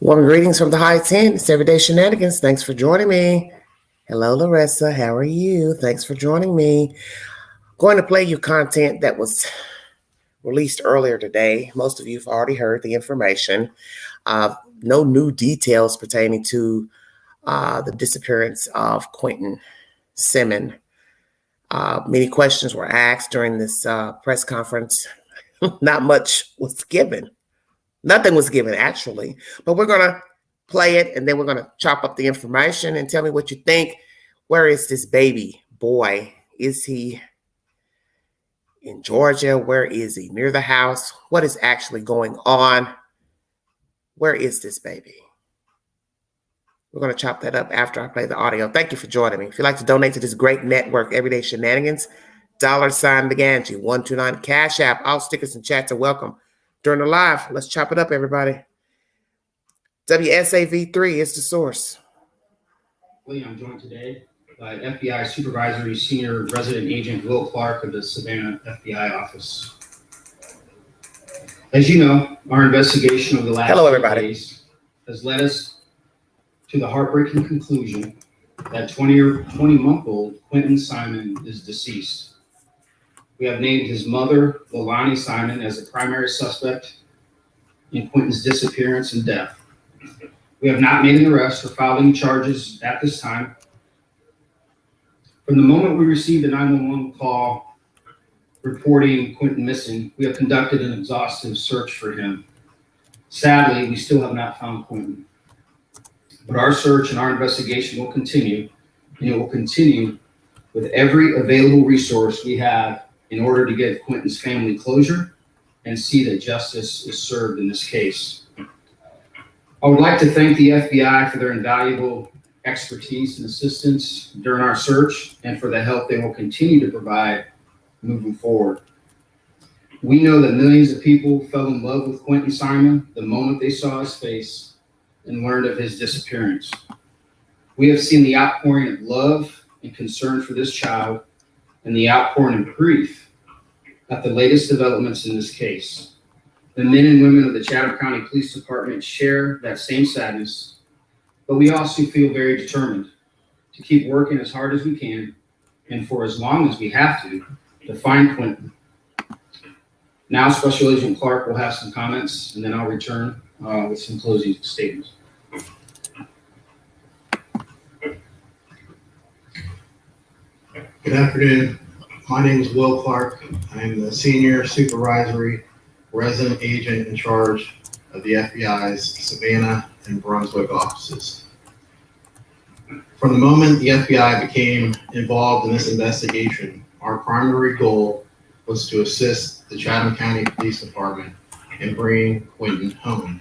Warm greetings from the high 10. It's Everyday Shenanigans. Thanks for joining me. Hello, Larissa. How are you? Thanks for joining me. Going to play you content that was released earlier today. Most of you have already heard the information. No new details pertaining to the disappearance of Quinton Simmons. Many questions were asked during this press conference. Not much was given. Nothing was given, actually. But we're going to play it, and then we're going to chop up the information and tell me what you think. Where is this baby boy? Is he in Georgia? Where is he? Near the house? What is actually going on? Where is this baby? We're going to chop that up after I play the audio. Thank you for joining me. If you'd like to donate to this great network, Everyday Shenanigans, $McGangie, 129 Cash App. All stickers and chats are welcome during the live. Let's chop it up, everybody. WSAV3 is the source. I'm joined today by FBI Supervisory Senior Resident Agent Will Clark of the Savannah FBI office. As you know, our investigation of the last few days has led us to the heartbreaking conclusion that 20-month-old Quinton Simon is deceased. We have named his mother, Leilani Simon, as the primary suspect in Quinton's disappearance and death. We have not made an arrest or filed any charges at this time. From the moment we received the 911 call reporting Quinton missing, we have conducted an exhaustive search for him. Sadly, we still have not found Quinton. But our search and our investigation will continue, and it will continue with every available resource we have in order to give Quinton's family closure and see that justice is served in this case. I would like to thank the FBI for their invaluable expertise and assistance during our search and for the help they will continue to provide moving forward. We know that millions of people fell in love with Quinton Simon the moment they saw his face and learned of his disappearance. We have seen the outpouring of love and concern for this child and the outpouring of grief at the latest developments in this case. The men and women of the Chatham County Police Department share that same sadness, but we also feel very determined to keep working as hard as we can and for as long as we have to find Quinton. Now, Special Agent Clark will have some comments, and then I'll return with some closing statements. Good afternoon. My name is Will Clark. I'm the Senior Supervisory Resident Agent in charge of the FBI's Savannah and Brunswick offices. From the moment the FBI became involved in this investigation, our primary goal was to assist the Chatham County Police Department in bringing Quinton home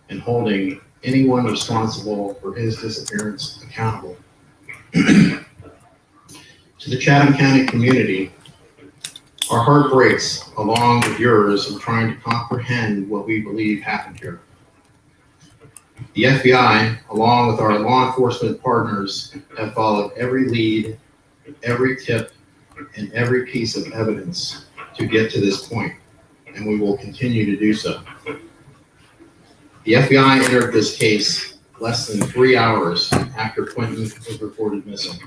and holding anyone responsible for his disappearance accountable. To the Chatham County community, our heart breaks along with yours in trying to comprehend what we believe happened here. The FBI, along with our law enforcement partners, have followed every lead, every tip, and every piece of evidence to get to this point, and we will continue to do so. The FBI entered this case less than 3 hours after Quinton was reported missing.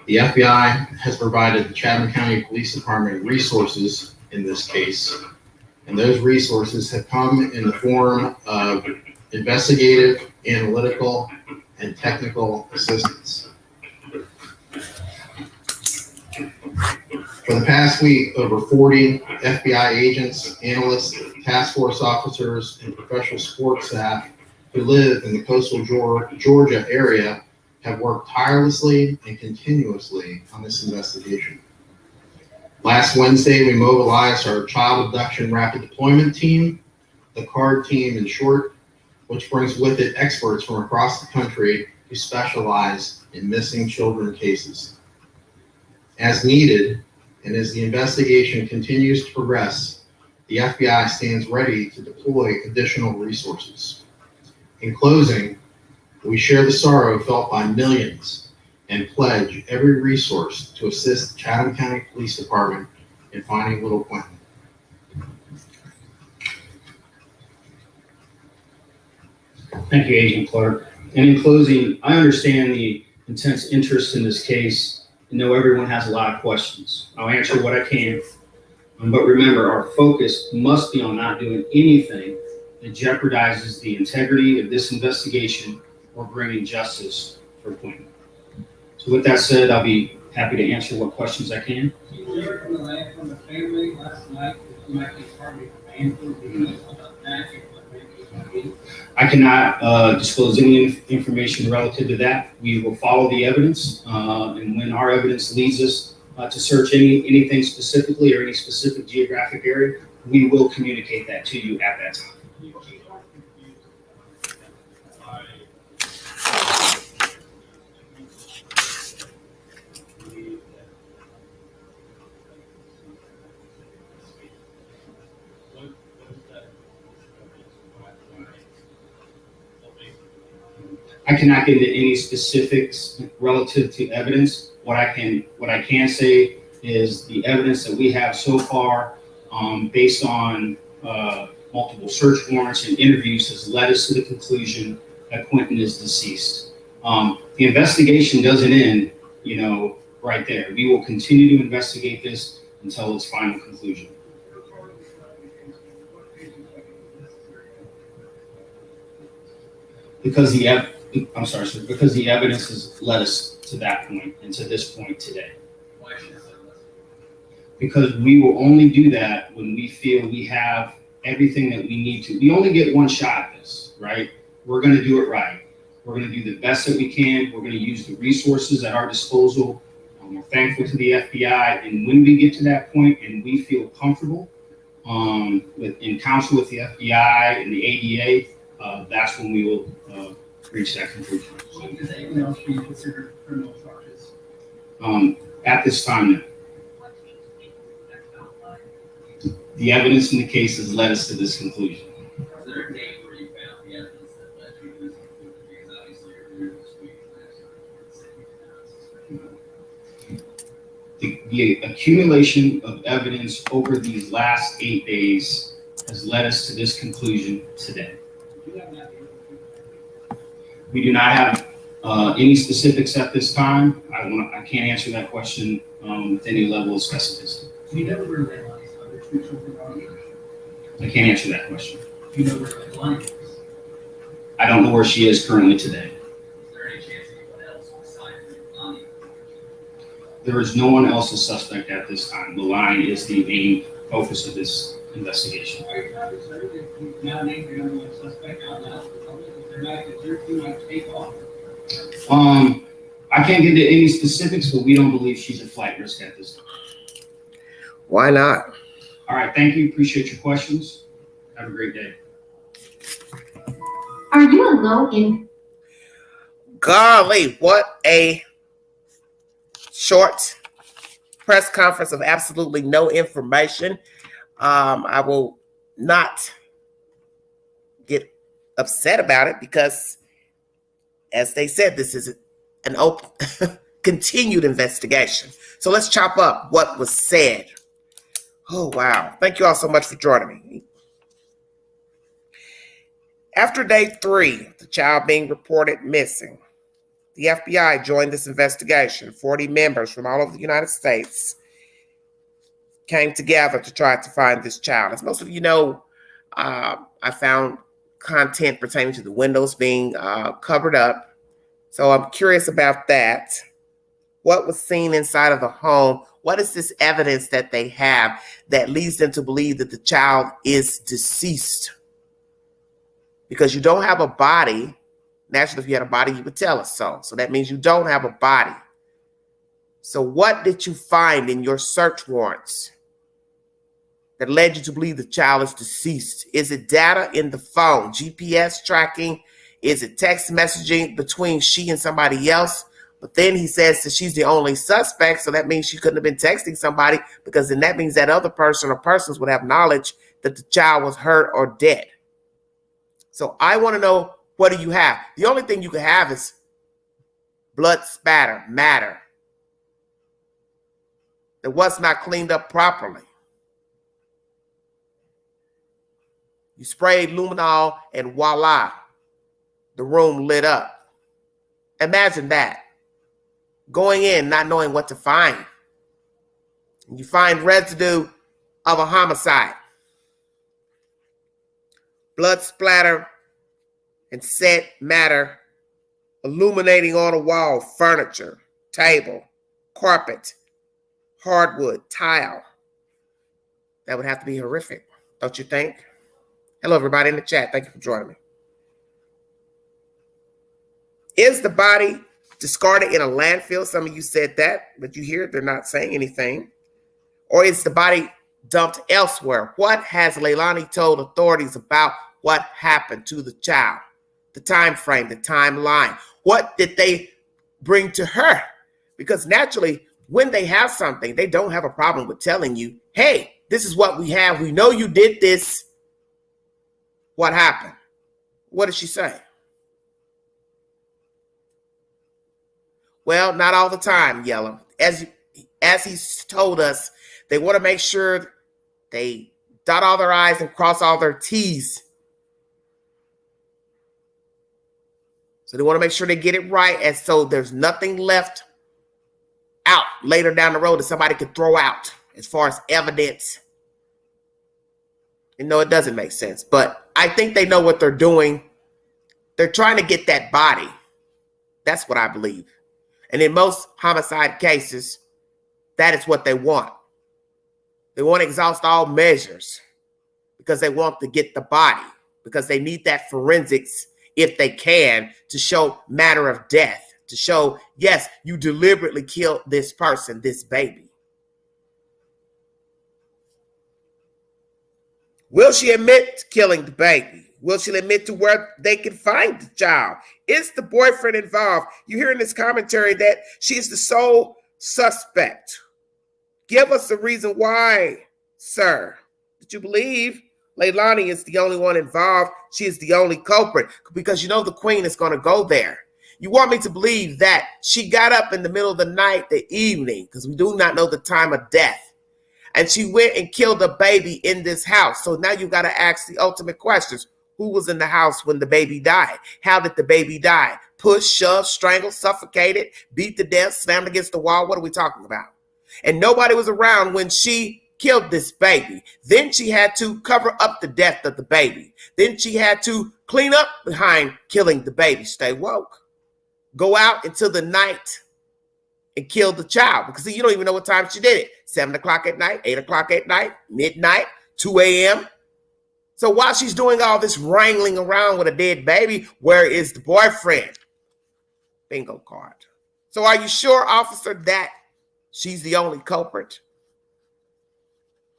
The FBI has provided the Chatham County Police Department resources in this case, and those resources have come in the form of investigative, analytical, and technical assistance. For the past week, over 40 FBI agents, analysts, task force officers, and professional support staff who live in the coastal Georgia area have worked tirelessly and continuously on this investigation. Last Wednesday, we mobilized our Child Abduction Rapid Deployment Team, the CARD team in short, which brings with it experts from across the country who specialize in missing children cases. As needed, and as the investigation continues to progress, the FBI stands ready to deploy additional resources. In closing, we share the sorrow felt by millions and pledge every resource to assist the Chatham County Police Department in finding little Quinton. Thank you, Agent Clark. And in closing, I understand the intense interest in this case and know everyone has a lot of questions. I'll answer what I can. But remember, our focus must be on not doing anything that jeopardizes the integrity of this investigation or bringing justice for Quinton. So with that said, I'll be happy to answer what questions I can. You heard from the family last night that you might be targeting because of that. I cannot disclose any information relative to that. We will follow the evidence, and when our evidence leads us to search anything specifically or any specific geographic area, we will communicate that to you at that time. I cannot get into any specifics relative to evidence. What I can say is the evidence that we have so far, based on multiple search warrants and interviews, has led us to the conclusion that Quinton is deceased. The investigation doesn't end, right there. We will continue to investigate this until its final conclusion. Because the evidence has led us to that point and to this point today. Because we will only do that when we feel we have everything that we need to. We only get one shot at this, right? We're going to do it right. We're going to do the best that we can. We're going to use the resources at our disposal. We're thankful to the FBI. And when we get to that point and we feel comfortable in counsel with the FBI and the ADA, that's when we will reach that conclusion. So does anyone else be considered criminal charges? At this time, no. The evidence in the case has led us to this conclusion. Is there a date where you found the evidence that led you to this conclusion? Because obviously earlier this week, the accumulation of evidence over these last 8 days has led us to this conclusion today. We do not have any specifics at this time. I can't answer that question with any level of specificity. You never were in line other two children are you? I can't answer that question. You know where the line is? I don't know where she is currently today. Is there any chance anyone else besides Lonnie? There is no one else a suspect at this time. The line is the main focus of this investigation. Are you not concerned that you now named your number one suspect out now? That your team might take off? I can't get into any specifics, but we don't believe she's a flight risk at this time. Why not? All right, thank you. Appreciate your questions. Have a great day. Are you a low-income? Golly, what a short press conference of absolutely no information. I will not get upset about it because, as they said, this is an open, continued investigation. So let's chop up what was said. Oh, wow. Thank you all so much for joining me. After day 3, the child being reported missing, the FBI joined this investigation. 40 members from all over the United States came together to try to find this child. As most of you know, I found content pertaining to the windows being covered up. So I'm curious about that. What was seen inside of the home? What is this evidence that they have that leads them to believe that the child is deceased? Because you don't have a body. Naturally, if you had a body, you would tell us so. So that means you don't have a body. So what did you find in your search warrants that led you to believe the child is deceased? Is it data in the phone, GPS tracking? Is it text messaging between she and somebody else? But then he says that she's the only suspect, so that means she couldn't have been texting somebody, because then that means that other person or persons would have knowledge that the child was hurt or dead. So I want to know, what do you have? The only thing you can have is blood spatter, matter that was not cleaned up properly. You sprayed luminol and voila, the room lit up. Imagine that. Going in, not knowing what to find. And you find residue of a homicide. Blood splatter and set matter illuminating on a wall, furniture, table, carpet, hardwood, tile. That would have to be horrific, don't you think? Hello, everybody in the chat. Thank you for joining me. Is the body discarded in a landfill? Some of you said that, but you hear they're not saying anything. Or is the body dumped elsewhere? What has Leilani told authorities about what happened to the child? The time frame, the timeline. What did they bring to her? Because naturally, when they have something, they don't have a problem with telling you, hey, this is what we have. We know you did this. What happened? What did she say? Well, not all the time, Yellow. As he's told us, they want to make sure they dot all their I's and cross all their T's. So they want to make sure they get it right, and so there's nothing left out later down the road that somebody could throw out as far as evidence. You know, it doesn't make sense, but I think they know what they're doing. They're trying to get that body. That's what I believe. And in most homicide cases, that is what they want. They want to exhaust all measures because they want to get the body, because they need that forensics, if they can, to show manner of death, to show, yes, you deliberately killed this person, this baby. Will she admit to killing the baby? Will she admit to where they can find the child? Is the boyfriend involved? You hear in this commentary that she is the sole suspect. Give us a reason why, sir. Did you believe Leilani is the only one involved? She is the only culprit, because you know the queen is going to go there. You want me to believe that she got up in the middle of the night, the evening, because we do not know the time of death, and she went and killed a baby in this house. So now you got to ask the ultimate questions. Who was in the house when the baby died? How did the baby die? Pushed, shoved, strangled, suffocated, beat to death, slammed against the wall? What are we talking about? And nobody was around when she killed this baby. Then she had to cover up the death of the baby. Then she had to clean up behind killing the baby. Stay woke. Go out into the night and kill the child, because you don't even know what time she did it. 7 o'clock at night, 8 o'clock at night, midnight, 2 a.m. So while she's doing all this wrangling around with a dead baby, where is the boyfriend? Bingo card. So are you sure, officer, that she's the only culprit?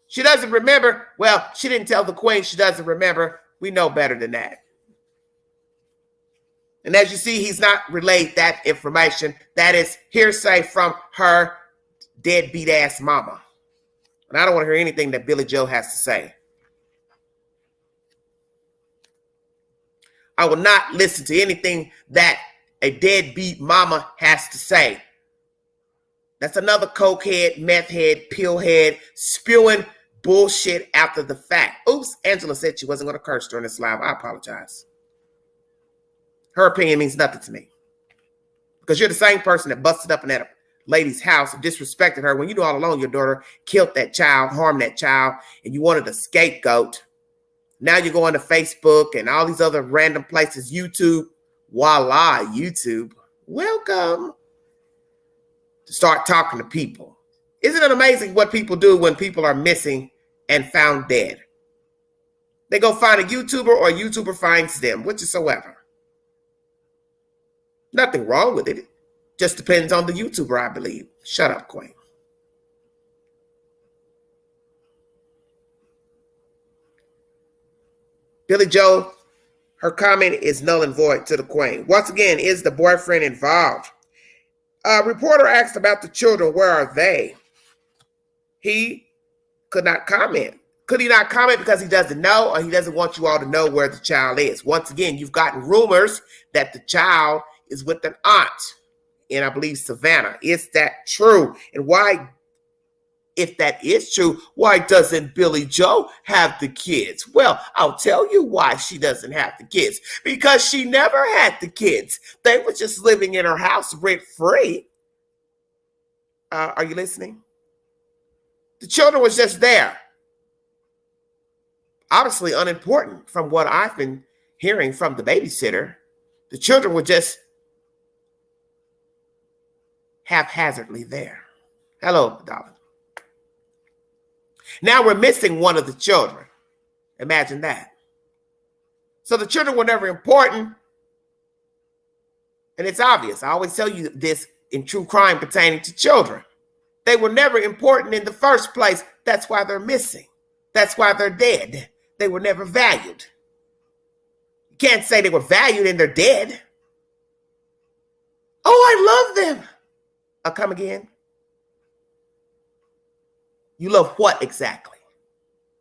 She doesn't remember. Well, she didn't tell the queen she doesn't remember. We know better than that. And as you see, he's not relayed that information. That is hearsay from her deadbeat ass mama. And I don't want to hear anything that Billy Joe has to say. I will not listen to anything that a deadbeat mama has to say. That's another cokehead, meth head, pill head, spewing bullshit after the fact. Oops, Angela said she wasn't going to curse during this live. I apologize. Her opinion means nothing to me, because you're the same person that busted up in that lady's house and disrespected her when you knew all along your daughter killed that child, harmed that child, and you wanted a scapegoat. Now you're going to Facebook and all these other random places, YouTube. Voila, YouTube. Welcome. To start talking to people. Isn't it amazing what people do when people are missing and found dead? They go find a YouTuber, or a YouTuber finds them, whichsoever. Nothing wrong with it. Just depends on the YouTuber, I believe. Shut up, Queen. Billy Joe, her comment is null and void to the Queen. Once again, is the boyfriend involved? A reporter asked about the children. Where are they? He could not comment. Could he not comment because he doesn't know, or he doesn't want you all to know where the child is? Once again, you've gotten rumors that the child is with an aunt in, I believe, Savannah. Is that true? And why if that is true, why doesn't Billy Joe have the kids? Well, I'll tell you why she doesn't have the kids. Because she never had the kids. They were just living in her house rent-free. Are you listening? The children was just there. Obviously unimportant from what I've been hearing from the babysitter. The children were just haphazardly there. Hello, darling. Now we're missing one of the children. Imagine that. So the children were never important. And it's obvious. I always tell you this in true crime pertaining to children. They were never important in the first place. That's why they're missing. That's why they're dead. They were never valued. You can't say they were valued and they're dead. Oh, I love them. I'll come again. You love what exactly?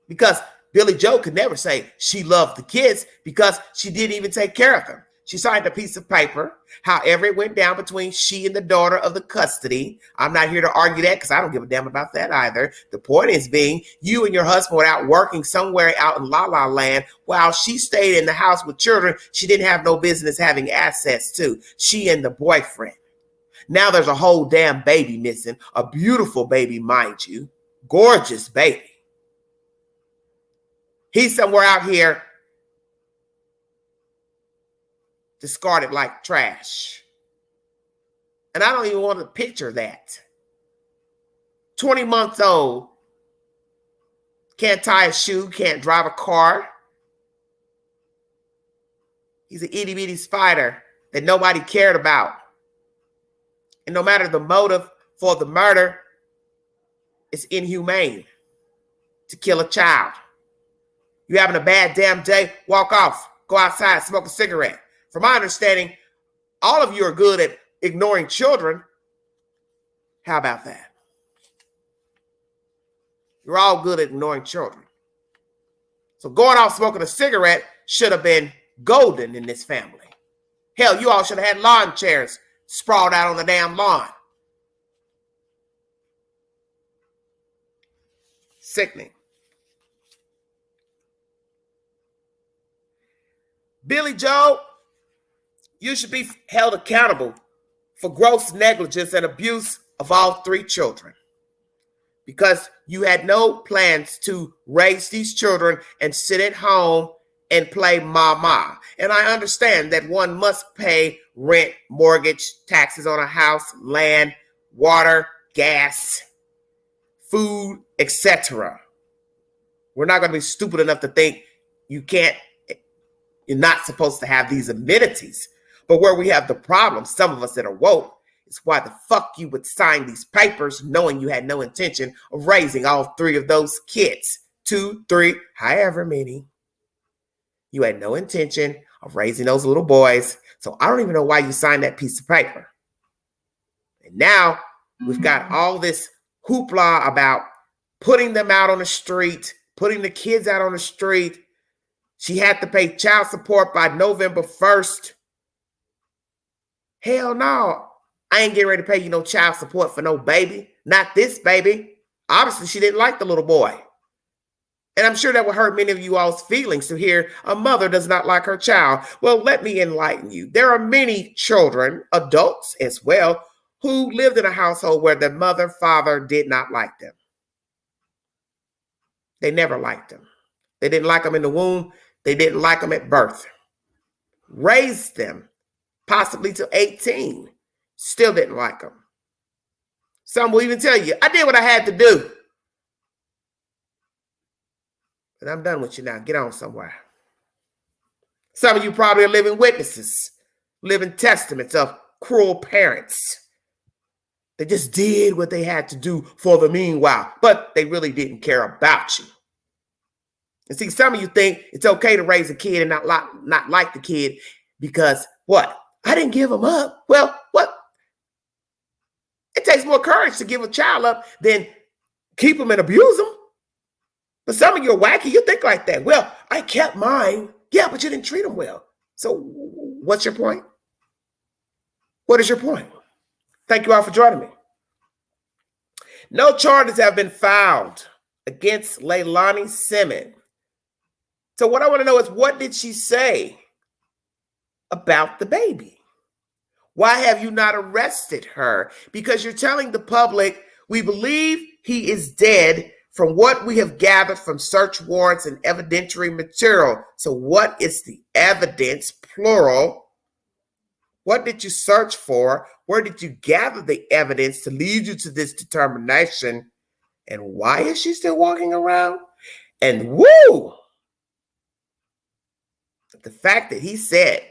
Because Billy Joe could never say she loved the kids because she didn't even take care of them. She signed a piece of paper, however it went down between she and the daughter of the custody. I'm not here to argue that because I don't give a damn about that either. The point is being you and your husband were out working somewhere out in La La Land while she stayed in the house with children she didn't have no business having access to. She and the boyfriend. Now there's a whole damn baby missing. A beautiful baby, mind you. Gorgeous baby. He's somewhere out here discarded like trash. And I don't even want to picture that. 20 months old, can't tie a shoe, can't drive a car. He's an itty bitty spider that nobody cared about. And no matter the motive for the murder, it's inhumane to kill a child. You having a bad damn day, walk off, go outside, smoke a cigarette. From my understanding, all of you are good at ignoring children. How about that? You're all good at ignoring children. So going off smoking a cigarette should have been golden in this family. Hell, you all should have had lawn chairs sprawled out on the damn lawn. Sickening. Billy Joe, you should be held accountable for gross negligence and abuse of all three children because you had no plans to raise these children and sit at home and play mama. And I understand that one must pay rent, mortgage, taxes on a house, land, water, gas, food, etc. We're not going to be stupid enough to think you're not supposed to have these amenities. But where we have the problem, some of us that are woke, is why the fuck you would sign these papers knowing you had no intention of raising all three of those kids. 2, 3, however many. You had no intention of raising those little boys. So I don't even know why you signed that piece of paper. And now we've got all this hoopla about putting them out on the street, putting the kids out on the street. She had to pay child support by November 1st. Hell no. I ain't getting ready to pay you no child support for no baby. Not this baby. Obviously, she didn't like the little boy. And I'm sure that would hurt many of you all's feelings to hear a mother does not like her child. Well, let me enlighten you. There are many children, adults as well, who lived in a household where their mother, father did not like them. They never liked them. They didn't like them in the womb. They didn't like them at birth. Raised them, possibly to 18. Still didn't like them. Some will even tell you, I did what I had to do. And I'm done with you now. Get on somewhere. Some of you probably are living witnesses, living testaments of cruel parents. They just did what they had to do for the meanwhile, but they really didn't care about you. And see, some of you think it's okay to raise a kid and not like the kid because what? I didn't give him up. Well, what? It takes more courage to give a child up than keep him and abuse him. But some of you are wacky. You think like that. Well, I kept mine. Yeah, but you didn't treat him well. So what's your point? What is your point? Thank you all for joining me. No charges have been filed against Leilani Simmons. So what I want to know is, what did she say about the baby? Why have you not arrested her? Because you're telling the public, we believe he is dead from what we have gathered from search warrants and evidentiary material. So what is the evidence, plural? What did you search for? Where did you gather the evidence to lead you to this determination? And why is she still walking around? And woo! The fact that he said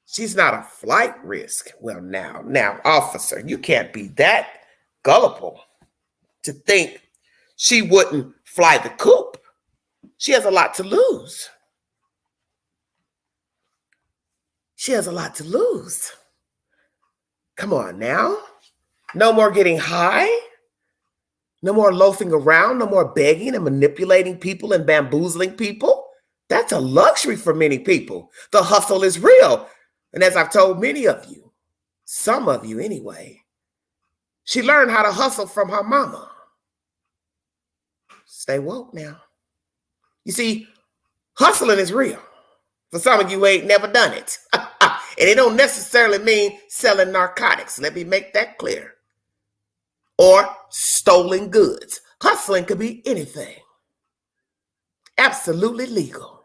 she's not a flight risk. Well, now, officer, you can't be that gullible to think she wouldn't fly the coop. She has a lot to lose. She has a lot to lose. Come on now. No more getting high. No more loafing around. No more begging and manipulating people and bamboozling people. That's a luxury for many people. The hustle is real. And as I've told many of you, some of you anyway, she learned how to hustle from her mama. Stay woke now. You see, hustling is real. For some of you who ain't never done it. And it don't necessarily mean selling narcotics. Let me make that clear. Or stolen goods. Hustling could be anything. Absolutely legal.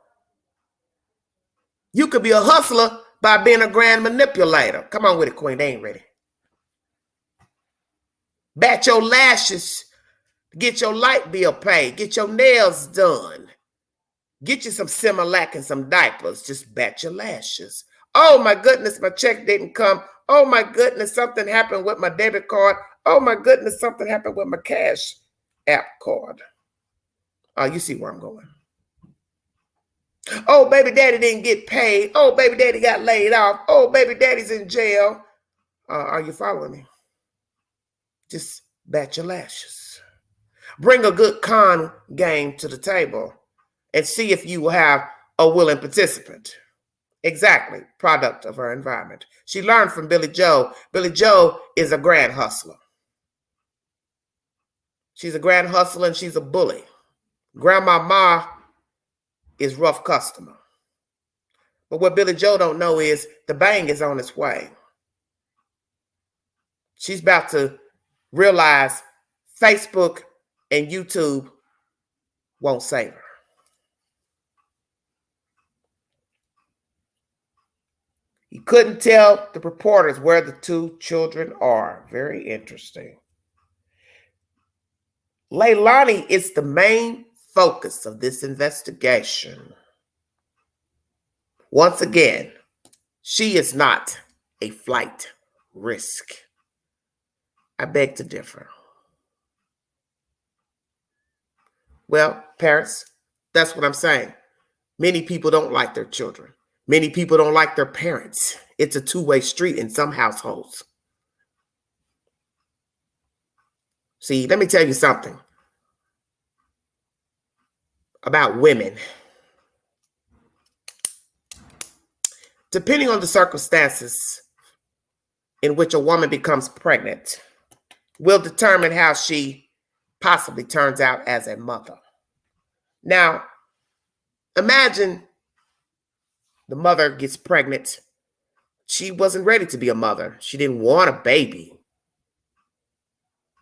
You could be a hustler by being a grand manipulator. Come on with it, Queen. They ain't ready. Bat your lashes. Get your light bill paid. Get your nails done. Get you some Similac and some diapers. Just bat your lashes. Oh my goodness, my check didn't come. Oh my goodness, something happened with my debit card. Oh my goodness, something happened with my cash app card. Oh, you see where I'm going. Oh, baby daddy didn't get paid. Oh, baby daddy got laid off. Oh, baby daddy's in jail. Are you following me? Just bat your lashes. Bring a good con game to the table and see if you will have a willing participant. Exactly, product of her environment. She learned from Billy Joe. Billy Joe is a grand hustler. She's a grand hustler and she's a bully. Grandma Ma is rough customer. But what Billy Joe don't know is the bang is on its way. She's about to realize Facebook and YouTube won't save her. He couldn't tell the reporters where the two children are. Very interesting. Leilani is the main focus of this investigation. Once again, she is not a flight risk. I beg to differ. Well, parents, that's what I'm saying. Many people don't like their children. Many people don't like their parents. It's a two-way street in some households. See, let me tell you something about women. Depending on the circumstances in which a woman becomes pregnant, will determine how she possibly turns out as a mother. Now, imagine the mother gets pregnant. She wasn't ready to be a mother. She didn't want a baby.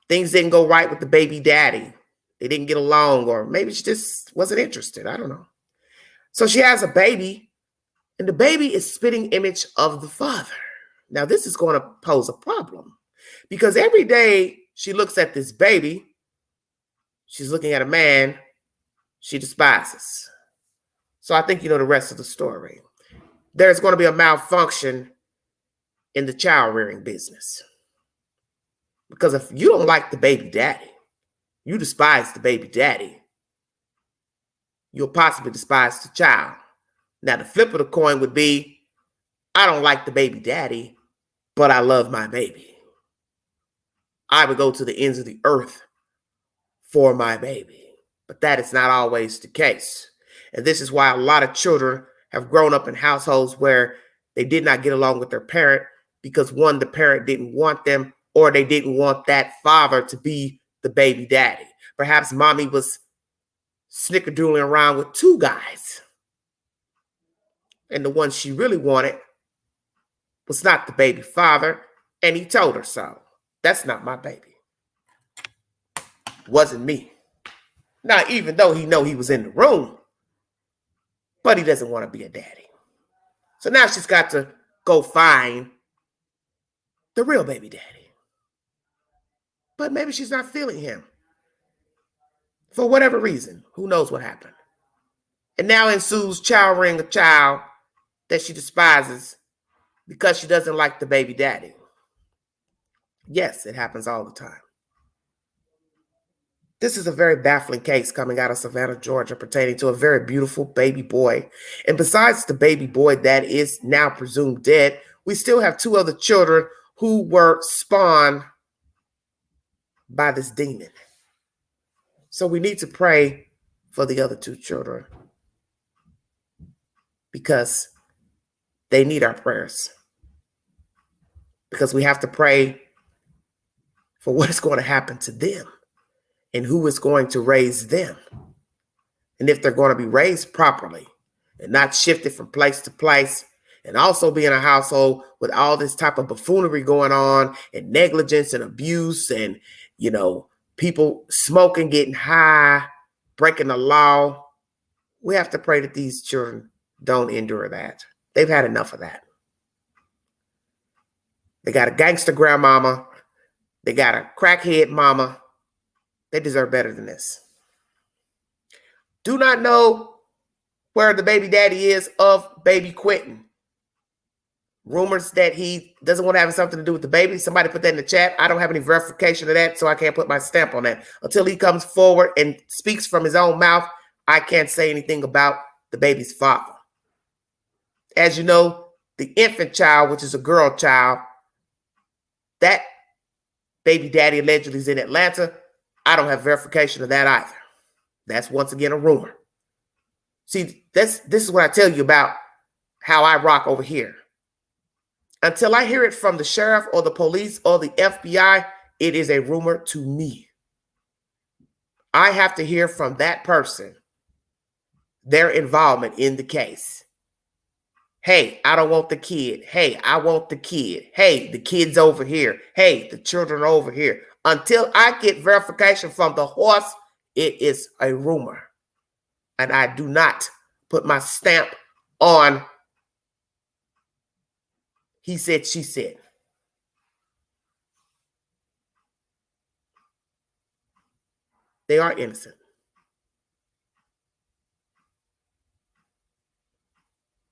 Things didn't go right with the baby daddy. They didn't get along, or maybe she just wasn't interested. I don't know. So she has a baby, and the baby is spitting image of the father. Now, this is going to pose a problem because every day she looks at this baby, she's looking at a man she despises. So I think you know the rest of the story. There's going to be a malfunction in the child rearing business. Because if you don't like the baby daddy, you despise the baby daddy, you'll possibly despise the child. Now, the flip of the coin would be, I don't like the baby daddy, but I love my baby. I would go to the ends of the earth for my baby. But that is not always the case. And this is why a lot of children have grown up in households where they did not get along with their parent because, one, the parent didn't want them, or they didn't want that father to be the baby daddy. Perhaps mommy was snickerdoodling around with two guys. And the one she really wanted was not the baby father, and he told her so. That's not my baby. Wasn't me. Now, even though he know he was in the room, but he doesn't want to be a daddy. So now she's got to go find the real baby daddy. But maybe she's not feeling him. For whatever reason, who knows what happened. And now ensues child rearing a child that she despises because she doesn't like the baby daddy. Yes, it happens all the time. This is a very baffling case coming out of Savannah, Georgia, pertaining to a very beautiful baby boy. And besides the baby boy that is now presumed dead, we still have two other children who were spawned by this demon. So we need to pray for the other two children because they need our prayers. Because we have to pray for what is going to happen to them and who is going to raise them. And if they're going to be raised properly and not shifted from place to place, and also be in a household with all this type of buffoonery going on and negligence and abuse and, people smoking, getting high, breaking the law. We have to pray that these children don't endure that. They've had enough of that. They got a gangster grandmama. They got a crackhead mama. They deserve better than this. Do not know where the baby daddy is of baby Quinton. Rumors that he doesn't want to have something to do with the baby. Somebody put that in the chat. I don't have any verification of that, so I can't put my stamp on that. Until he comes forward and speaks from his own mouth, I can't say anything about the baby's father. As you know, the infant child, which is a girl child, that baby daddy allegedly is in Atlanta. I don't have verification of that either. That's once again a rumor. See, this is what I tell you about how I rock over here. Until I hear it from the sheriff or the police or the FBI, it is a rumor to me. I have to hear from that person, their involvement in the case. Hey, I don't want the kid. Hey, I want the kid. Hey, the kid's over here. Hey, the children are over here. Until I get verification from the horse, it is a rumor. And I do not put my stamp on he said, she said. They are innocent.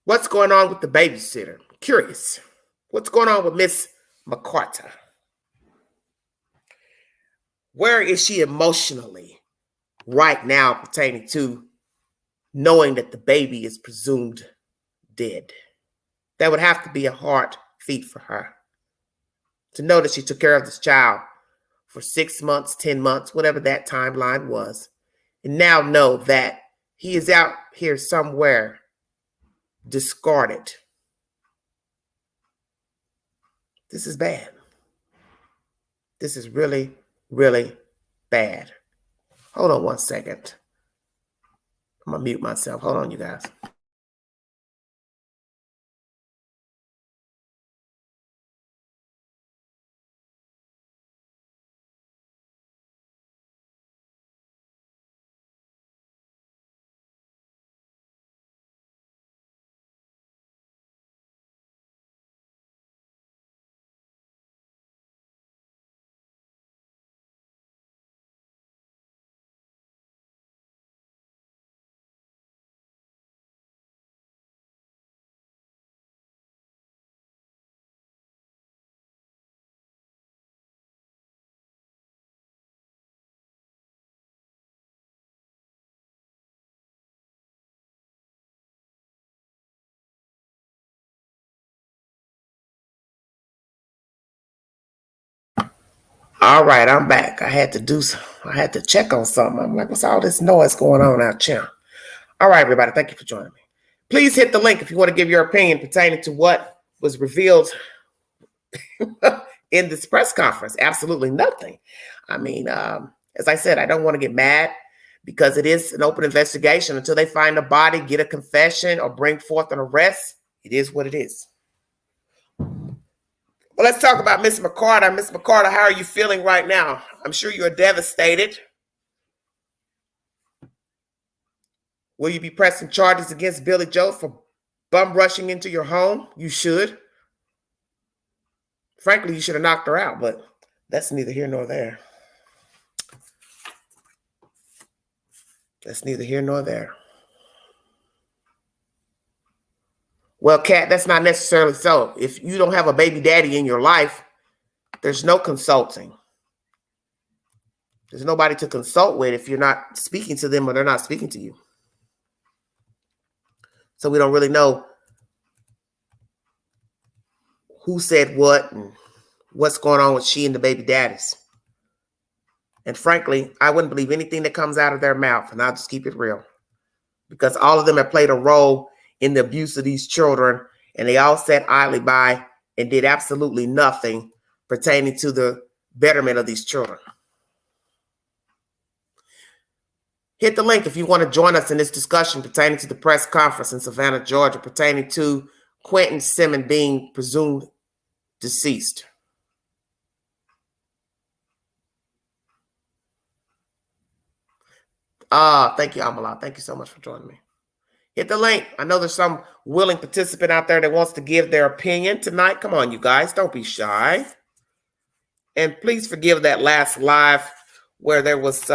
What's going on with the babysitter? Curious. What's going on with Miss McCarter? Where is she emotionally right now pertaining to knowing that the baby is presumed dead? That would have to be a hard feat for her to know that she took care of this child for 6 months, 10 months, whatever that timeline was, and now know that he is out here somewhere discarded. This is bad. This is really, really bad. Hold on one second. I'm going to mute myself. Hold on, you guys. All right, I'm back. I had to check on something. I'm like, what's all this noise going on out here? All right, everybody, thank you for joining me. Please hit the link if you want to give your opinion pertaining to what was revealed in this press conference. Absolutely nothing. I mean, As I said, I don't want to get mad because it is an open investigation. Until they find a body, get a confession, or bring forth an arrest, it is what it is. Well, let's talk about Miss McCarter. Miss McCarter, how are you feeling right now? I'm sure you're devastated. Will you be pressing charges against Billy Joe for bum rushing into your home? You should. Frankly, you should have knocked her out, but that's neither here nor there. That's neither here nor there. Well, Kat, that's not necessarily so. If you don't have a baby daddy in your life, there's no consulting. There's nobody to consult with if you're not speaking to them or they're not speaking to you. So we don't really know who said what and what's going on with she and the baby daddies. And frankly, I wouldn't believe anything that comes out of their mouth, and I'll just keep it real. Because all of them have played a role in the abuse of these children, and they all sat idly by and did absolutely nothing pertaining to the betterment of these children. Hit the link if you want to join us in this discussion pertaining to the press conference in Savannah, Georgia, pertaining to Quinton Simmons being presumed deceased. Thank you, Amala. Thank you so much for joining me. Hit the link. I know there's some willing participant out there that wants to give their opinion tonight. Come on, you guys. Don't be shy. And please forgive that last live where there was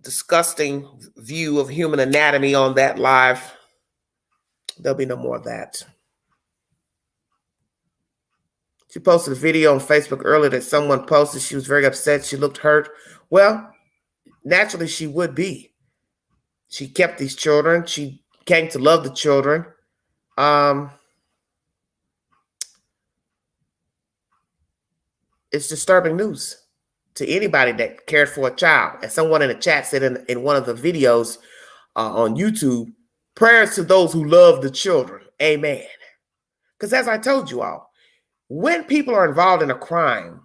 disgusting view of human anatomy on that live. There'll be no more of that. She posted a video on Facebook earlier that someone posted. She was very upset. She looked hurt. Well, naturally she would be. She kept these children. She came to love the children. It's disturbing news to anybody that cared for a child. As someone in the chat said in one of the videos on YouTube, prayers to those who love the children. Amen. Because as I told you all, when people are involved in a crime,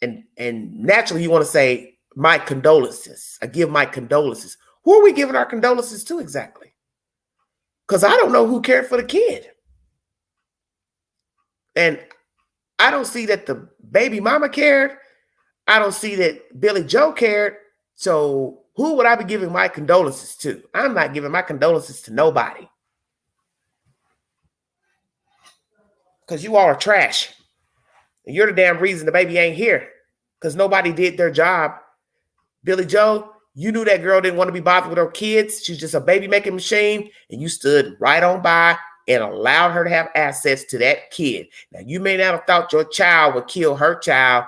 and naturally you want to say, my condolences. I give my condolences. Who are we giving our condolences to exactly? Because I don't know who cared for the kid. And I don't see that the baby mama cared. I don't see that Billy Joe cared. So who would I be giving my condolences to? I'm not giving my condolences to nobody. Because you all are trash. And you're the damn reason the baby ain't here. Because nobody did their job. Billy Joe, you knew that girl didn't want to be bothered with her kids. She's just a baby making machine. And you stood right on by and allowed her to have access to that kid. Now, you may not have thought your child would kill her child,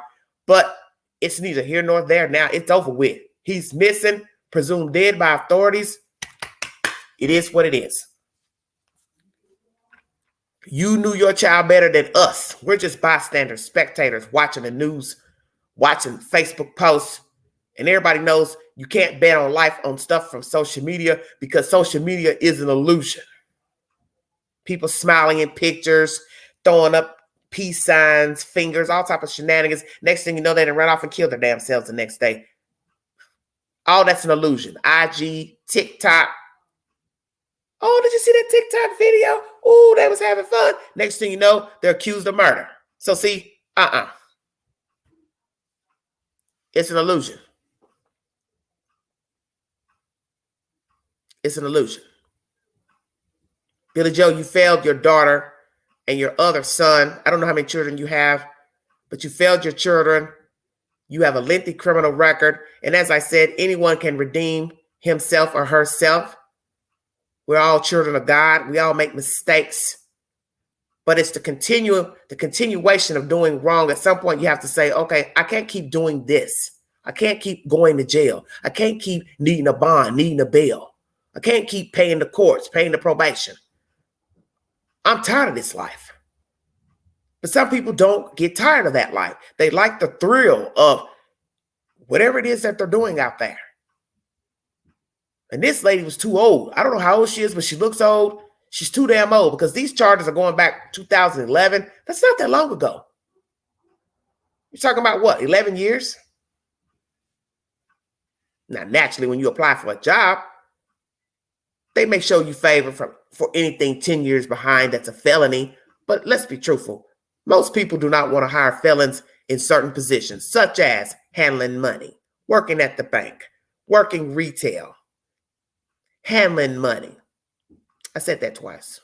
but it's neither here nor there. Now it's over with. He's missing, presumed dead by authorities. It is what it is. You knew your child better than us. We're just bystanders, spectators, watching the news, watching Facebook posts. And everybody knows you can't bet on life on stuff from social media because social media is an illusion. People smiling in pictures, throwing up peace signs, fingers, all type of shenanigans. Next thing you know, they done run off and kill their damn selves the next day. All that's an illusion. IG, TikTok. Oh, did you see that TikTok video? Oh, they was having fun. Next thing you know, they're accused of murder. So see, it's an illusion. It's an illusion. Billy Joe, you failed your daughter and your other son. I don't know how many children you have, but you failed your children. You have a lengthy criminal record. And as I said, anyone can redeem himself or herself. We're all children of God. We all make mistakes. But it's the continuation of doing wrong. At some point, you have to say, okay, I can't keep doing this. I can't keep going to jail. I can't keep needing a bond, needing a bail. I can't keep paying the courts, paying the probation. I'm tired of this life. But some people don't get tired of that life. They like the thrill of whatever it is that they're doing out there. And this lady was too old. I don't know how old she is, but she looks old. She's too damn old because these charges are going back 2011. That's not that long ago. You're talking about what, 11 years? Now, naturally, when you apply for a job, they may show you favor for anything 10 years behind that's a felony. But let's be truthful. Most people do not want to hire felons in certain positions, such as handling money, working at the bank, working retail, handling money. I said that twice.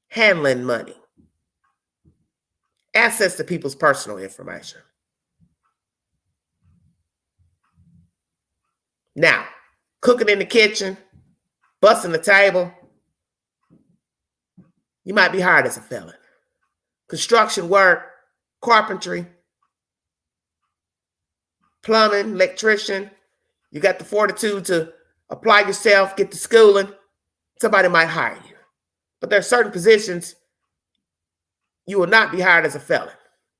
Handling money. Access to people's personal information. Now, cooking in the kitchen, busting the table, you might be hired as a felon. Construction work, carpentry, plumbing, electrician, you got the fortitude to apply yourself, get to schooling, somebody might hire you. But there are certain positions you will not be hired as a felon,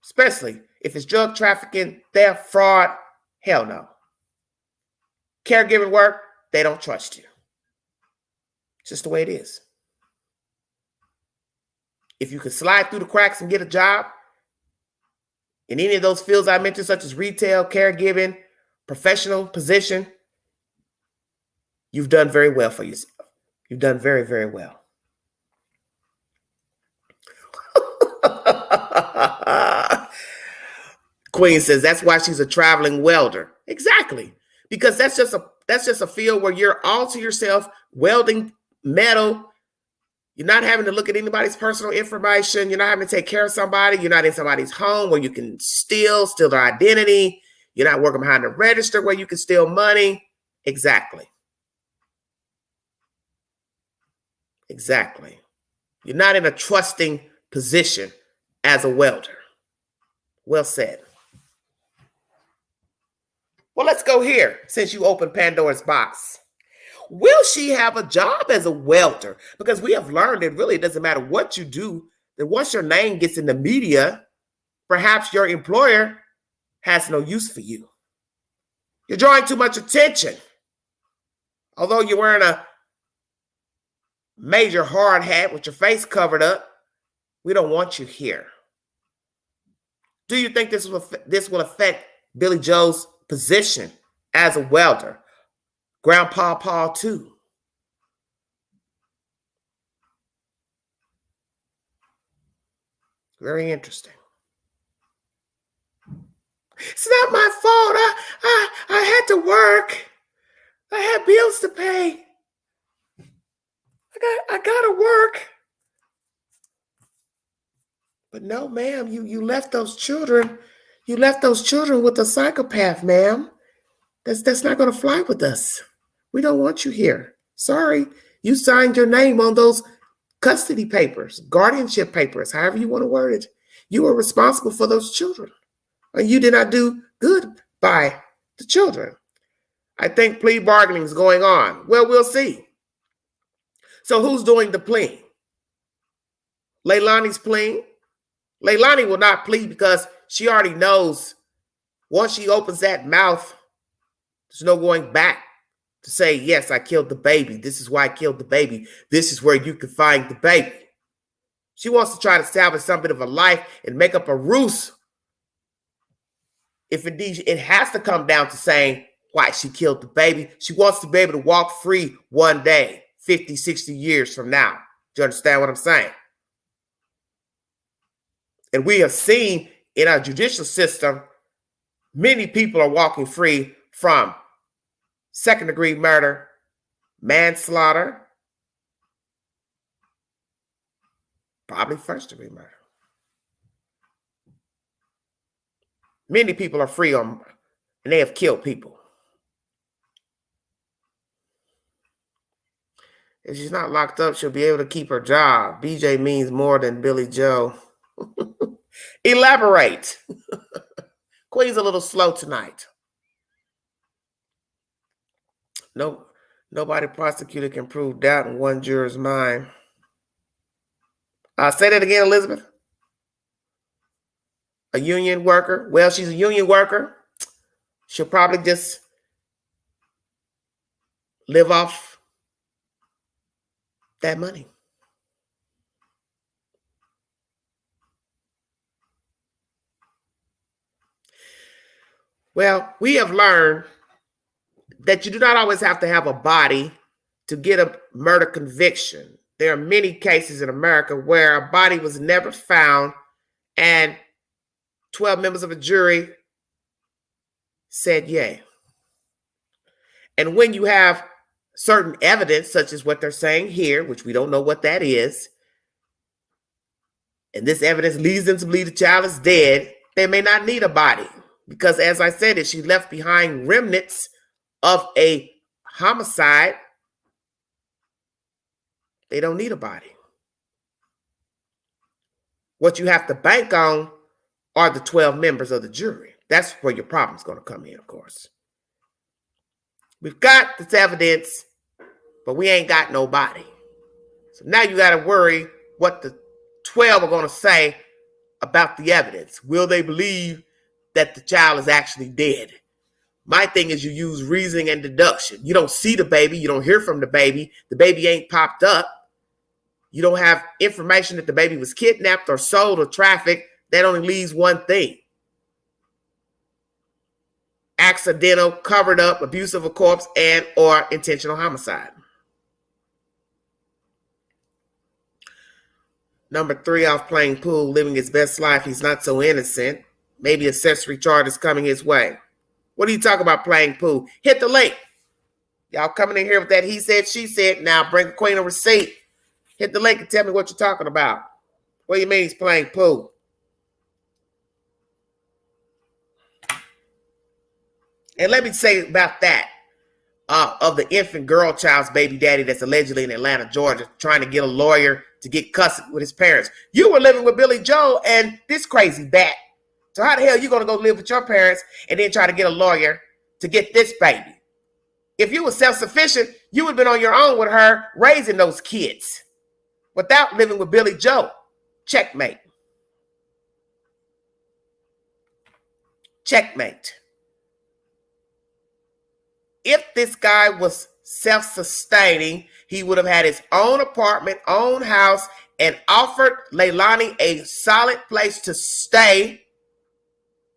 especially if it's drug trafficking, theft, fraud. Hell no. Caregiving work, they don't trust you. It's just the way it is. If you can slide through the cracks and get a job in any of those fields I mentioned, such as retail, caregiving, professional position, you've done very well for yourself. You've done very, very well. Queen says that's why she's a traveling welder. Exactly. Because that's just a field where you're all to yourself, welding metal. You're not having to look at anybody's personal information. You're not having to take care of somebody. You're not in somebody's home where you can steal their identity. You're not working behind the register where you can steal money. Exactly. Exactly. You're not in a trusting position as a welder. Well said. Well, let's go here since you opened Pandora's box. Will she have a job as a welder? Because we have learned it really doesn't matter what you do, that once your name gets in the media, perhaps your employer has no use for you. You're drawing too much attention. Although you're wearing a major hard hat with your face covered up, we don't want you here. Do you think this will affect Billy Joe's position as a welder? Grandpa Paul too. Very interesting. It's not my fault. I had to work. I had bills to pay. I gotta work. But no, ma'am, you left those children. You left those children with a psychopath, ma'am. That's not gonna fly with us. We don't want you here. Sorry. You signed your name on those custody papers, guardianship papers, however you want to word it. You were responsible for those children. And you did not do good by the children. I think plea bargaining is going on. Well, we'll see. So who's doing the pleading? Leilani's pleading. Leilani will not plead because she already knows once she opens that mouth, there's no going back to say, yes, I killed the baby. This is why I killed the baby. This is where you can find the baby. She wants to try to salvage some bit of a life and make up a ruse. If indeed it has to come down to saying why she killed the baby, she wants to be able to walk free one day, 50, 60 years from now. Do you understand what I'm saying? And we have seen in our judicial system, many people are walking free from second-degree murder, manslaughter, probably first-degree murder. Many people are free and they have killed people. If she's not locked up, she'll be able to keep her job. BJ means more than Billy Joe. Elaborate. Queen's a little slow tonight. No, nobody prosecutor can prove doubt in one juror's mind. Say that again, Elizabeth. A union worker. Well, she's a union worker. She'll probably just live off that money. Well, we have learned that you do not always have to have a body to get a murder conviction. There are many cases in America where a body was never found and 12 members of a jury said yay. And when you have certain evidence, such as what they're saying here, which we don't know what that is, and this evidence leads them to believe the child is dead, they may not need a body. Because as I said, if she left behind remnants of a homicide, they don't need a body. What you have to bank on are the 12 members of the jury. That's where your problem's going to come in, of course. We've got this evidence, but we ain't got no body. So now you got to worry what the 12 are going to say about the evidence. Will they believe that the child is actually dead? My thing is you use reasoning and deduction. You don't see the baby. You don't hear from the baby. The baby ain't popped up. You don't have information that the baby was kidnapped or sold or trafficked. That only leaves one thing. Accidental, covered up, abuse of a corpse, and or intentional homicide. Number 3, off playing pool, living his best life. He's not so innocent. Maybe accessory charge is coming his way. What do you talk about playing pool? Hit the link. Y'all coming in here with that he said, she said. Now bring the queen a receipt. Hit the link and tell me what you're talking about. What do you mean he's playing pool? And let me say about that, of the infant girl child's baby daddy that's allegedly in Atlanta, Georgia, trying to get a lawyer to get custody with his parents. You were living with Billy Joel and this crazy bat. So how the hell are you going to go live with your parents and then try to get a lawyer to get this baby? If you were self-sufficient, you would have been on your own with her raising those kids without living with Billy Joel. Checkmate. Checkmate. If this guy was self-sustaining, he would have had his own apartment, own house, and offered Leilani a solid place to stay,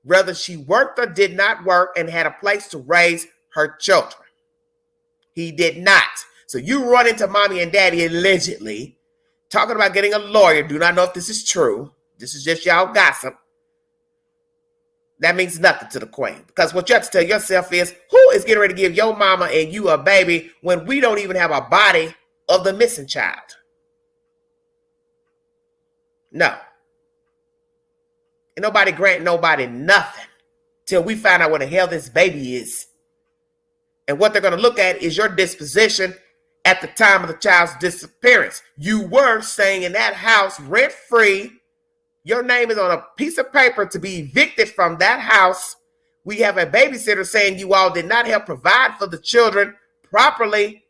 whether she worked or did not work, and had a place to raise her children. He did not. So you run into mommy and daddy allegedly, talking about getting a lawyer. Do not know if this is true. This is just y'all gossip. That means nothing to the queen. Because what you have to tell yourself is, who is getting ready to give your mama and you a baby when we don't even have a body of the missing child? No. And nobody grant nobody nothing till we find out where the hell this baby is. And what they're going to look at is your disposition at the time of the child's disappearance. You were staying in that house rent-free. Your name is on a piece of paper to be evicted from that house. We have a babysitter saying you all did not help provide for the children properly.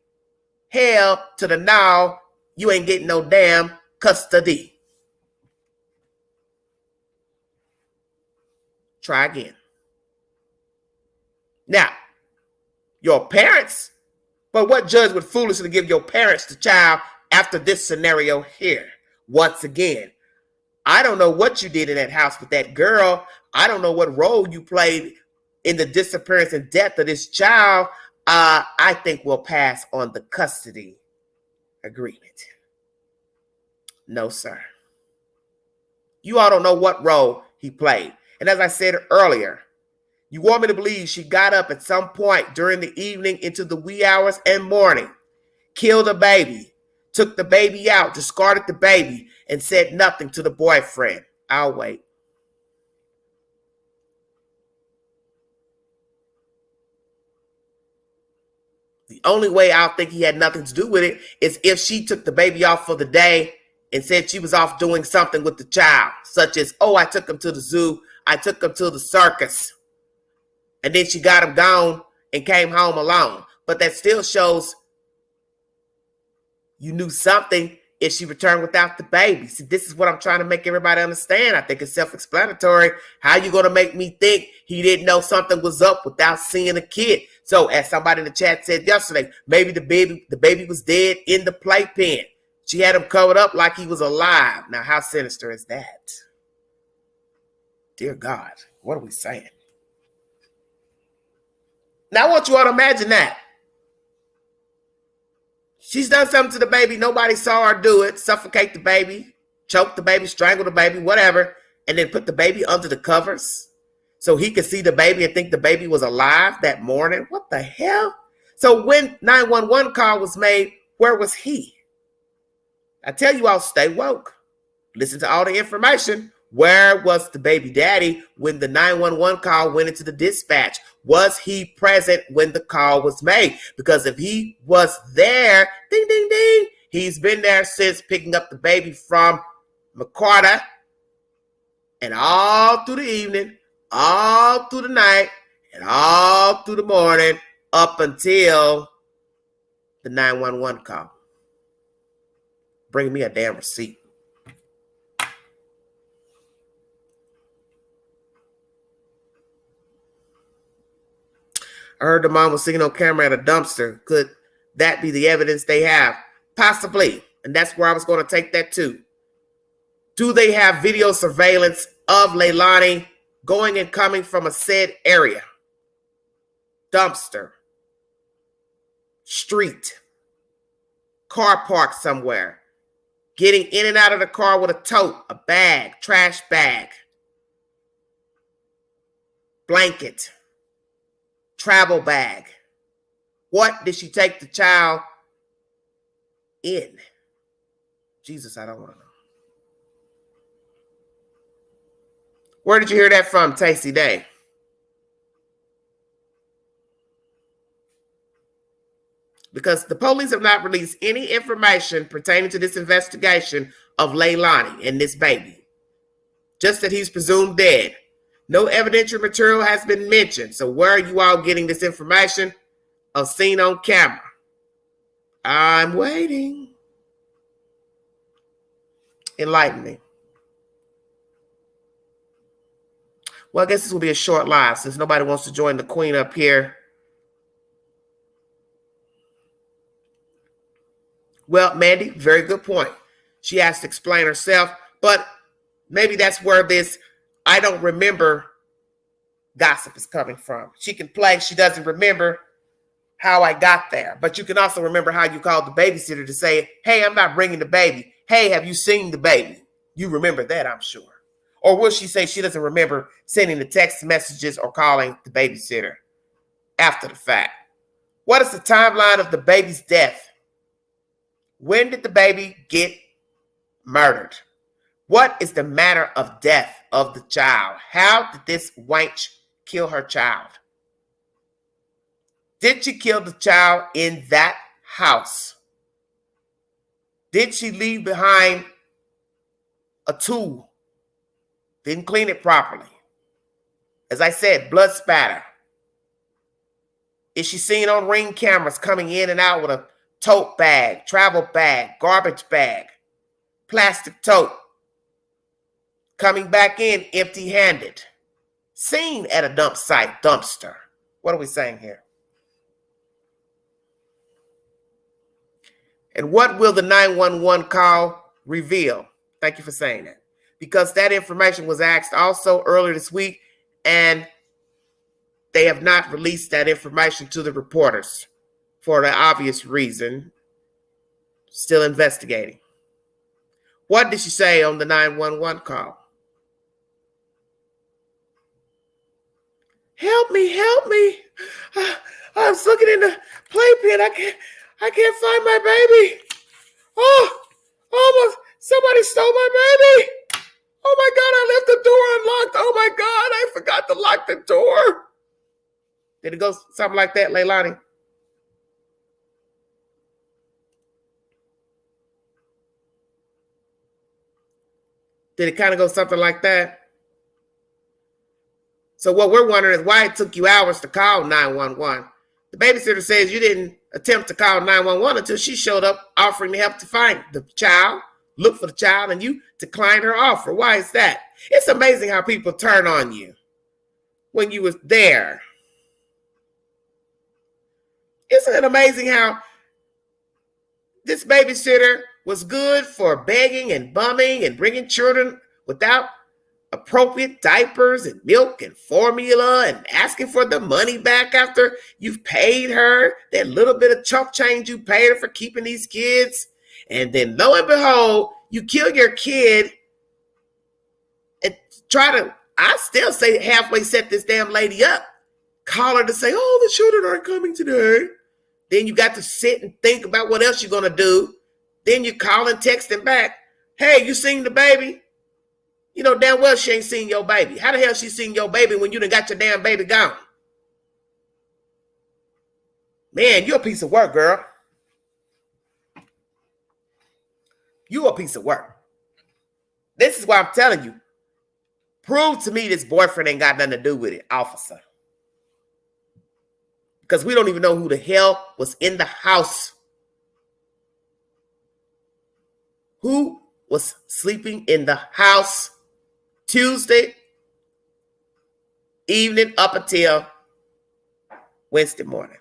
Hell to the now, you ain't getting no damn custody. Try again. Now, your parents, but what judge would foolishly give your parents the child after this scenario here? Once again, I don't know what you did in that house with that girl. I don't know what role you played in the disappearance and death of this child. I think we'll pass on the custody agreement. No, sir. You all don't know what role he played. And as I said earlier, you want me to believe she got up at some point during the evening into the wee hours and morning, killed a baby, took the baby out, discarded the baby, and said nothing to the boyfriend. I'll wait. The only way I'll think he had nothing to do with it is if she took the baby off for the day and said she was off doing something with the child, such as, oh, I took him to the zoo, I took him to the circus, and then she got him gone and came home alone. But that still shows you knew something if she returned without the baby. See, this is what I'm trying to make everybody understand. I think it's self-explanatory. How you going to make me think he didn't know something was up without seeing a kid? So as somebody in the chat said yesterday, maybe the baby was dead in the playpen. She had him covered up like he was alive. Now, how sinister is that? Dear God, what are we saying? Now I want you all to imagine that. She's done something to the baby. Nobody saw her do it. Suffocate the baby, choke the baby, strangle the baby, whatever, and then put the baby under the covers so he could see the baby and think the baby was alive that morning. What the hell? So when 911 call was made, where was he? I tell you all, stay woke. Listen to all the information. Where was the baby daddy when the 911 call went into the dispatch? Was he present when the call was made? Because if he was there, ding, ding, ding, he's been there since picking up the baby from McCarter, and all through the evening, all through the night, and all through the morning, up until the 911 call. Bring me a damn receipt. I heard the mom was sitting on camera at a dumpster. Could that be the evidence they have? Possibly. And that's where I was going to take that to. Do they have video surveillance of Leilani going and coming from a said area? Dumpster. Street. Car park somewhere. Getting in and out of the car with a tote, a bag, trash bag, blanket, travel bag. What did she take the child in? Jesus, I don't want to know. Where did you hear that from, Tasty Day? Because the police have not released any information pertaining to this investigation of Leilani and this baby. Just that he's presumed dead. No evidentiary material has been mentioned. So where are you all getting this information of seen on camera? I'm waiting. Enlighten me. Well, I guess this will be a short live since nobody wants to join the queen up here. Well, Mandy, very good point. She has to explain herself, but maybe that's where this I don't remember gossip is coming from. She can play, she doesn't remember how I got there, but you can also remember how you called the babysitter to say, hey, I'm not bringing the baby. Hey, have you seen the baby? You remember that, I'm sure. Or will she say she doesn't remember sending the text messages or calling the babysitter after the fact? What is the timeline of the baby's death? When did the baby get murdered? What is the manner of death of the child? How did this wench kill her child? Did she kill the child in that house? Did she leave behind a tool? Didn't clean it properly. As I said, blood spatter. Is she seen on Ring cameras coming in and out with a tote bag, travel bag, garbage bag, plastic tote, coming back in empty-handed, seen at a dump site, dumpster? What are we saying here? And what will the 911 call reveal? Thank you for saying that. Because that information was asked also earlier this week, and they have not released that information to the reporters for the obvious reason. Still investigating. What did she say on the 911 call? Help me, help me. I was looking in the playpen. I can't find my baby. Oh, almost somebody stole my baby. Oh my God, I left the door unlocked. Oh my God, I forgot to lock the door. Did it go something like that, Leilani? Did it kind of go something like that? So what we're wondering is why it took you hours to call 911. The babysitter says you didn't attempt to call 911 until she showed up offering to help to find the child, look for the child, and you declined her offer. Why is that? It's amazing how people turn on you when you was there. Isn't it amazing how this babysitter was good for begging and bumming and bringing children without appropriate diapers and milk and formula and asking for the money back after you've paid her that little bit of chump change you paid her for keeping these kids. And then lo and behold, you kill your kid and I still say halfway set this damn lady up. Call her to say, oh, the children aren't coming today. Then you got to sit and think about what else you're going to do. Then you call and text him back. Hey, you seen the baby? You know damn well she ain't seen your baby. How the hell she seen your baby when you done got your damn baby gone? Man, you're a piece of work, girl. You a piece of work. This is why I'm telling you. Prove to me this boyfriend ain't got nothing to do with it, officer. Because we don't even know who the hell was in the house. Who was sleeping in the house Tuesday evening up until Wednesday morning?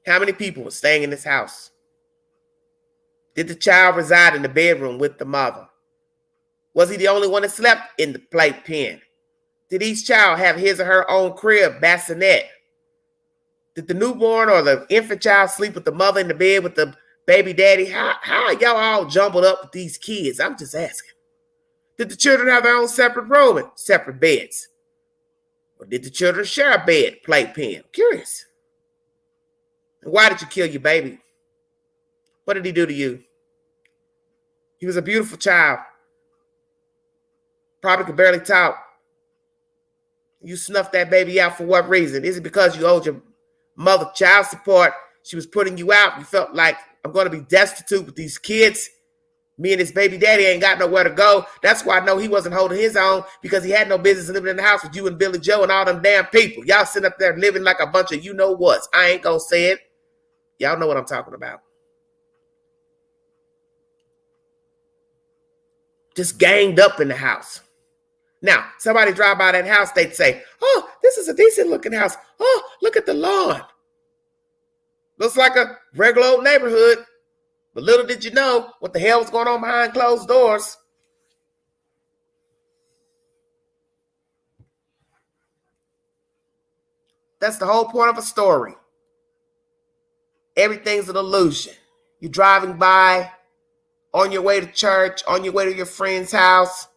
How many people were staying in this house? Did the child reside in the bedroom with the mother? Was he the only one that slept in the playpen? Did each child have his or her own crib, bassinet? Did the newborn or the infant child sleep with the mother in the bed with the baby daddy? How are y'all all jumbled up with these kids? I'm just asking. Did the children have their own separate room and separate beds? Or did the children share a bed, playpen? Curious. And why did you kill your baby? What did he do to you? He was a beautiful child. Probably could barely talk. You snuffed that baby out for what reason? Is it because you owed your mother child support? She was putting you out. You felt like, I'm going to be destitute with these kids. Me and his baby daddy ain't got nowhere to go. That's why I know he wasn't holding his own, because he had no business living in the house with you and Billy Joe and all them damn people. Y'all sitting up there living like a bunch of you-know-whats. I ain't going to say it. Y'all know what I'm talking about. Just ganged up in the house. Now, somebody drive by that house, they'd say, oh, this is a decent looking house. Oh, look at the lawn. Looks like a regular old neighborhood. But little did you know what the hell was going on behind closed doors. That's the whole point of a story. Everything's an illusion. You're driving by, on your way to church, on your way to your friend's house,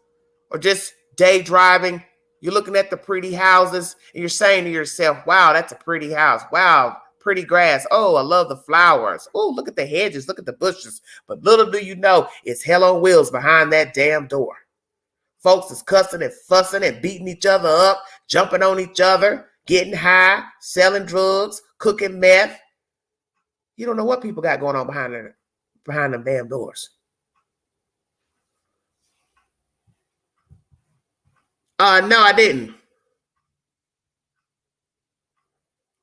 or just day driving. You're looking at the pretty houses and you're saying to yourself, wow, that's a pretty house. Wow, pretty grass. Oh, I love the flowers. Oh, look at the hedges. Look at the bushes. But little do you know, it's hell on wheels behind that damn door. Folks is cussing and fussing and beating each other up, jumping on each other, getting high, selling drugs, cooking meth. You don't know what people got going on behind them damn doors. No, I didn't.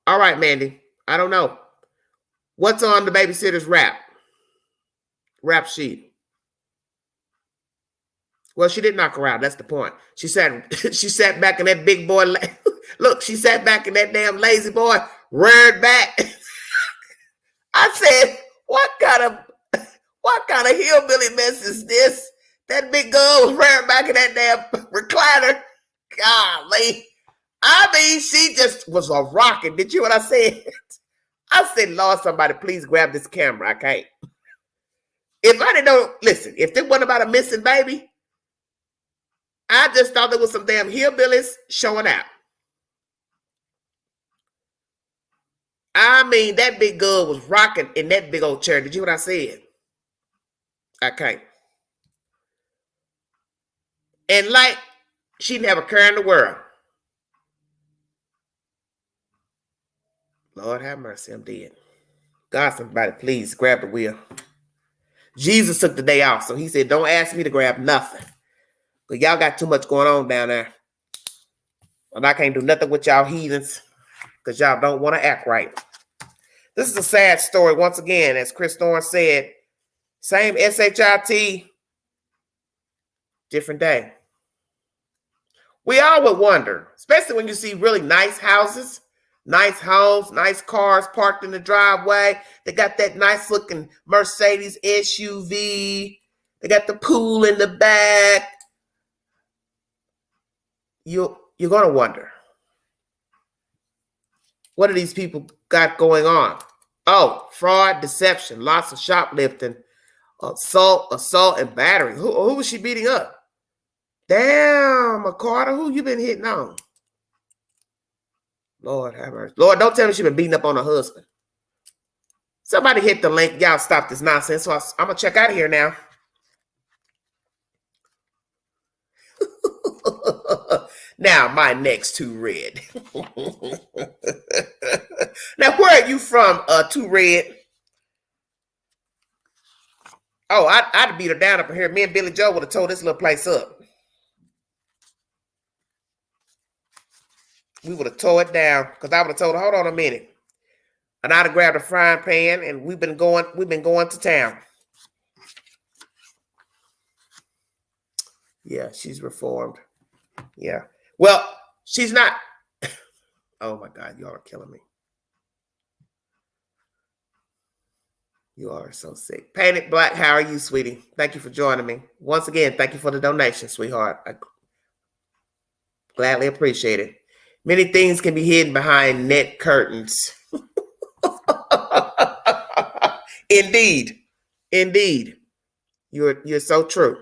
All right, Mandy. I don't know. What's on the babysitter's rap sheet? Well, she didn't knock her out. That's the point. She sat back in that big boy. Look, she sat back in that damn lazy boy, reared back. I said, what kind of hillbilly mess is this? That big girl was rearing back in that damn recliner. Golly. I mean, she just was a rocket. Did you hear what I said? I said, Lord, somebody please grab this camera. I can't. If I didn't know, listen, if it wasn't about a missing baby, I just thought there was some damn hillbillies showing out. I mean, that big girl was rocking in that big old chair. Did you hear what I said? I can't. And like, she didn't have a care in the world. Lord have mercy, I'm dead. God, somebody please grab the wheel. Jesus took the day off, so he said, don't ask me to grab nothing. But y'all got too much going on down there. And I can't do nothing with y'all heathens because y'all don't want to act right. This is a sad story. Once again, as Chris Thorne said, same SHIT, different day. We all would wonder, especially when you see really nice houses, Nice homes, nice cars parked in the driveway. They got that nice looking Mercedes SUV. They got the pool in the back. You're going to wonder, what do these people got going on? Oh, fraud, deception, lots of shoplifting, assault, and battery. Who was she beating up? Damn, Carter, who you been hitting on? Lord have mercy. Lord, don't tell me she been beating up on her husband. Somebody hit the link. Y'all stop this nonsense. So I'm going to check out of here now. Now, my next two red. Now, where are you from, two red? Oh, I'd beat her down up here. Me and Billy Joe would have tore this little place up. We would have tore it down because I would have told her, hold on a minute. And I'd have grabbed a frying pan and we've been going to town. Yeah, she's reformed. Yeah. Well, she's not. Oh my God, y'all are killing me. You are so sick. Painted Black, how are you, sweetie? Thank you for joining me. Once again, thank you for the donation, sweetheart. I gladly appreciate it. Many things can be hidden behind net curtains. Indeed. Indeed. You're so true.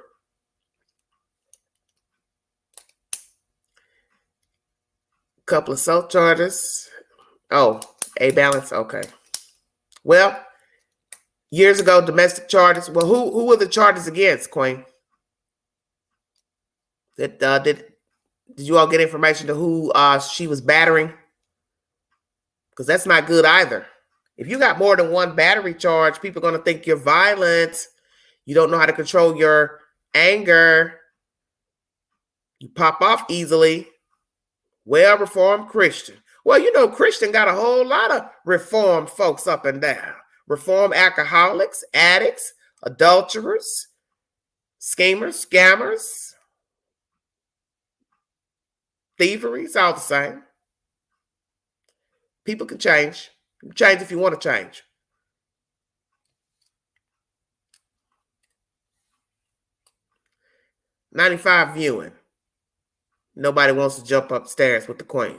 Couple of assault charges. Oh, a balance. Okay. Well, years ago, domestic charges. Well, who were the charges against, Queen? Did you all get information to who she was battering? Because that's not good either. If you got more than one battery charge, people are going to think you're violent. You don't know how to control your anger. You pop off easily. Well-reformed Christian. Well, you know, Christian got a whole lot of reformed folks up and down. Reformed alcoholics, addicts, adulterers, schemers, scammers, thievery. It's all the same. People can change. You can change if you want to change. $95 viewing. Nobody wants to jump upstairs with the Queen.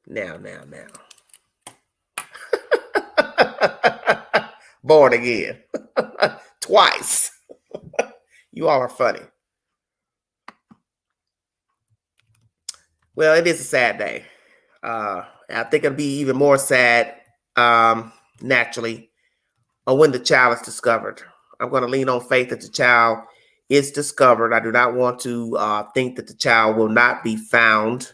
Now. Born again. Twice. You all are funny. Well, it is a sad day. I think it'll be even more sad, naturally, when the child is discovered. I'm going to lean on faith that the child is discovered. I do not want to think that the child will not be found.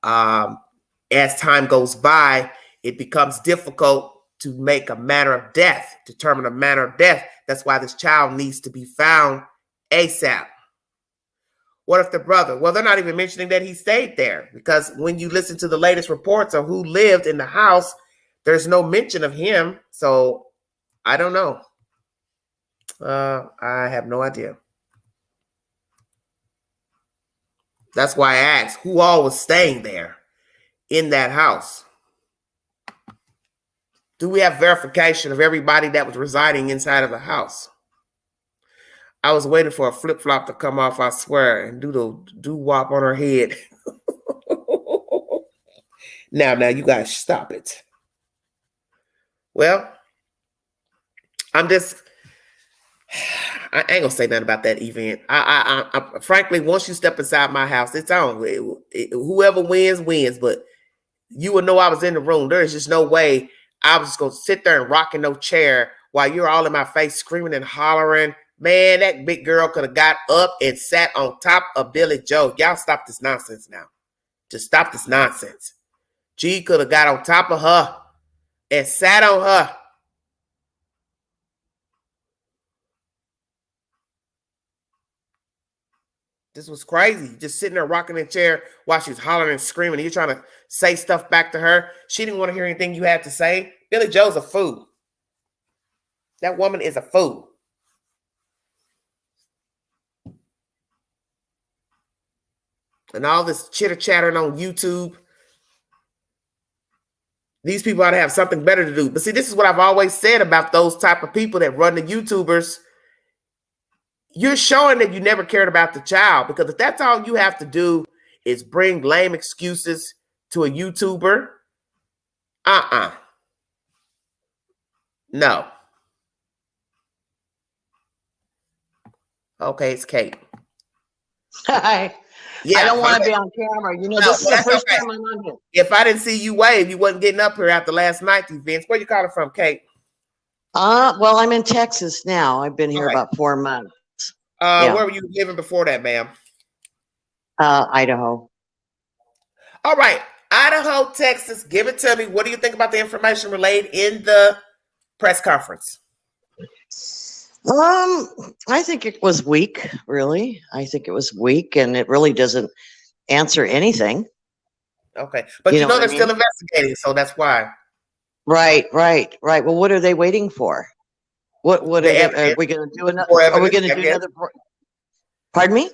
As time goes by, it becomes difficult to make a manner of death, determine a manner of death. That's why this child needs to be found ASAP. What if the brother? Well, they're not even mentioning that he stayed there, because when you listen to the latest reports of who lived in the house, there's no mention of him. So I don't know. I have no idea. That's why I asked who all was staying there in that house. Do we have verification of everybody that was residing inside of the house? I was waiting for a flip-flop to come off, I swear, and do the doo-wop on her head. Now, you guys stop it. Well, I ain't gonna say nothing about that event. I frankly, once you step inside my house, it's on. Whoever wins. But you would know I was in the room. There is just no way I was just gonna sit there and rock in no chair while you're all in my face screaming and hollering. Man, that big girl could have got up and sat on top of Billy Joe. Y'all stop this nonsense now. Just stop this nonsense. G could have got on top of her and sat on her. This was crazy. Just sitting there rocking in the chair while she's hollering and screaming. And you're trying to say stuff back to her. She didn't want to hear anything you had to say. Billy Joe's a fool. That woman is a fool. and all this chitter chattering on YouTube. These people ought to have something better to do. But see, this is what I've always said about those type of people that run the YouTubers. You're showing that you never cared about the child, because if that's all you have to do is bring lame excuses to a YouTuber, no. Okay, it's Kate. Hi. Yeah, I don't want to be on camera. You know, No, this is the that's first okay. time I'm on here. If I didn't see you wave, you wasn't getting up here after last night's events. Where you calling from, Kate? Well, I'm in Texas now. I've been here Okay. about 4 months. Yeah. Where were you living before that, ma'am? Idaho. All right, Idaho, Texas. Give it to me. What do you think about the information relayed in the press conference? I think it was weak, really. I think it was weak, and it really doesn't answer anything. Okay, but You you know know what I they're still investigating, so that's why. Right. Well, what are they waiting for? What are, The they, are evidence. we going to do another? More Are we evidence, going to I do guess. another? Pardon me?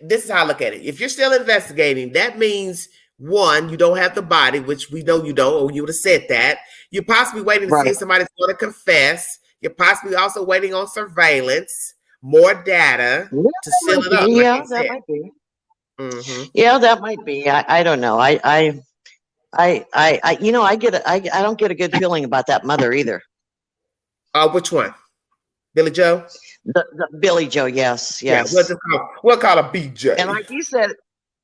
This is how I look at it. If you're still investigating, that means, one, you don't have the body, which we know you don't, or you would have said that. You're possibly waiting to see Right. if somebody's going to confess. You're possibly also waiting on surveillance, more data Yeah, to seal it up. yeah, that might be. Mm-hmm. Yeah, that might be. I don't know. You know, I don't get a good feeling about that mother either. Which one? Billy Joe? The Billy Joe, yes. Yeah, we'll call her BJ. And like you said,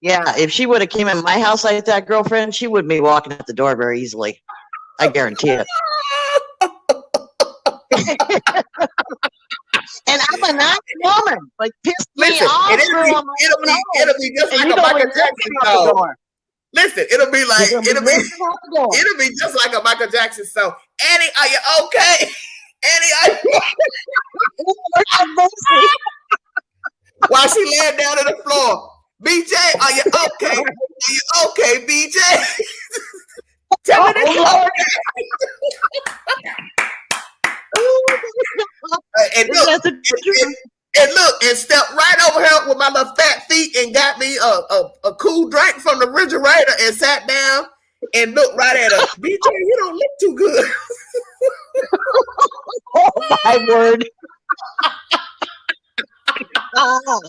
yeah, if she would have came in my house like that, girlfriend, she would be walking out the door very easily. I guarantee it. And I'm a nice woman, but pissed me Listen, off. and girl, I'm like, no. it'll be just And like you a don't Michael even Jackson walk out the song. door. Listen, it'll be like You're gonna be it'll be just like a Michael Jackson song. Annie, are you okay? Annie, are you okay? While she laying down on the floor. BJ, are you okay? Are you okay, BJ? Tell me this. Lord. And look, and step right over here with my little fat feet and got me a cool drink from the refrigerator and sat down and looked right at her. BJ, you don't look too good. Oh my word. BJ,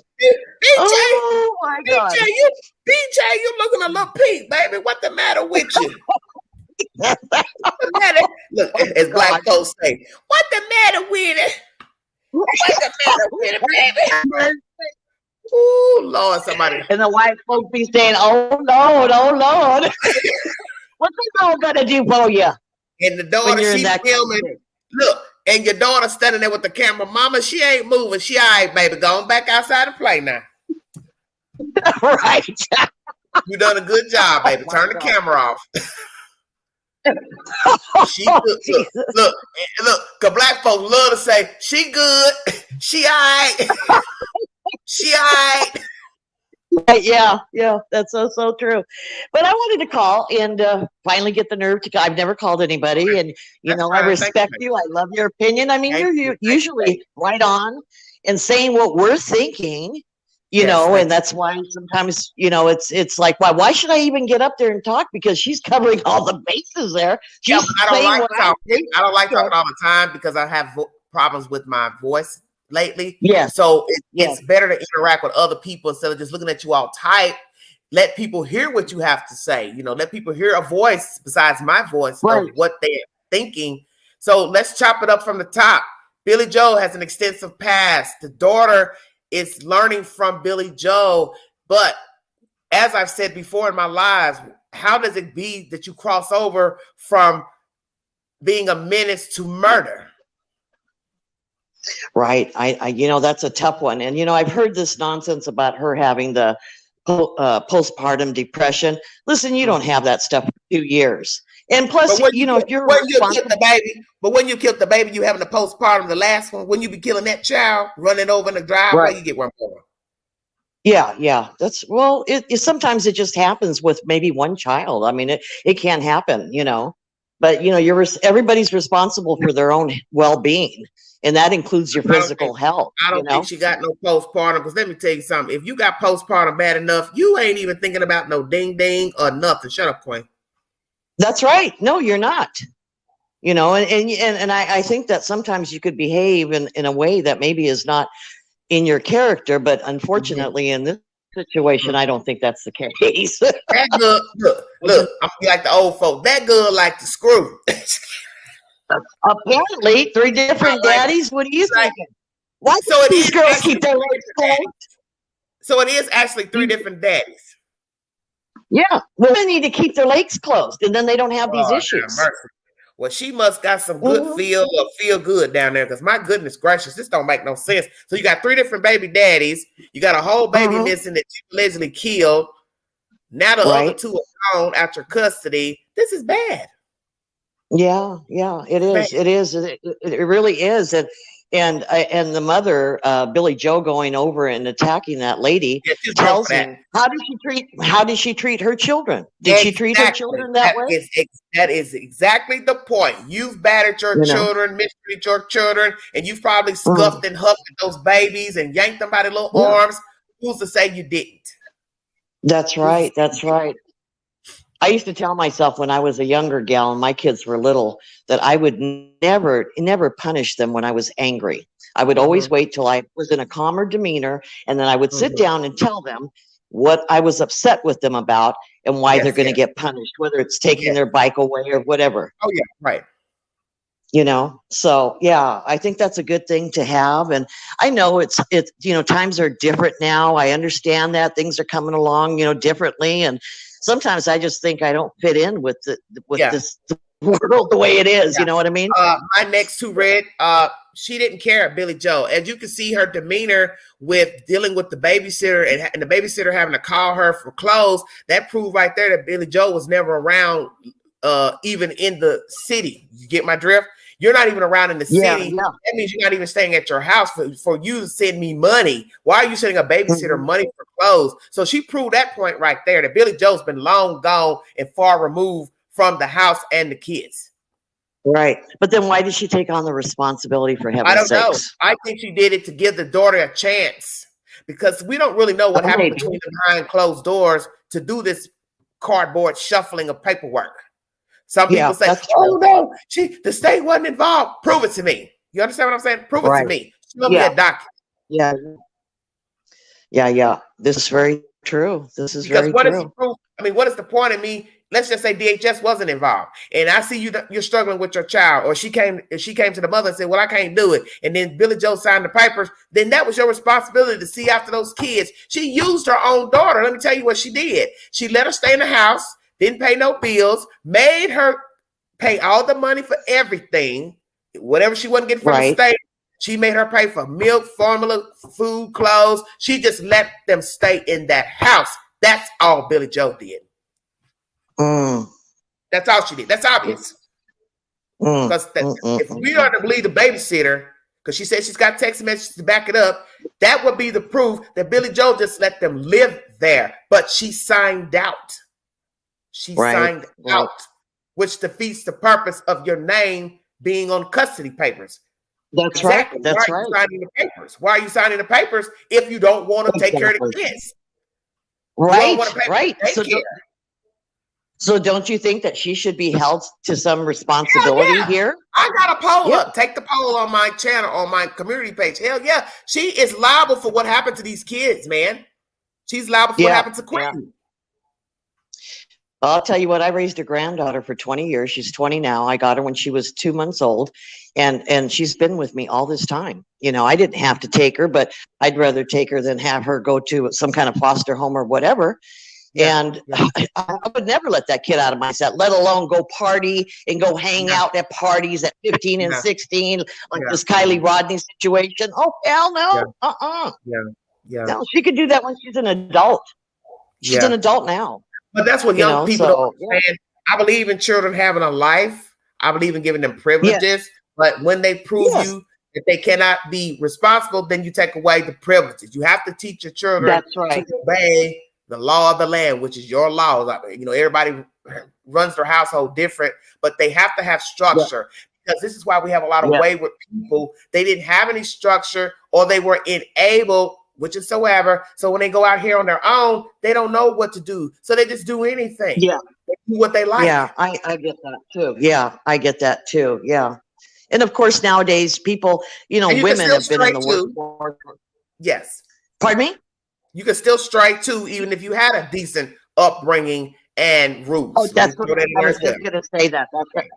Oh my God. BJ, you looking a little pink, baby. What the matter with you? What the matter? Look, as black folks say, what the matter with it? What the matter with it, baby? Oh Lord, somebody. And the white folks be saying, "Oh Lord, oh Lord." What's the Lord gonna do for you? And the When daughter, you're in she that filming. condition? Look, and your daughter standing there with the camera. Mama, she ain't moving. She all right, baby. Go on back outside and play now. Right. You done a good job, baby. Oh, Turn the God. camera off. She good. Look, cause black folks love to say, she good, she all right, she all right. Yeah, that's so true. But I wanted to call and finally get the nerve to. I've never called anybody, and That's I fine. Thank respect you. you. I love your opinion. I mean, Thank you're you. Thank you. usually right on and saying what we're thinking. Yes, Know, thank and that's why sometimes it's like why should I even get up there and talk, because she's covering all the bases there. Yeah, She's but I don't saying like what I talking. think. I don't like talking all the time because I have problems with my voice lately. Yes. So Yes. it's better to interact with other people instead of just looking at you all type. Let people hear what you have to say. Let people hear a voice besides my voice Right. of what they're thinking. So let's chop it up from the top. Billy Joe has an extensive past. The daughter is learning from Billy Joe. But as I've said before in my lives, how does it be that you cross over from being a menace to murder? Right. I that's a tough one. And, I've heard this nonsense about her having the postpartum depression. Listen, you don't have that stuff for 2 years. And plus, But if you're when you killed the baby, you having the postpartum, the last one, when you be killing that child, running over in the driveway, Right. you get one more. Yeah. It sometimes it just happens with maybe one child. I mean, it can happen, but everybody's responsible for their own well-being. And that includes your physical health. I don't think she got no postpartum, because let me tell you something. If you got postpartum bad enough, you ain't even thinking about no ding ding or nothing. Shut up, Queen. That's right. No, you're not. And I think that sometimes you could behave in a way that maybe is not in your character, but unfortunately in this situation, I don't think that's the case. That girl, look, I'm like the old folk. That girl like to screw. Apparently, 3 different daddies. What are you thinking? Why So do these girls keep their legs closed? So it is actually 3 different daddies. Yeah, women need to keep their legs closed, and then they don't have these issues. Well, she must got some good feel good down there, because my goodness gracious, this don't make no sense. So you got 3 different baby daddies. You got a whole baby missing that you allegedly killed. Now the other 2 are gone out your custody. This is bad. Yeah, it is. It is. It really is. And the mother, Billy Joe, going over and attacking that lady, tells him, how did she treat her children? Did she treat her children that way? That is exactly the point. You've battered your children, mistreated your children, and you've probably scuffed and huffed at those babies and yanked them by their little arms. Who's to say you didn't? That's right. That's right. I used to tell myself when I was a younger gal and my kids were little that I would never punish them when I was angry. I would always wait till I was in a calmer demeanor, and then I would sit down and tell them what I was upset with them about and why they're going to get punished, whether it's taking their bike away or whatever. Oh yeah, right. So yeah, I think that's a good thing to have. And I know it's times are different now. I understand that things are coming along, differently. And sometimes I just think I don't fit in with this world the way it is. You know what I mean? My next to Red, she didn't care, Billy Joe. As you can see her demeanor with dealing with the babysitter and the babysitter having to call her for clothes, that proved right there that Billy Joe was never around, even in the city. You get my drift? You're not even around in the city. Yeah. That means you're not even staying at your house for you to send me money. Why are you sending a babysitter money for clothes? So she proved that point right there, that Billy Joe's been long gone and far removed from the house and the kids. Right. But then why did she take on the responsibility for heaven's sakes? I don't know. I think she did it to give the daughter a chance, because we don't really know what happened between the behind closed doors to do this cardboard shuffling of paperwork. Some people say, oh no, the state wasn't involved. Prove it to me. You understand what I'm saying? Prove it to me. Show me a document. Yeah. This is very true. This is very true. Is he proof? I mean, what is the point of me? Let's just say DHS wasn't involved, and I see you're struggling with your child, or she came to the mother and said, well, I can't do it. And then Billy Joe signed the papers. Then that was your responsibility to see after those kids. She used her own daughter. Let me tell you what she did. She let her stay in the house. Didn't pay no bills, made her pay all the money for everything, whatever she wasn't getting from the state. She made her pay for milk, formula, food, clothes. She just let them stay in that house. That's all Billy Joe did. That's all she did. That's obvious. Because if we are to believe the babysitter, because she said she's got text messages to back it up, that would be the proof that Billy Joe just let them live there. But she signed out. She signed out, which defeats the purpose of your name being on custody papers. That's right. That's right. Signing the papers. Why are you signing the papers if you don't want to take care of the kids? Right. So don't you think that she should be held to some responsibility here? I got a poll up. Take the poll on my channel, on my community page. Hell yeah. She is liable for what happened to these kids, man. She's liable for what happened to Quinton. I'll tell you what, I raised a granddaughter for 20 years. She's 20 now. I got her when she was 2 months old, and she's been with me all this time. I didn't have to take her, but I'd rather take her than have her go to some kind of foster home or whatever. I would never let that kid out of my set, let alone go party and go hang out at parties at 15 and 16, like this Kylie Rodney situation. Oh, hell no. No, she could do that when she's an adult. She's an adult now. But that's what young people don't understand. I believe in children having a life. I believe in giving them privileges. But when they prove you that they cannot be responsible, then you take away the privileges. You have to teach your children to obey the law of the land, which is your laws. Everybody runs their household different, but they have to have structure. because this is why we have a lot of Yeah. wayward people. They didn't have any structure, or they were unable, which is so ever. So when they go out here on their own, they don't know what to do. So they just do anything. Yeah. They do what they like. Yeah, I get that too. Yeah, I get that too. Yeah. And of course, nowadays, people, And you can women still have been in the stray too. workforce. Yes. Pardon me? You can still strike too, even if you had a decent upbringing and roots. Oh, that's Let what me throw that in I there was as well. just going to say that.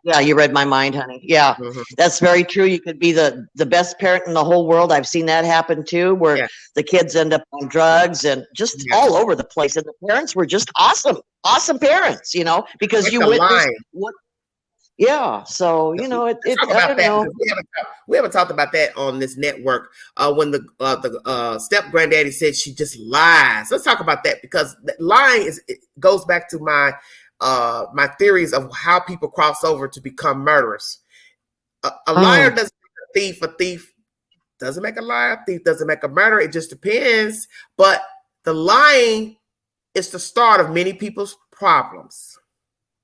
Yeah, you read my mind, honey. Yeah, Mhm. that's very true. You could be the best parent in the whole world. I've seen that happen too, where Yeah. the kids end up on drugs and just Yeah. all over the place. And the parents were just awesome parents, because It's you a witnessed line. what. Yeah, so Let's it talk I about don't that, know. because we haven't talked about that on this network. When the step granddaddy said she just lies. Let's talk about that, because lying goes back to my my theories of how people cross over to become murderers. A liar doesn't make a thief doesn't make a liar. A thief doesn't make a murderer. It just depends. But the lying is the start of many people's problems.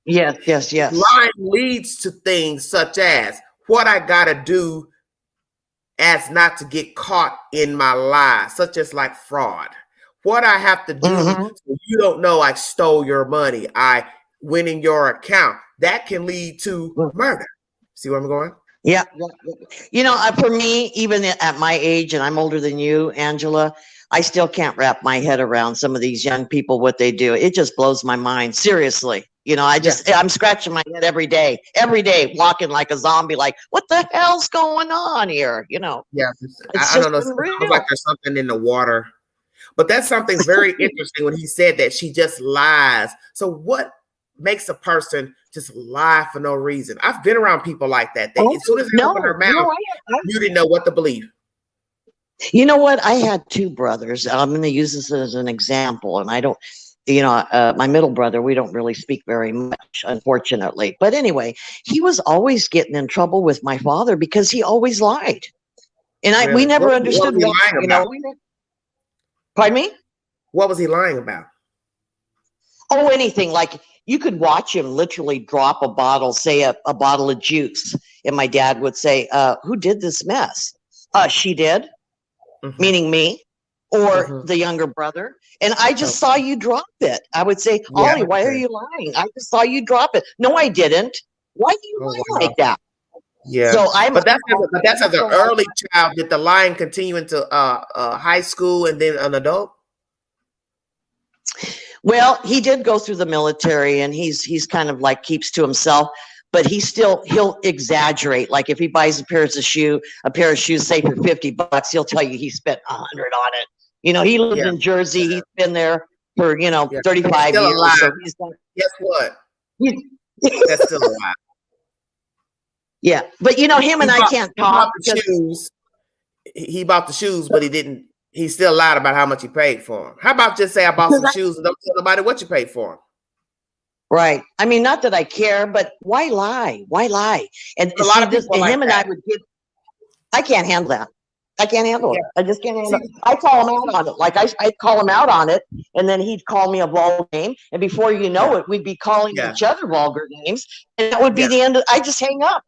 Yes. Lying leads to things such as what I gotta do as not to get caught in my lie, such as like fraud. What I have to do so you don't know I stole your money, I went in your account. That can lead to murder. See where I'm going? Yeah. For me, even at my age, and I'm older than you, Angela, I still can't wrap my head around some of these young people, what they do. It just blows my mind. Seriously. I'm scratching my head every day, walking like a zombie, like, what the hell's going on here? Yeah, It's I don't know. just It unreal. sounds like there's something in the water. But that's something very interesting when he said that she just lies. So what makes a person just lie for no reason? I've been around people like that. As soon as they open their mouth, you didn't know what to believe. You know what? I had two brothers. I'm going to use this as an example, and I don't, my middle brother, we don't really speak very much, unfortunately. But anyway, he was always getting in trouble with my father because he always lied. And we Really? never What understood was he why, lying about? Pardon me? What was he lying about? Oh, anything. Like, you could watch him literally drop a bottle, say a bottle of juice. And my dad would say, who did this mess? She did, meaning me, or the younger brother. And I just saw you drop it. I would say, Ollie, why are you lying? I just saw you drop it. No, I didn't. Why do you lie like that? Yeah. So but that's as an early child. Did the lying continue into high school and then an adult? Well, he did go through the military, and he's kind of like keeps to himself, but he'll exaggerate. Like if he buys a pair of shoes, say for $50, he'll tell you he spent $100 on it. He lived in Jersey. He's been there for 35 still years. Alive. So he's done. Guess what? That's still a lie. Yeah, but him and I can't talk. He bought the shoes, but he didn't. He still lied about how much he paid for them. How about just say I bought some shoes and don't tell nobody what you paid for them? Right. I mean, not that I care, but why lie? Why lie? And a lot of people like him and that. I would give. I can't handle that. I can't handle it. I just can't handle it. I call him out on it. Like I'd call him out on it, and then he'd call me a vulgar name, and before you know it, we'd be calling each other vulgar names, and that would be the end. I just hang up.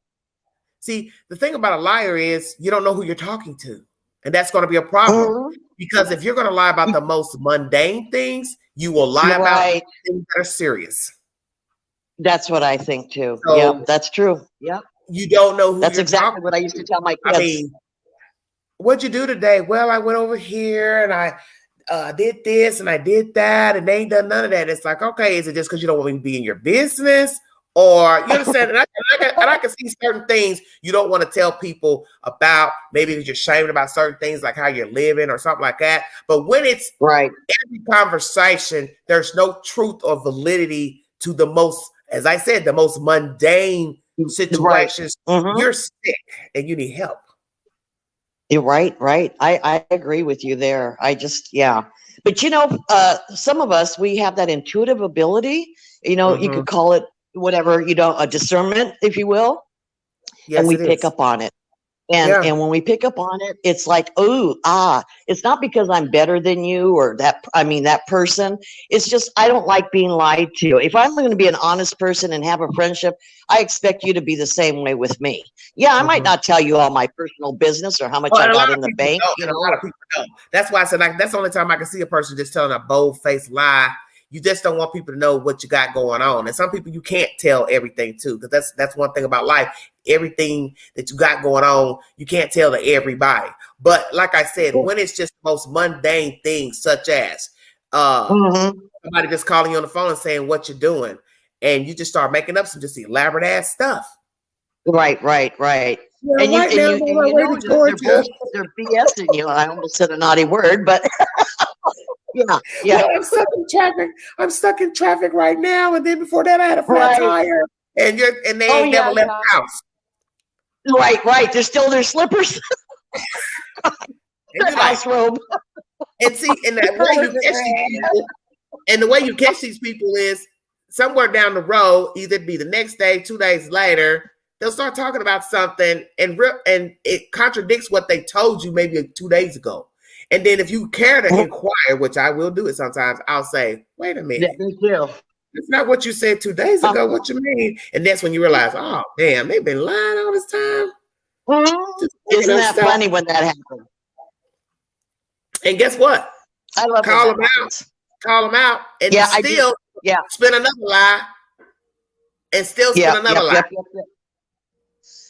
See, the thing about a liar is you don't know who you're talking to. And that's going to be a problem because if you're going to lie about the most mundane things, you will lie about things that are serious. That's what I think too. So, yeah, that's true. Yeah. You don't know who that's exactly what I used to tell my kids. I mean, what'd you do today? Well, I went over here and I did this and I did that and they ain't done none of that. It's like, okay, is it just because you don't want me to be in your business? Or you understand? And I can see certain things you don't want to tell people about. Maybe because you're ashamed about certain things like how you're living or something like that. But when it's every conversation, there's no truth or validity to the most, as I said, the most mundane situations. You're sick and you need help. You're right. I agree with you there. But some of us, we have that intuitive ability. You could call it whatever, a discernment, if you will. Yes, and we pick up on it. And when we pick up on it, it's like, it's not because I'm better than you or that person. It's just, I don't like being lied to. If I'm going to be an honest person and have a friendship, I expect you to be the same way with me. Yeah, I might not tell you all my personal business or how much I got in the bank. A lot of people don't. That's why I said, like, that's the only time I can see a person just telling a bold-faced lie. You just don't want people to know what you got going on. And some people you can't tell everything to, because that's one thing about life. Everything that you got going on, you can't tell to everybody. But like I said, when it's just the most mundane things, such as somebody just calling you on the phone and saying what you're doing, and you just start making up some just elaborate ass stuff. Right. Yeah, And right you now, they're BSing you. I almost said a naughty word, but yeah. Well, I'm stuck in traffic right now, and then before that, I had a flat tire, and they ain't never left the house. Right. They're still their slippers. Their house robe. And see, and the way you catch these people is somewhere down the road, either it be the next day, 2 days later, they'll start talking about something, and it contradicts what they told you maybe 2 days ago. And then if you care to inquire, which I will do it sometimes, I'll say, wait a minute. Yeah, me too. It's not what you said 2 days ago. What you mean? And that's when you realize, oh, damn, they've been lying all this time. Isn't that funny when that happens? And guess what? I love Call them out, and still spin another lie, and still spin another lie.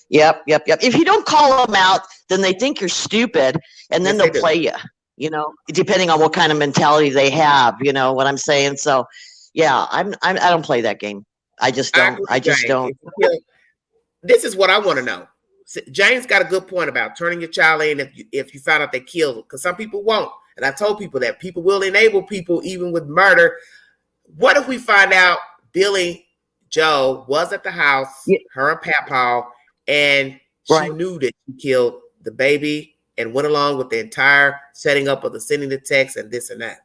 Yep. If you don't call them out, then they think you're stupid, and then they'll play you. You know, depending on what kind of mentality they have. You know what I'm saying? So, yeah, I don't play that game. I just don't. This is what I want to know. James got a good point about turning your child in if you found out they killed, because some people won't. And I told people that people will enable people even with murder. What if we find out Billy Joe was at the house, her and Papaw, and she knew that she killed the baby and went along with the entire setting up of the sending the text and this and that?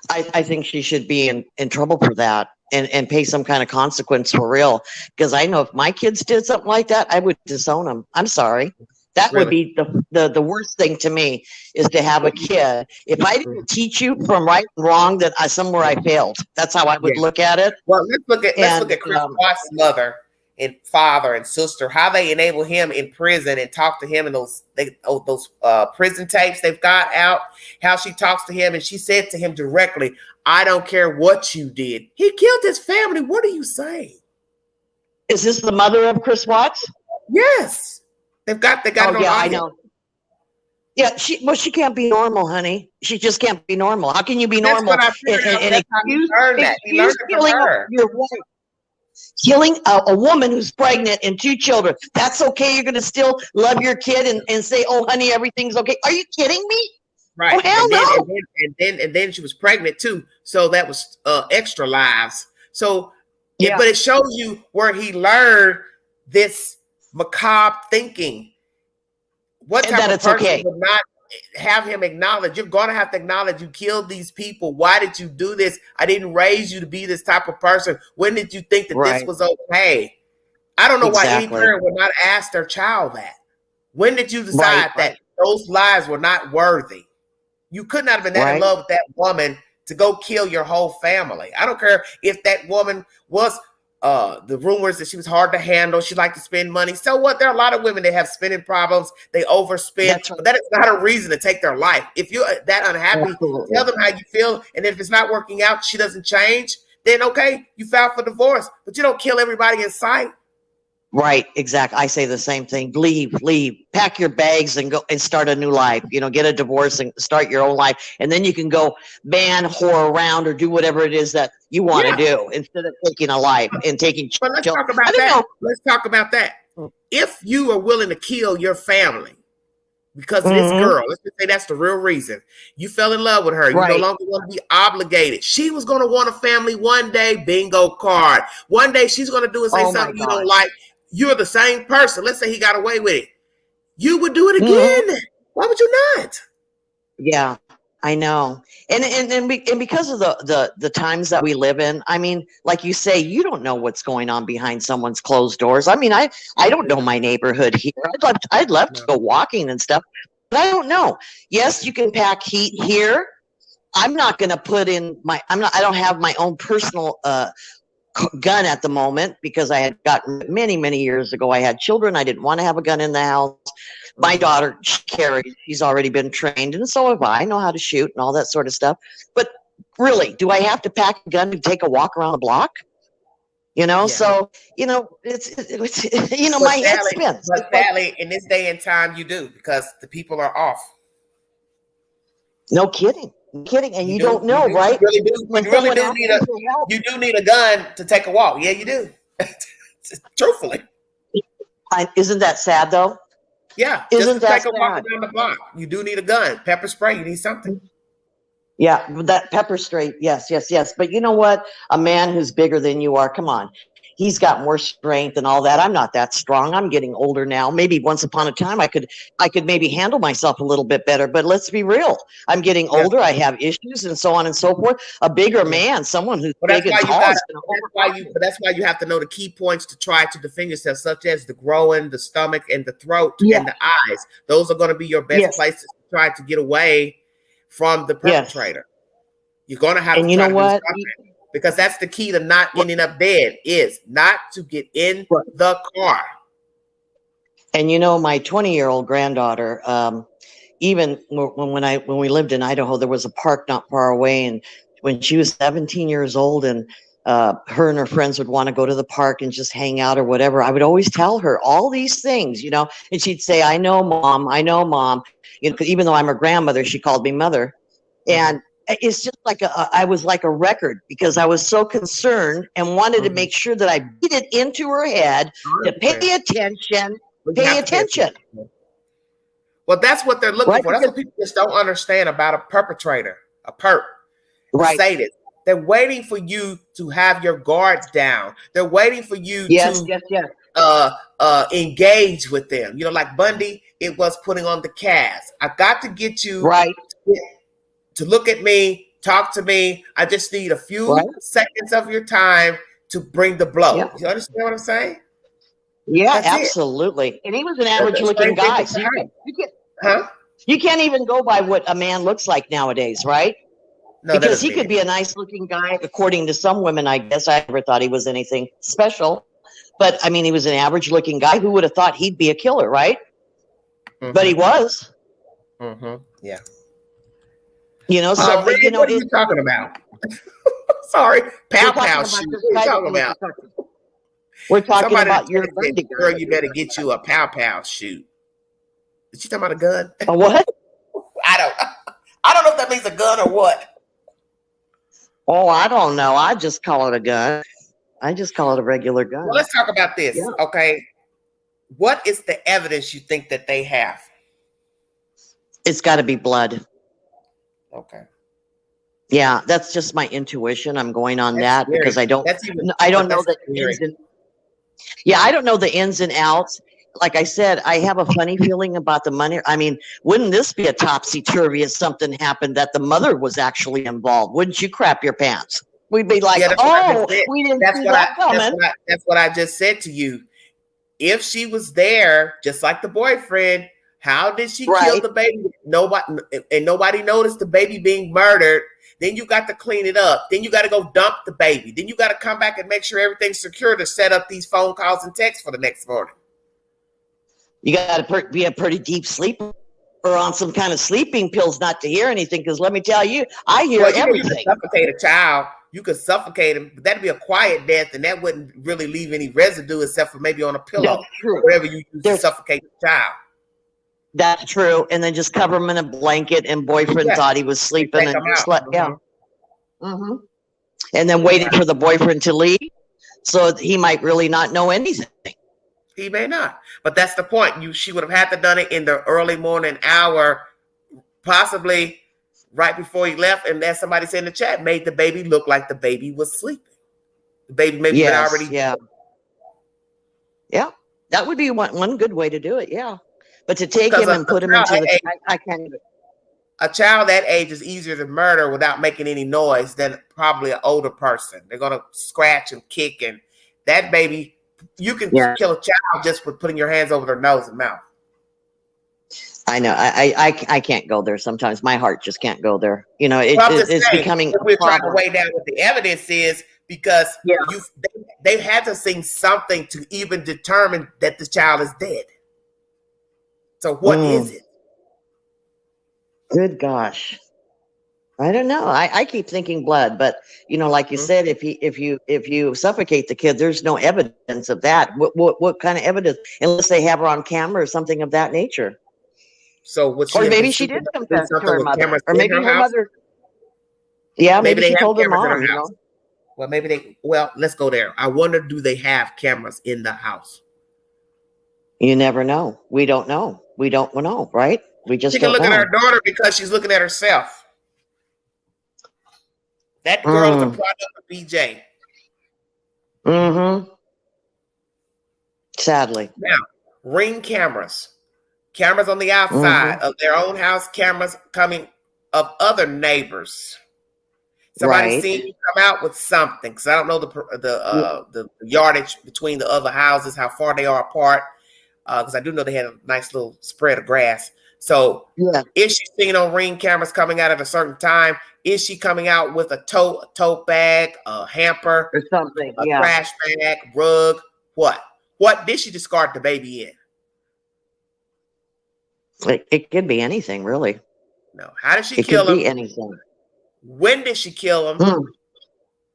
I think she should be in trouble for that and pay some kind of consequence for real. Because I know if my kids did something like that, I would disown them. I'm sorry. That would be the worst thing to me, is to have a kid. If I didn't teach you from right and wrong, that somewhere I failed. That's how I would look at it. Well, let's look at Chris Watts' mother and father and sister, how they enable him in prison and talk to him in those prison tapes they've got out, how she talks to him, and she said to him directly, I don't care what you did. He killed his family. What are you saying? Is this the mother of Chris Watts? Yes. They got it on audio. I know. Yeah, she can't be normal, honey. She just can't be normal. How can you be normal and excuse killing your wife? Killing a woman who's pregnant and 2 children. That's okay. You're going to still love your kid and say, oh, honey, everything's okay. Are you kidding me? Right. Oh, hell no. And then she was pregnant too. So that was extra lives. So, but it shows you where he learned this macabre thinking. What type of person would not have him acknowledge? You're going to have to acknowledge you killed these people. Why did you do this? I didn't raise you to be this type of person. When did you think that this was okay? I don't know why any parent would not ask their child that. When did you decide that those lies were not worthy? You could not have been that in love with that woman to go kill your whole family. I don't care if that woman was the rumors that she was hard to handle. She liked to spend money. So what? There are a lot of women that have spending problems. They overspend. But that is not a reason to take their life. If you're that unhappy, tell them how you feel. And if it's not working out, she doesn't change, then okay, you file for divorce. But you don't kill everybody in sight. Right, exactly. I say the same thing. Leave, pack your bags and go and start a new life. You know, get a divorce and start your own life. And then you can go whore around or do whatever it is that you want to do instead of taking a life and taking children. Let's talk about that. Let's talk about that. If you are willing to kill your family because of this girl, let's just say that's the real reason. You fell in love with her. You no longer want to be obligated. She was going to want a family one day, bingo card. One day she's going to do and say something you don't like. You're the same person. Let's say he got away with it. You would do it again. Why would you not? Yeah. I know. And because of the times that we live in, I mean, like you say, you don't know what's going on behind someone's closed doors. I mean, I don't know my neighborhood here. I'd love to go walking and stuff, but I don't know. Yes, you can pack heat here. I'm not going to put in I don't have my own personal gun at the moment because I had gotten many years ago. I had children. I didn't want to have a gun in the house. My daughter, she carries, she's already been trained, and so have I. I know how to shoot and all that sort of stuff. But really, do I have to pack a gun to take a walk around the block? You know, so, you know, it's you know, my head spins. But sadly, in this day and time, you do, because the people are off. No kidding. And you don't know, right? You really do need a gun to take a walk. Yeah, you do. Truthfully. Isn't that sad, though? Yeah. Isn't that take a walk around the block. You do need a gun. Pepper spray. You need something. Yeah, that pepper spray. Yes. But you know what? A man who's bigger than you are, come on. He's got more strength and all that. I'm not that strong. I'm getting older now. Maybe once upon a time I could maybe handle myself a little bit better, but let's be real. I'm getting older. I have issues and so on and so forth. A bigger man, someone who's big and tall. That's why you have to know the key points to try to defend yourself, such as the groin, the stomach, and the throat, and the eyes. Those are going to be your best places to try to get away from the perpetrator. You're going to have to try to do something. Because that's the key to not ending up dead, is not to get in the car. And you know, my 20-year-old granddaughter, even when we lived in Idaho, there was a park not far away, and when she was 17 years old, and her and her friends would want to go to the park and just hang out or whatever, I would always tell her all these things, you know, and she'd say, "I know, mom," you know, 'cause even though I'm her grandmother, she called me mother, and it's just like I was like a record, because I was so concerned and wanted to make sure that I beat it into her head to pay attention. Well, that's what they're looking for. That's what people just don't understand about a perpetrator, a perp. Sadist. They're waiting for you to have your guards down. They're waiting for you to engage with them. You know, like Bundy, it was putting on the cast. I got to get you to look at me, talk to me. I just need a few seconds of your time to bring the blow. You understand what I'm saying? Yeah, absolutely. And he was an average-looking guy. So you can't even go by what a man looks like nowadays, right? No, because he could be a nice-looking guy, according to some women, I guess. I never thought he was anything special. But, I mean, he was an average-looking guy. Who would have thought he'd be a killer, right? But he was. Yeah. You know, so you know, what are you talking about? Sorry, pow shoot. What are you talking about? We're talking about your girl. You better get you a pow shoot. Is she talking about a gun? A what? I don't know if that means a gun or what. Oh, I don't know. I just call it a gun. I just call it a regular gun. Well, let's talk about this. Okay, what is the evidence you think that they have? It's got to be blood. Okay. Yeah, that's just my intuition. I'm going on that because I don't know the ins and I don't know the ins and outs. Like I said, I have a funny feeling about the money. I mean, wouldn't this be a topsy-turvy if something happened that the mother was actually involved? Wouldn't you crap your pants? We'd be like, we didn't see that coming. That's what I just said to you. If she was there, just like the boyfriend, how did she kill the baby? Nobody noticed the baby being murdered. Then you got to clean it up. Then you got to go dump the baby. Then you got to come back and make sure everything's secure to set up these phone calls and texts for the next morning. You got to be a pretty deep sleeper or on some kind of sleeping pills not to hear anything. Because let me tell you, I hear everything. You could suffocate a child. You could suffocate him, but that'd be a quiet death, and that wouldn't really leave any residue except for maybe on a pillow. That's true. Whatever you use to suffocate the child. That's true. And then just cover him in a blanket, and boyfriend thought he was sleeping and just and then waited for the boyfriend to leave, so he might really not know anything. He may not, but that's the point. She would have had to done it in the early morning hour, possibly right before he left. And as somebody said in the chat, made the baby look like the baby was sleeping. The baby maybe had already. Yeah, that would be one good way to do it. Yeah. But to take him and put him into I can't even. a child that age is easier to murder without making any noise than probably an older person. They're gonna scratch and kick, and that baby, you can kill a child just with putting your hands over their nose and mouth. I know. I can't go there sometimes. My heart just can't go there. It's becoming. We're trying to weigh down what the evidence is because they've had to see something to even determine that the child is dead. So what is it? Good gosh. I don't know. I keep thinking blood, but like you said, if you suffocate the kid, there's no evidence of that. What kind of evidence? Unless they have her on camera or something of that nature. So what? Or maybe she did confess to her mother, or maybe her mother. Yeah, maybe she told her mom. Well, maybe they. Well, let's go there. I wonder, do they have cameras in the house? You never know. We don't know. We don't know, right? We just she can look at her daughter because she's looking at herself. That girl is a product of BJ. Mm-hmm. Sadly. Now, Ring cameras on the outside of their own house, cameras coming of other neighbors. Somebody seen you come out with something, because I don't know the yardage between the other houses, how far they are apart. Because I do know they had a nice little spread of grass. So is she seen on Ring cameras coming out at a certain time? Is she coming out with a tote bag, a hamper, or something, a trash bag, rug? What did she discard the baby in? It could be anything, really. No. How did she kill him? It could be anything. When did she kill him?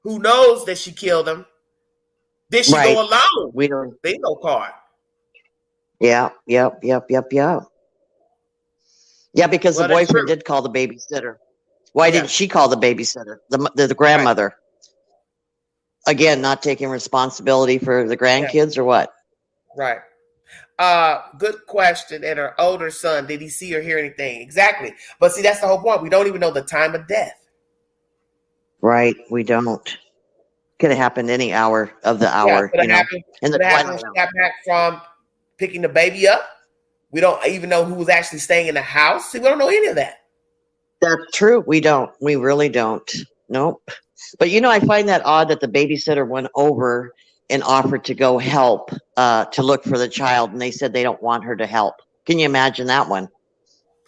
Who knows that she killed him? Did she go alone? We don't. Bingo card. Yeah. Yeah, because the boyfriend did call the babysitter. Why didn't she call the babysitter? The grandmother. Again, not taking responsibility for the grandkids or what? Right. Good question. And her older son, did he see or hear anything? Exactly. But see, that's the whole point. We don't even know the time of death. Right. We don't. Could have happened any hour of the hour. Could have happened. She got back from picking the baby up. We don't even know who was actually staying in the house. See, we don't know any of that. That's true. We don't. We really don't. Nope. But I find that odd that the babysitter went over and offered to go help to look for the child, and they said they don't want her to help. Can you imagine that one?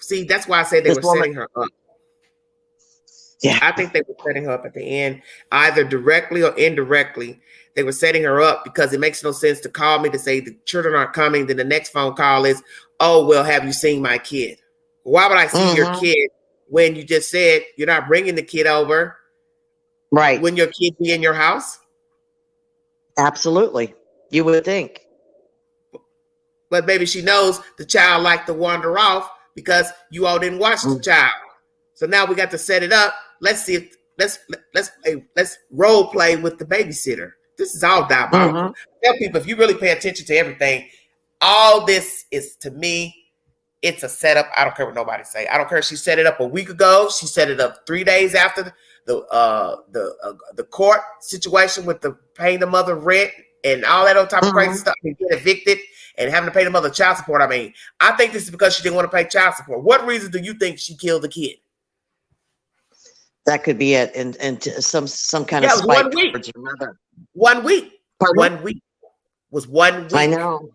See, that's why I said they were setting her up. Yeah, I think they were setting her up at the end, either directly or indirectly. They were setting her up because it makes no sense to call me to say the children aren't coming. Then the next phone call is, "Oh, well, have you seen my kid?" Why would I see your kid when you just said you're not bringing the kid over? Right. When your kid be in your house? Absolutely. You would think. But maybe she knows the child liked to wander off because you all didn't watch the child. So now we got to set it up. Let's see if let's role play with the babysitter. This is all diabolical. Tell people, if you really pay attention to everything, all this is, to me, it's a setup. I don't care what nobody say. I don't care if she set it up a week ago. She set it up 3 days after the court situation with the paying the mother rent and all that other type of crazy stuff, and get evicted and having to pay the mother child support. I mean, I think this is because she didn't want to pay child support. What reason do you think she killed the kid? That could be it, and some kind of spite towards her mother. 1 week. Pardon? 1 week was 1 week. I know.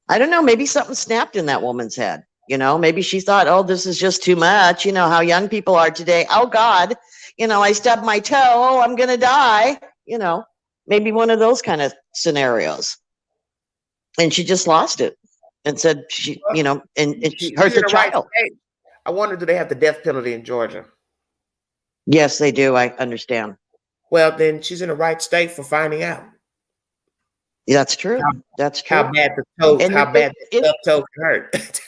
I don't know. Maybe something snapped in that woman's head. Maybe she thought, "Oh, this is just too much." How young people are today. Oh God, I stubbed my toe. Oh, I'm gonna die. Maybe one of those kind of scenarios. And she just lost it and said and she hurt the child. Right. I wonder, do they have the death penalty in Georgia? Yes, they do. I understand. Well, then she's in the right state for finding out. That's true. That's true. How bad the toe can hurt.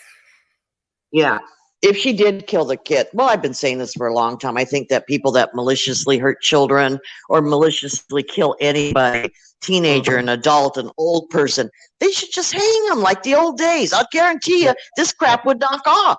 Yeah. If she did kill the kid, well, I've been saying this for a long time. I think that people that maliciously hurt children or maliciously kill anybody, teenager, an adult, an old person, they should just hang them like the old days. I'll guarantee you this crap would knock off.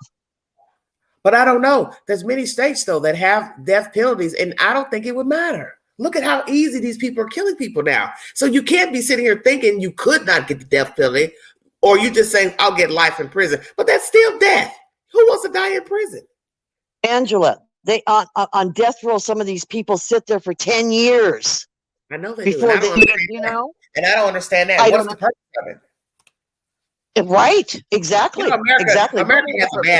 But I don't know. There's many states, though, that have death penalties, and I don't think it would matter. Look at how easy these people are killing people now. So you can't be sitting here thinking you could not get the death penalty, or you just saying, "I'll get life in prison." But that's still death. Who wants to die in prison? Angela, they on death row, some of these people sit there for 10 years I know they do. before And I they don't get, understand that. know. And I don't understand that. I What's don't the purpose of it? Right, You exactly. know, America What is has the a bad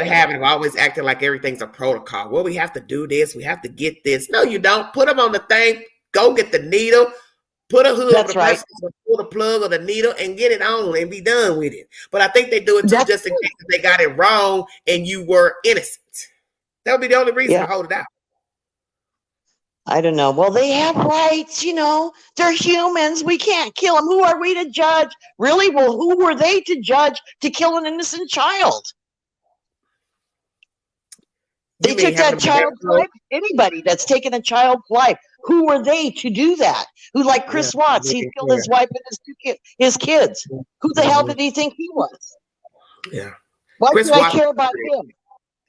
purpose? habit of always acting like everything's a protocol. Well, we have to do this. We have to get this. No, you don't. Put them on the thing. Go get the needle. Put a hood over That's the right. person, pull the plug or the needle, and get it on and be done with it. But I think they do it too, That's just in case they got it wrong and you were innocent. That would be the only reason Yeah. to hold it out. I don't know. Well, they have rights, you know. They're humans. We can't kill them. Who are we to judge? Really? Well, who were they to judge to kill an innocent child? They You mean took having that them on death child's row? life. Anybody that's taken a child's life, who were they to do that? Who, like Chris Watts, he killed his wife and his kids. Who the hell did he think he was? Yeah. Why Chris should I Watts- care about him?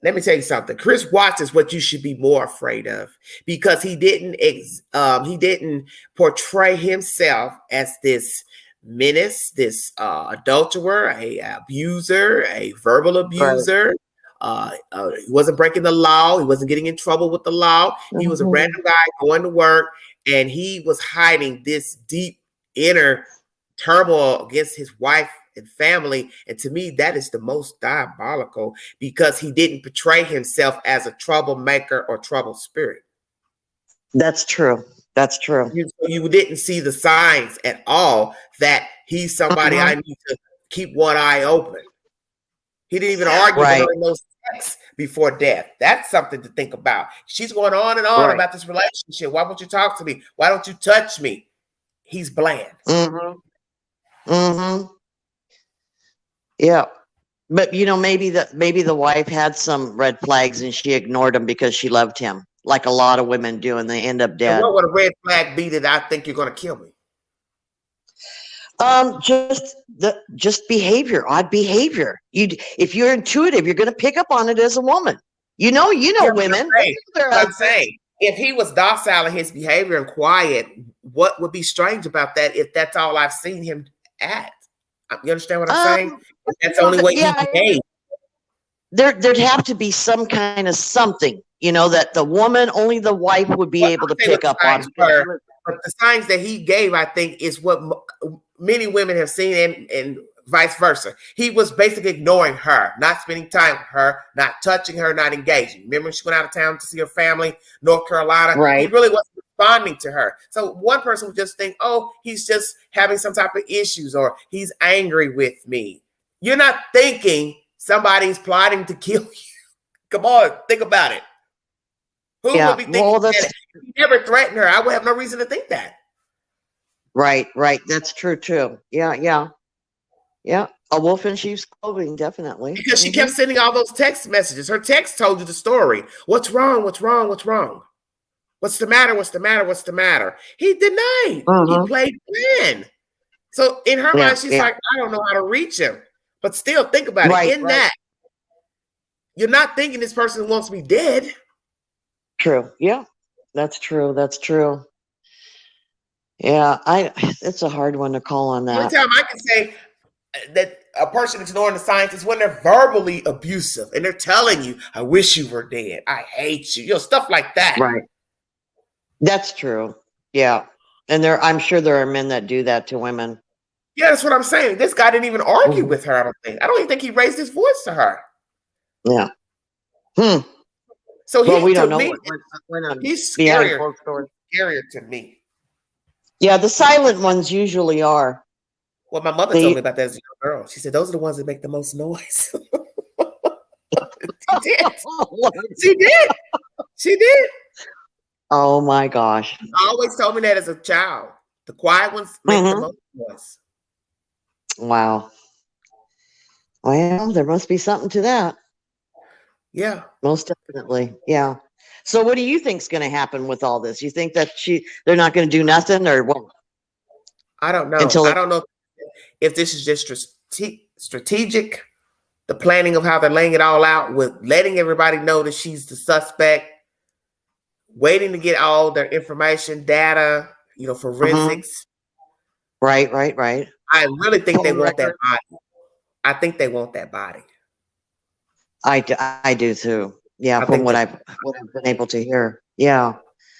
Let me tell you something. Chris Watts is what you should be more afraid of because he didn't portray himself as this menace, this adulterer, a abuser, a verbal abuser. He wasn't breaking the law. He wasn't getting in trouble with the law. He was a random guy going to work, and he was hiding this deep inner turmoil against his wife and family. And to me, that is the most diabolical because he didn't portray himself as a troublemaker or trouble spirit. That's true. That's true. You didn't see the signs at all that he's somebody I need to keep one eye open. He didn't even argue with her in those sex before death. That's something to think about. She's going on and on about this relationship. Why won't you talk to me? Why don't you touch me? He's bland. Yeah. But you know, maybe the wife had some red flags and she ignored them because she loved him, like a lot of women do, and they end up And dead. what would a red flag be that I think you're going to kill me? Just behavior, odd behavior. If you're intuitive, you're going to pick up on it as a woman. You know, women. I'm saying, if he was docile in his behavior and quiet, what would be strange about that if that's all I've seen him act? You understand what I'm saying? If that's the only way he behaved. There'd have to be some kind of something, you know, that only the wife would be able to pick up on. But the signs that he gave, I think, is what many women have seen, and vice versa. He was basically ignoring her, not spending time with her, not touching her, not engaging. Remember, she went out of town to see her family, North Carolina. He really wasn't responding to her. So one person would just think, oh, he's just having some type of issues, or he's angry with me. You're not thinking somebody's plotting to kill you. Come on, think about it. Who would be thinking that? He never threatened her. I would have no reason to think that. Right. That's true too. Yeah. A wolf in sheep's clothing, definitely. Because she kept sending all those text messages. Her text told you the story. What's wrong? What's wrong? What's wrong? What's the matter? What's the matter? What's the matter? He denied. He played in. So in her mind, she's like, I don't know how to reach him. But still, think about it. That, you're not thinking this person wants me dead. True. Yeah, that's true. That's true. Yeah, it's a hard one to call on that. The only time I can say that a person is ignoring the signs is when they're verbally abusive and they're telling you, I wish you were dead. I hate you. Stuff like that. Right. That's true. Yeah. And I'm sure there are men that do that to women. Yeah, that's what I'm saying. This guy didn't even argue with her, I don't think. I don't even think he raised his voice to her. Yeah. So we don't know. He's scarier to me. Yeah, the silent ones usually are. Well, my mother told me about that as a young girl. She said, those are the ones that make the most noise. She did. Oh my gosh. I always told me that as a child. The quiet ones make the most noise. Wow. Well, there must be something to that. Yeah. Most definitely. Yeah. So what do you think's going to happen with all this? You think that they're not going to do nothing, or what? I don't know. I don't know if this is just strategic, the planning of how they're laying it all out, with letting everybody know that she's the suspect, waiting to get all their information, data, forensics. Right. I really think they want that body. I think they want that body. I do too. Yeah, I from think what I've been able to hear. Yeah.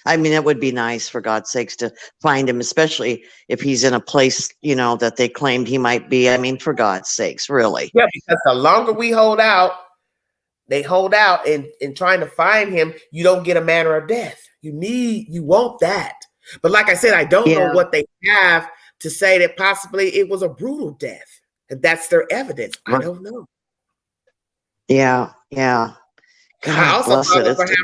I mean, it would be nice for God's sakes to find him, especially if he's in a place, you know, that they claimed he might be. I mean, for God's sakes, really. yeah, because the longer we hold out, they hold out in trying to find him, you don't get a manner of death. You want that. But like I said, I don't know Yeah. what they have to say that possibly it was a brutal death. And that's their evidence. I Right. don't know. Yeah. Yeah. I God also bless thought it. that perhaps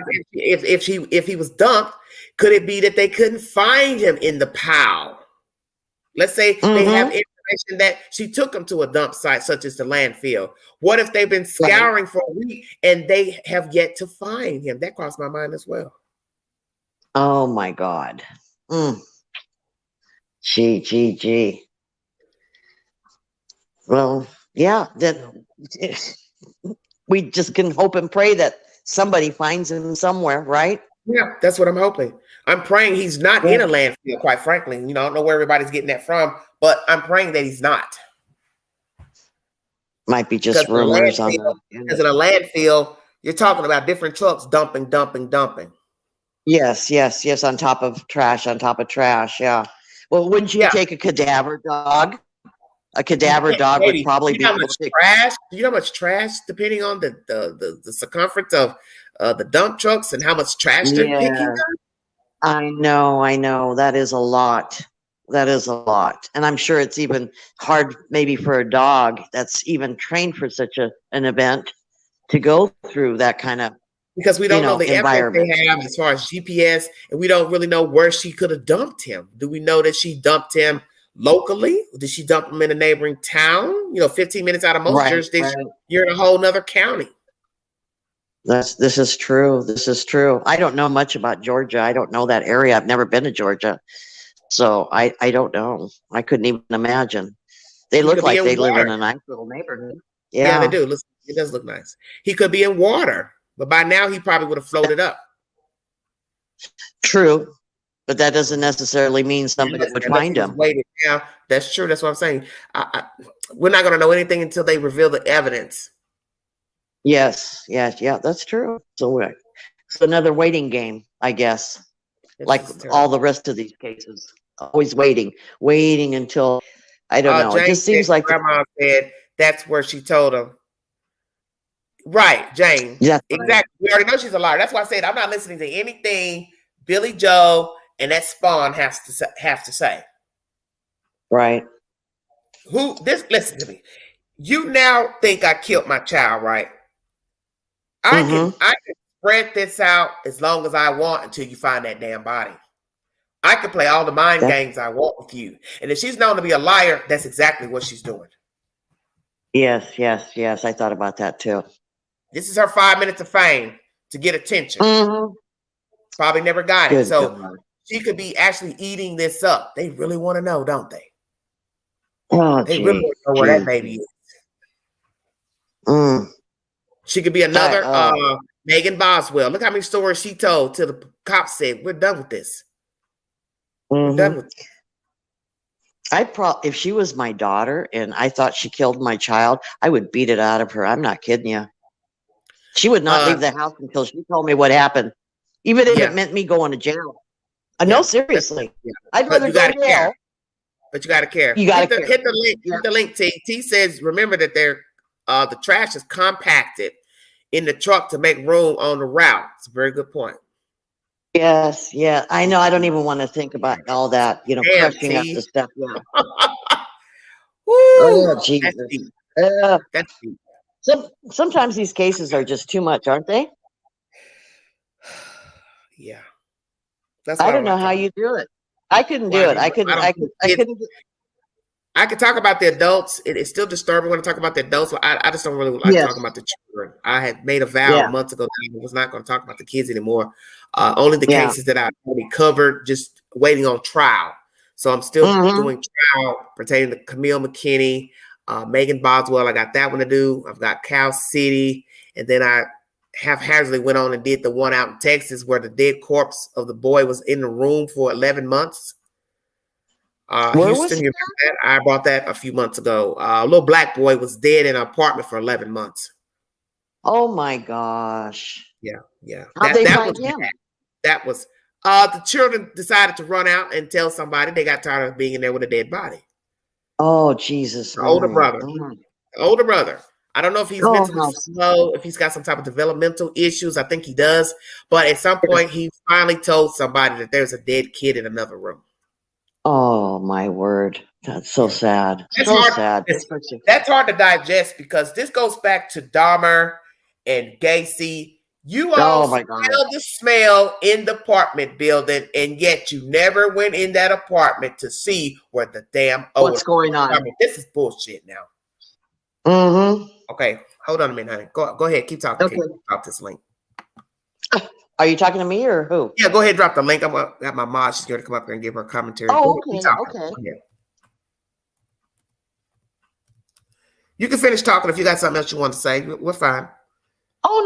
if he was dumped, could it be that they couldn't find him in the POW? Let's say they have information that she took him to a dump site, such as the landfill. What if they've been scouring for a week and they have yet to find him? That crossed my mind as well. Oh my God. Mm. Gee. Well, yeah, then we just can hope and pray that somebody finds him somewhere, right? Yeah, that's what I'm hoping. I'm praying he's not in a landfill, quite frankly. You know, I don't know where everybody's getting that from, but I'm praying that he's not. Might be just rumors on the Because in a landfill, you're talking about different trucks dumping. Yes, on top of trash, yeah. Well, wouldn't you Yeah. take a cadaver dog? A cadaver dog would Maybe. probably You be know how able much to. trash? You know how much trash, depending on the circumference of the dump trucks and how much trash they're picking Yeah, up? I know. That is a lot. And I'm sure it's even hard maybe for a dog that's even trained for such an event to go through that kind of, Because we don't know the evidence environment. they have as far as GPS, and we don't really know where she could have dumped him. Do we know that she dumped him locally? Did she dump him in a neighboring town? 15 minutes out of most Right. jurisdictions, you're in a whole nother county. This is true. I don't know much about Georgia. I don't know that area. I've never been to Georgia. So I don't know. I couldn't even imagine. They He look could be like in they live in water. a nice little neighborhood. Yeah, they Yeah, do. It does look nice. He could be in water, but by now he probably would have floated up. true. But that doesn't necessarily mean somebody would Unless find he was him. weighted down. That's true. That's what I'm saying. We're not going to know anything until they reveal the evidence. Yes, yeah, that's true. So it's another waiting game, I guess. Like all the rest of these cases. Always waiting until, I don't know. It Jane just seems like Grandma said that's where she told him. Right, Jane. yeah, Exactly. We already know she's a liar. That's why I said I'm not listening to anything Billy Joe and that Spawn have to say. right. Listen to me. You now think I killed my child, right? I can spread this out as long as I want until you find that damn body. I can play all the mind games I want with you. And if she's known to be a liar, that's exactly what she's doing. Yes. I thought about that too. This is her 5 minutes of fame to get attention. Probably never got it. So she could be actually eating this up. They really want to know, don't they? Oh, they really want to know where that baby is. She could be another Megan Boswell. Look how many stories she told till the cops said, we're done with this. We're done with this. If she was my daughter and I thought she killed my child, I would beat it out of her. I'm not kidding you. She would not leave the house until she told me what happened, even if it meant me going to jail. No, seriously. I'd rather go to jail. But you got to care. You got to hit the link. Hit the link, T. T says, remember that the trash is compacted in the truck to make room on the route. It's a very good point. Yes, yeah. I know. I don't even want to think about all that, crushing up the stuff. Yeah. Oh, Jesus. That's deep. Sometimes these cases are just too much, aren't they? Yeah. I don't know how you do it. I couldn't do it. I couldn't. I could talk about the adults. It's still disturbing when I talk about the adults. But I just don't really like talking about the children. I had made a vow months ago that I was not going to talk about the kids anymore. Only the cases that I've already covered, just waiting on trial. So I'm still doing trial pertaining to Camille McKinney, Megan Boswell. I got that one to do. I've got Cal City. And then I haphazardly went on and did the one out in Texas where the dead corpse of the boy was in the room for 11 months. Houston, you remember that? I brought that a few months ago. A little black boy was dead in an apartment for 11 months. Oh my gosh. Yeah. How'd they That find was him? bad. That was the children decided to run out and tell somebody. They got tired of being in there with a dead body. Oh, Jesus, The older Mary. brother. The older brother. I don't know if he's Oh, mentally how slow, if he's got some type of developmental issues. I think he does. But at some point, he finally told somebody that there's a dead kid in another room. Oh, my word. That's so sad. That's So hard. sad. That's hard to digest because this goes back to Dahmer and Gacy. You all Oh, my God. smell the smell in the apartment building, and yet you never went in that apartment to see where the damn What's going on? This is bullshit now. Mm-hmm. Okay, hold on a minute, honey. Go ahead. Keep talking. Okay. Drop this link. Are you talking to me or who? Yeah, go ahead. Drop the link. I'm got my mod. She's going to come up here and give her commentary. Oh, Go ahead, okay. keep talking. Okay. Go ahead. You can finish talking if you got something else you want to say. We're fine. Oh,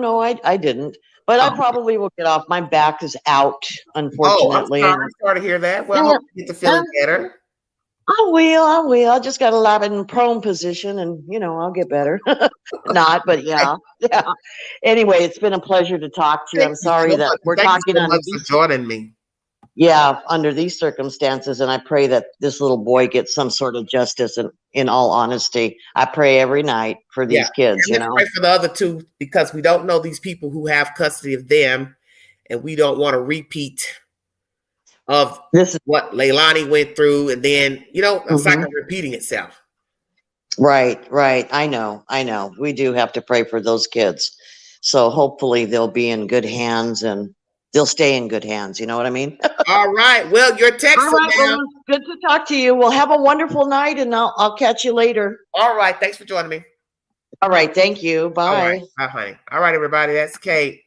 no. I didn't. But I probably will get off. My back is out, unfortunately. I'm sorry to hear that. Well, I hope you get to feeling better. I will. I just got to lie in prone position and, I'll get better. Not, but yeah. Anyway, it's been a pleasure to talk to you. I'm sorry that we're talking on for joining me. Yeah, under these circumstances, and I pray that this little boy gets some sort of justice. And in all honesty, I pray every night for these kids. And let's pray for the other two because we don't know these people who have custody of them, and we don't want a repeat of this is what Leilani went through, and then a cycle repeating itself. Right. I know. We do have to pray for those kids. So hopefully they'll be in good hands and they'll stay in good hands. You know what I mean? All right. Well, your text. All right, well, good to talk to you. Well, have a wonderful night, and I'll catch you later. All right. Thanks for joining me. All right. Thank you. Bye. All right. Bye, honey. All right, everybody. That's Kate.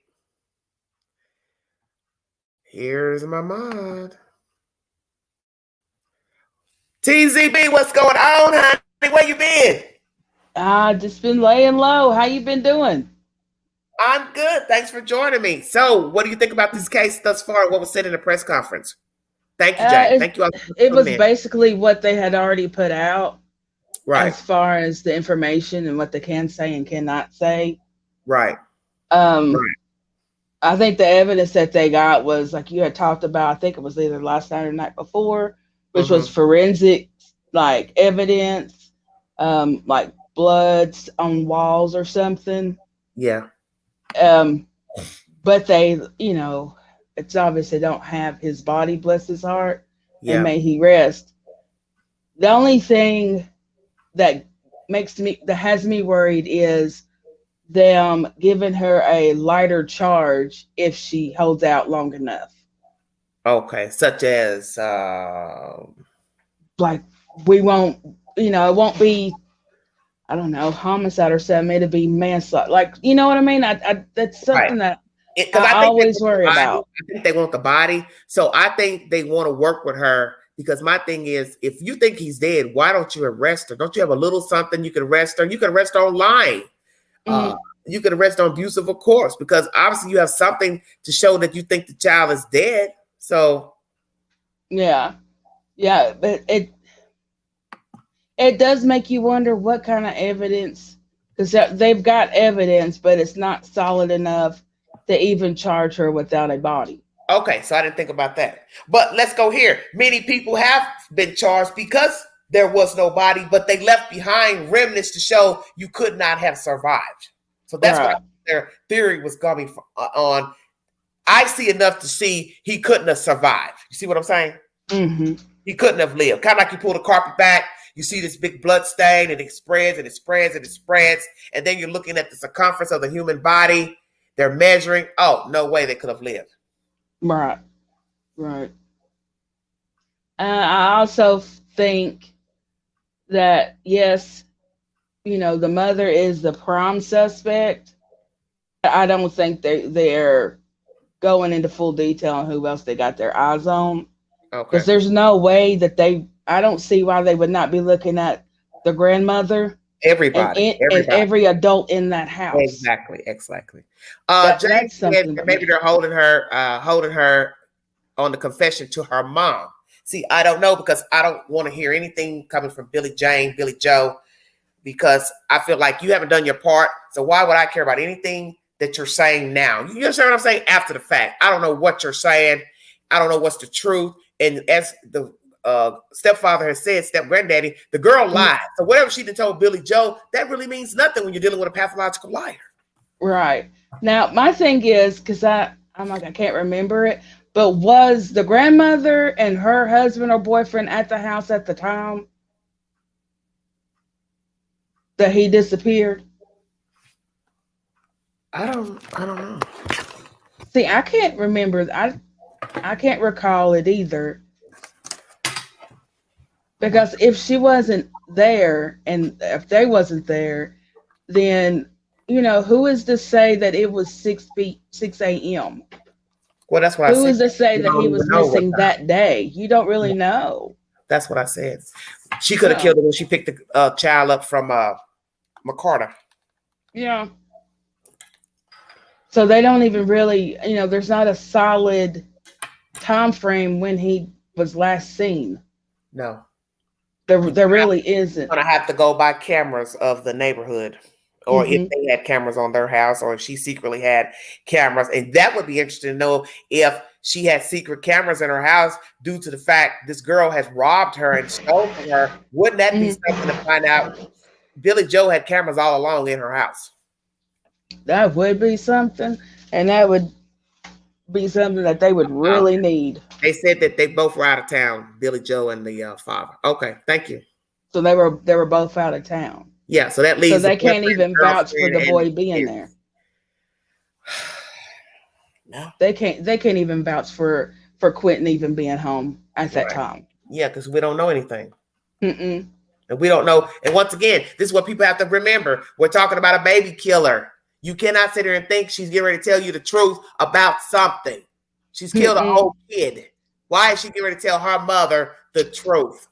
Here's my mod. TZB, what's going on, honey? Where you been? Just been laying low. How you been doing? I'm good. Thanks for joining me. So, what do you think about this case thus far? What was said in the press conference? Thank you, Jay. Thank you all. It was basically what they had already put out, right? As far as the information and what they can say and cannot say, right? Right. I think the evidence that they got was like you had talked about. I think it was either last night or night before, which was forensic, like evidence, like bloods on walls or something. Yeah. But they, it's obvious they don't have his body, bless his heart, and may he rest. The only thing that has me worried is them giving her a lighter charge if she holds out long enough. Okay, such as like we won't, it won't be, I don't know, homicide or something. It'll be manslaughter. Like, you know what I mean? I that's something that I always worry about. I think they want the body. So I think they want to work with her because my thing is, if you think he's dead, why don't you arrest her? Don't you have a little something you can arrest her? You can arrest her on lying. You can arrest her on abuse of a corpse because obviously you have something to show that you think the child is dead. So. Yeah, but it does make you wonder what kind of evidence, because they've got evidence, but it's not solid enough to even charge her without a body. Okay, so I didn't think about that. But let's go here. Many people have been charged because there was no body, but they left behind remnants to show you could not have survived. So that's what their theory was coming on. I see enough to see he couldn't have survived. You see what I'm saying? He couldn't have lived. Kind of like you pull the carpet back. You see this big blood stain and it spreads and it spreads and it spreads. And then you're looking at the circumference of the human body. They're measuring. Oh, no way they could have lived. Right. I also think that, yes, the mother is the prime suspect. I don't think they're going into full detail on who else they got their eyes on. Okay. Because there's no way that I don't see why they would not be looking at the grandmother. Everybody. And every adult in that house. Exactly. James said maybe they're holding her on the confession to her mom. See, I don't know because I don't want to hear anything coming from Billy Jane, Billy Joe, because I feel like you haven't done your part. So why would I care about anything that you're saying now. You understand what I'm saying? After the fact. I don't know what you're saying. I don't know what's the truth. And as the stepfather has said, step granddaddy, the girl lied. So whatever she told Billy Joe, that really means nothing when you're dealing with a pathological liar. Right. Now, my thing is, because I'm like, I can't remember it, but was the grandmother and her husband or boyfriend at the house at the time that he disappeared? I don't know. See, I can't remember. I can't recall it either. Because if she wasn't there and if they wasn't there, then, you know, who is to say that it was 6 a.m.? Well, that's what I said. Who is to say that he was missing that day? You don't really know. That's what I said. She could have killed her when she picked the child up from McCarter. Yeah. So they don't even really, you know, there's not a solid time frame when he was last seen. No. There really isn't. Gonna have to go by cameras of the neighborhood, or if they had cameras on their house, or if she secretly had cameras, and that would be interesting to know if she had secret cameras in her house due to the fact this girl has robbed her and stolen her. Wouldn't that be something to find out? Billy Joe had cameras all along in her house. That would be something, and that would be something that they would really need. They said that they both were out of town, Billy Joe and the father. Okay, thank you. So they were both out of town. Yeah, so that leaves. So they can't even vouch for the boy being there. No, they can't even vouch for Quinton even being home at that time. Yeah, because we don't know anything. And we don't know. And once again, this is what people have to remember. We're talking about a baby killer. You cannot sit here and think she's getting ready to tell you the truth about something. She's killed a whole kid. Why is she getting ready to tell her mother the truth?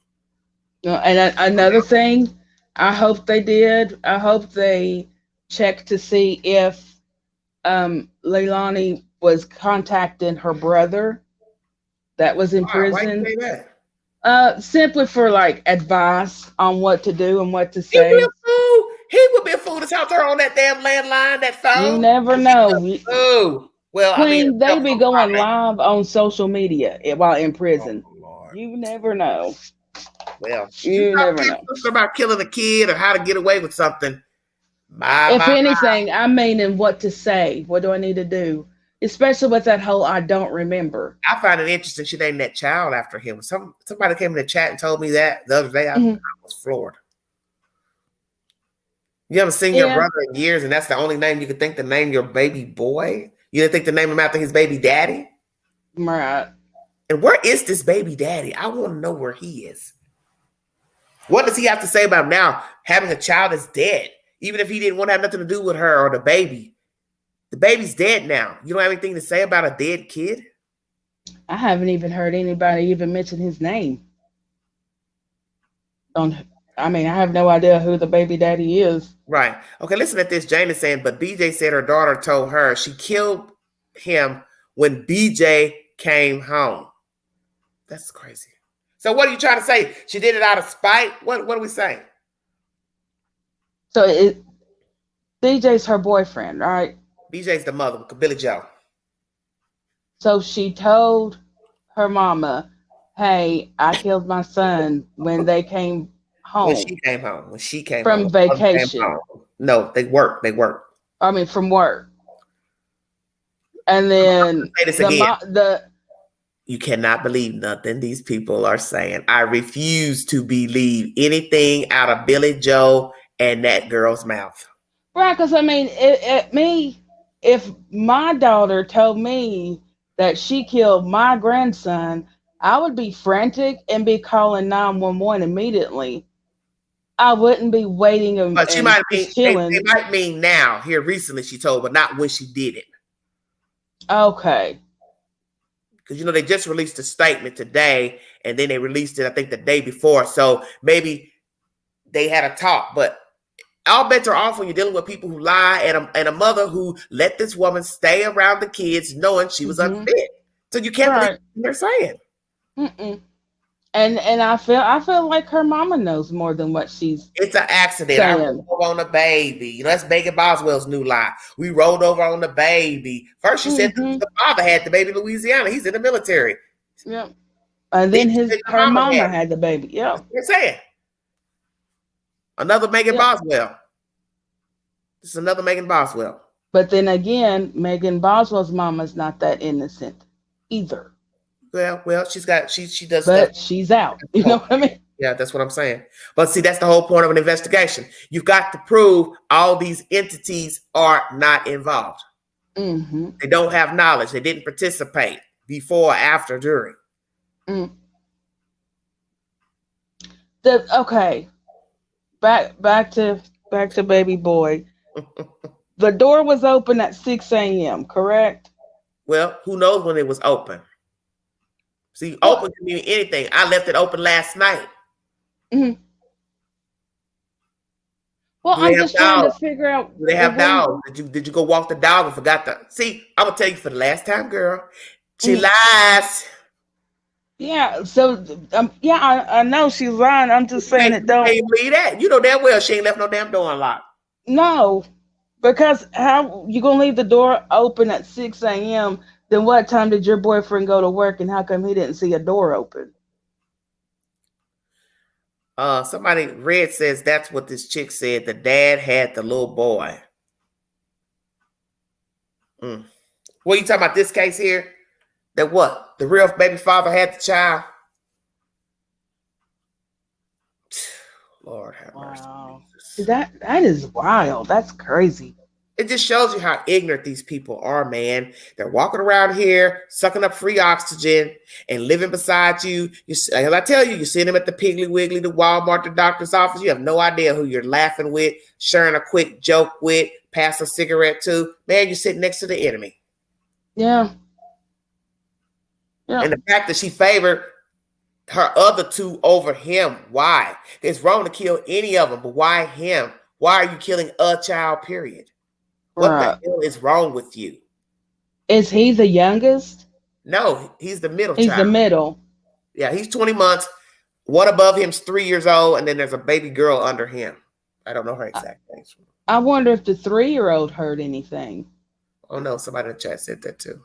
And another thing, I hope they checked to see if Leilani was contacting her brother that was in prison. Why you say that? Simply for like advice on what to do and what to say. He would be a fool to talk to her on that damn landline, that phone. You never know. Oh, well, Queen, they be going live on social media while in prison. Oh, you never know. Well, you never know about killing a kid or how to get away with something. If anything, I mean, and what to say. What do I need to do? Especially with that whole I don't remember. I find it interesting she named that child after him. Somebody came in the chat and told me that the other day. I was floored. You haven't seen your brother in years, and that's the only name you could think to name your baby boy? You didn't think to name him after his baby daddy? Right. And where is this baby daddy? I want to know where he is. What does he have to say about now having a child is dead? Even if he didn't want to have nothing to do with her or the baby. The baby's dead now. You don't have anything to say about a dead kid? I haven't even heard anybody even mention his name. I have no idea who the baby daddy is. Right. Okay, listen at this. Jane is saying, but BJ said her daughter told her she killed him when BJ came home. That's crazy. So what are you trying to say? She did it out of spite? What are we saying? So BJ's her boyfriend, right? BJ's the mother, Billy Joe. So she told her mama, hey, I killed my son when they came home. When she came home. From vacation. No, they work. I mean, from work. And then you cannot believe nothing these people are saying. I refuse to believe anything out of Billy Joe and that girl's mouth. Right, because if my daughter told me that she killed my grandson, I would be frantic and be calling 911 immediately. I wouldn't be waiting and but she might mean chilling. They might mean now, here recently she told, but not when she did it. Okay. Because they just released a statement today, and then they released it, I think, the day before. So maybe they had a talk, but all bets are off when you're dealing with people who lie and a mother who let this woman stay around the kids knowing she was unfit. So you can't believe what they're saying. And I feel like her mama knows more than what she's It's an accident. I saying. rolled over on the baby. You know, that's Megan Boswell's new lie. We rolled over on the baby. First, she said the father had the baby in Louisiana. He's in the military. Yep. And then her mama had the baby. Yep. That's what I'm saying. Another Megan Boswell. This is another Megan Boswell. But then again, Megan Boswell's mama's not that innocent either. Well, she does but stuff. She's out. You know what I mean? Yeah, that's what I'm saying. But see, that's the whole point of an investigation. You've got to prove all these entities are not involved. Mm-hmm. They don't have knowledge. They didn't participate before, after, during. Okay. Back to baby boy. The door was open at 6 a.m., correct? Well, who knows when it was open? See, open can mean anything. I left it open last night. Mm-hmm. Well, I'm just trying to figure out. Do they have dogs? Did you go walk the dog and forgot to? See, I'm gonna tell you for the last time, girl. She lies. Yeah. So, I know she's lying. I'm just saying it don't. Can't believe that. You know damn well she ain't left no damn door unlocked. No, because how you gonna leave the door open at 6 a.m.? Then what time did your boyfriend go to work, and how come he didn't see a door open? Somebody Red says that's what this chick said. The dad had the little boy. What are you talking about? This case here? That what? The real baby father had the child? Lord have mercy. Wow. That is wild. That's crazy. It just shows you how ignorant these people are, man. They're walking around here, sucking up free oxygen and living beside you. As I tell you, you see them at the Piggly Wiggly, the Walmart, the doctor's office. You have no idea who you're laughing with, sharing a quick joke with, pass a cigarette to. Man, you're sitting next to the enemy. Yeah. And the fact that she favored her other two over him. Why? It's wrong to kill any of them, but why him? Why are you killing a child, period? What the hell is wrong with you? Is he the youngest? No, he's the middle He's child. the middle. Yeah, he's 20 months. One above him's 3 years old, and then there's a baby girl under him. I don't know her exact name. I wonder if the 3-year-old heard anything. Oh, no, somebody in the chat said that too.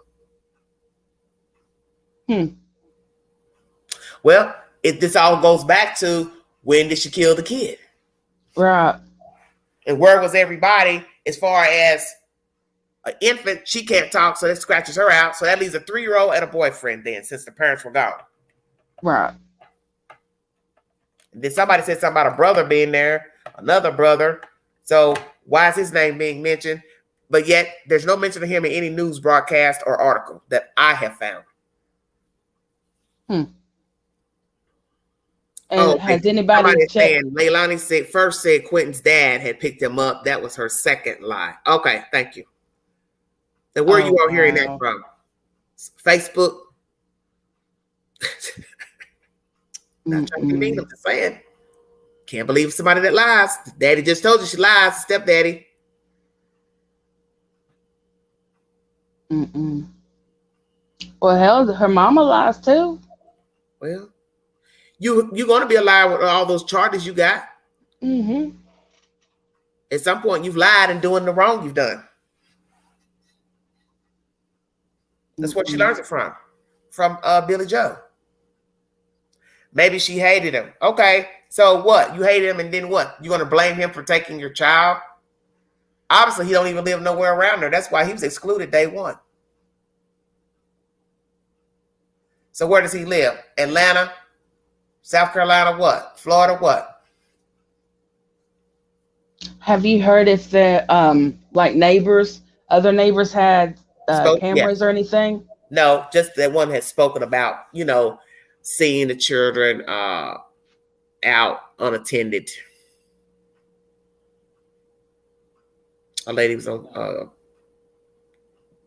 Well, this all goes back to when did she kill the kid? Right. And where was everybody as far as an infant? She can't talk, so that scratches her out. So that leaves a 3-year-old and a boyfriend then, since the parents were gone. Right. And then somebody said something about a brother being there, another brother. So why is his name being mentioned? But yet there's no mention of him in any news broadcast or article that I have found. And has anybody checked? Leilani said Quinton's dad had picked him up. That was her second lie. Okay, thank you. And where are you all hearing that from? Facebook? Not trying to be mean, I'm just saying. Can't believe somebody that lies. Daddy just told you she lies, stepdaddy. Well, hell, her mama lies too. Well, you're going to be a liar with all those charges you got. At some point, you've lied and doing the wrong you've done. That's what she learns it from Billy Joe. Maybe she hated him. Okay, so what? You hated him and then what? You going to blame him for taking your child? Obviously, he don't even live nowhere around her. That's why he was excluded day one. So where does he live? Atlanta? South Carolina, what? Florida, what? Have you heard if the other neighbors had cameras or anything? No, just that one has spoken about, seeing the children out unattended. A lady was on,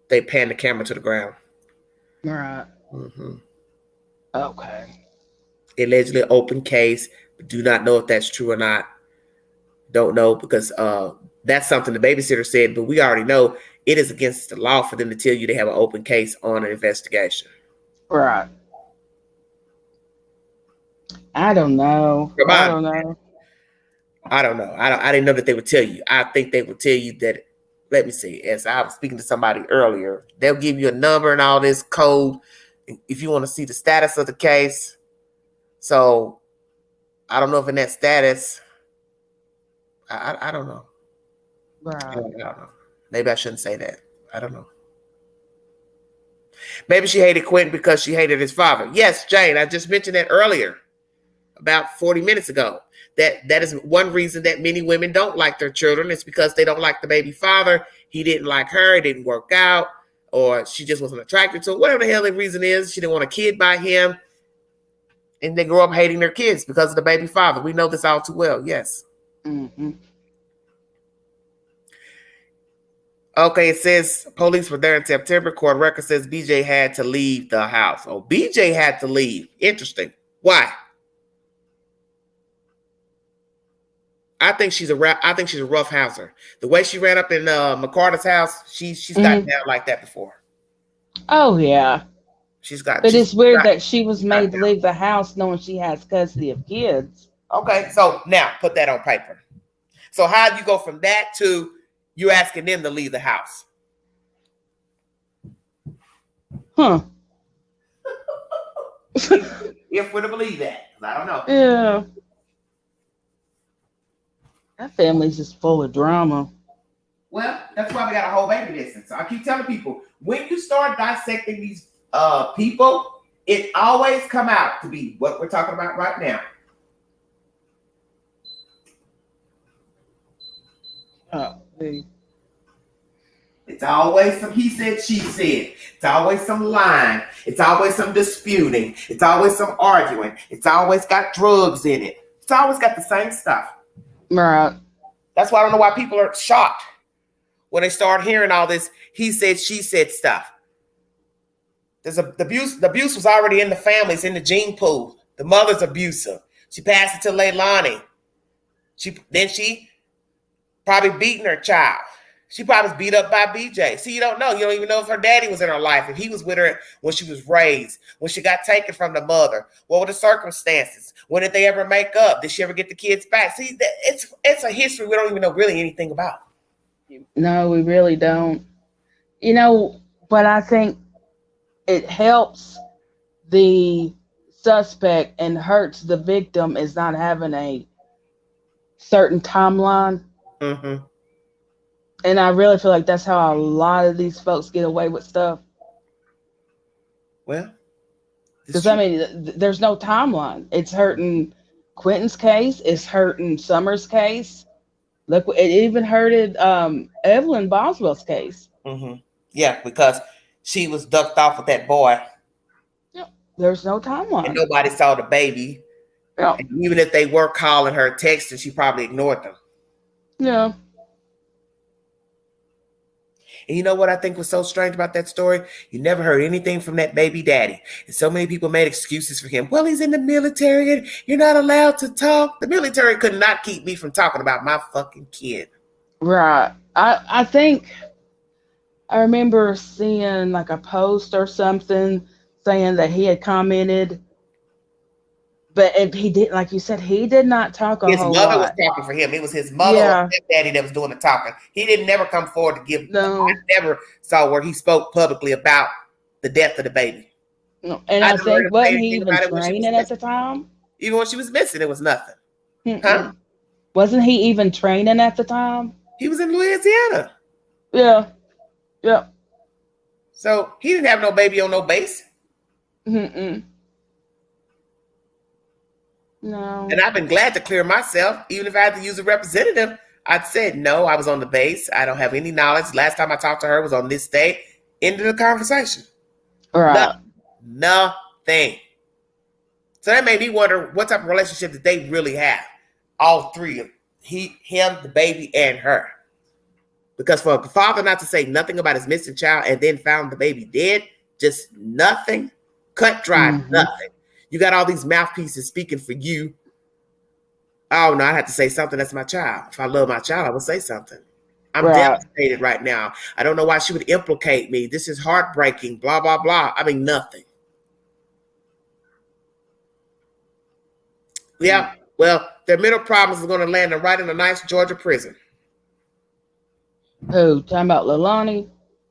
they panned the camera to the ground. Right. Okay. Allegedly open case, but do not know if that's true or not. Don't know because that's something the babysitter said, but we already know it is against the law for them to tell you they have an open case on an investigation. Right. I don't know. Come I on. don't know. I don't know. I didn't know that they would tell you. I think they would tell you that. Let me see. As I was speaking to somebody earlier, they'll give you a number and all this code if you want to see the status of the case. So I don't know if in that status, I don't know. Right. I don't know. Maybe I shouldn't say that. I don't know. Maybe she hated Quinton because she hated his father. Yes, Jane, I just mentioned that earlier, about 40 minutes ago. That is one reason that many women don't like their children. It's because they don't like the baby father. He didn't like her. It didn't work out. Or she just wasn't attracted to him. Whatever the hell the reason is, she didn't want a kid by him. And they grow up hating their kids because of the baby father. We know this all too well. Yes. Mm-hmm. Okay, it says police were there in September. Court record says BJ had to leave the house. Oh, BJ had to leave. Interesting. Why? I think she's a rough houser. The way she ran up in McCarter's house, she's gotten down like that before. Oh yeah. But it's weird that she was made to leave the house knowing she has custody of kids. Okay, so now put that on paper. So how do you go from that to you asking them to leave the house? Huh. If we're to believe that. I don't know. Yeah. That family's just full of drama. Well, that's why we got a whole baby distance. So I keep telling people, when you start dissecting these people, it always come out to be what we're talking about right now. It's always some he said, she said. It's always some lying. It's always some disputing. It's always some arguing. It's always got drugs in it. It's always got the same stuff. Right. That's why I don't know why people are shocked when they start hearing all this he said, she said stuff. The abuse was already in the family. It's in the gene pool. The mother's abusive. She passed it to Leilani. She probably beaten her child. She probably was beat up by BJ. See, you don't know. You don't even know if her daddy was in her life, if he was with her when she was raised, when she got taken from the mother. What were the circumstances? When did they ever make up? Did she ever get the kids back? See, it's a history we don't even know really anything about. No, we really don't. You know, but I think it helps the suspect and hurts the victim is not having a certain timeline. Mm-hmm. And I really feel like that's how a lot of these folks get away with stuff. Well, because I mean, there's no timeline. It's hurting Quinton's case. It's hurting Summers' case. Look, it even hurted Evelyn Boswell's case. Mm-hmm. Yeah, because she was ducked off with that boy. Yeah, there's no timeline. And nobody saw the baby. Yeah. And even if they were calling her, texting, she probably ignored them. Yeah. And you know what I think was so strange about that story? You never heard anything from that baby daddy. And so many people made excuses for him. Well, he's in the military and you're not allowed to talk. The military could not keep me from talking about my fucking kid. Right. I think I remember seeing like a post or something saying that he had commented, but he did, like you said, he did not talk a whole lot. His mother was talking for him. It was his mother or his daddy that was doing the talking. He didn't never come forward to give. No. I never saw where he spoke publicly about the death of the baby. No. And I think wasn't he even training at the time? Even when she was missing, it was nothing. Huh? Wasn't he even training at the time? He was in Louisiana. Yeah. Yeah. So he didn't have no baby on no base. No. And I've been glad to clear myself. Even if I had to use a representative, I'd said, no, I was on the base. I don't have any knowledge. Last time I talked to her was on this day. Ended the conversation. Right. Nothing. So that made me wonder what type of relationship did they really have? All three of them. Him, the baby, and her. Because for a father not to say nothing about his missing child and then found the baby dead, just nothing, cut dry, nothing. You got all these mouthpieces speaking for you. Oh, no, I have to say something. That's my child. If I love my child, I would say something. I'm devastated right now. I don't know why she would implicate me. This is heartbreaking, blah, blah, blah. I mean, nothing. Yeah. Well, their mental problems is going to land them right in a nice Georgia prison. Who? Talking about Leilani?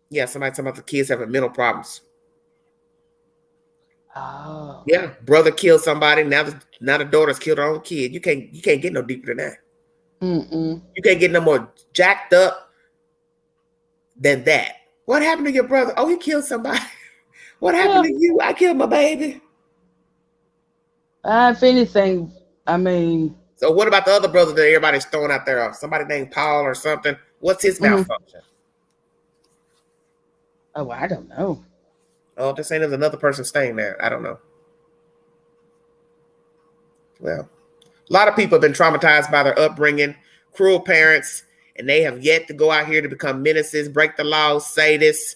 Yeah, somebody talking about the kids having mental problems. Oh. Yeah, brother killed somebody. Now the daughter's killed her own kid. You can't get no deeper than that. Mm-mm. You can't get no more jacked up than that. What happened to your brother? Oh, he killed somebody. What happened to you? I killed my baby. If anything, I mean. So what about the other brother that everybody's throwing out there? Somebody named Paul or something. What's his malfunction? Oh, I don't know. Oh, this ain't another person staying there. I don't know. Well, a lot of people have been traumatized by their upbringing, cruel parents, and they have yet to go out here to become menaces, break the law, sadists,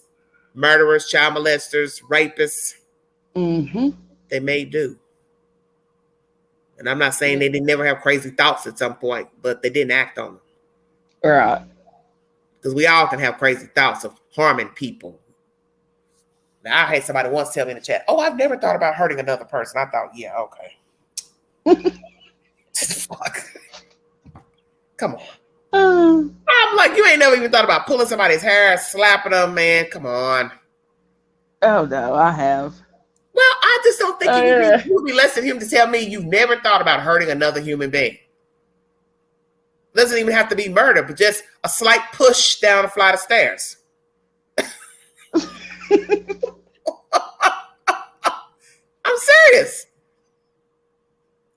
murderers, child molesters, rapists. Mm-hmm. They may do. And I'm not saying they didn't never have crazy thoughts at some point, but they didn't act on them. Right. Because we all can have crazy thoughts of harming people. Now, I had somebody once tell me in the chat, "Oh, I've never thought about hurting another person." I thought, yeah, okay. Fuck. Come on. I'm like, you ain't never even thought about pulling somebody's hair, slapping them, man. Come on. Oh, no, I have. Well, I just don't think it would be less than him to tell me you've never thought about hurting another human being. Doesn't even have to be murder, but just a slight push down a flight of stairs. I'm serious.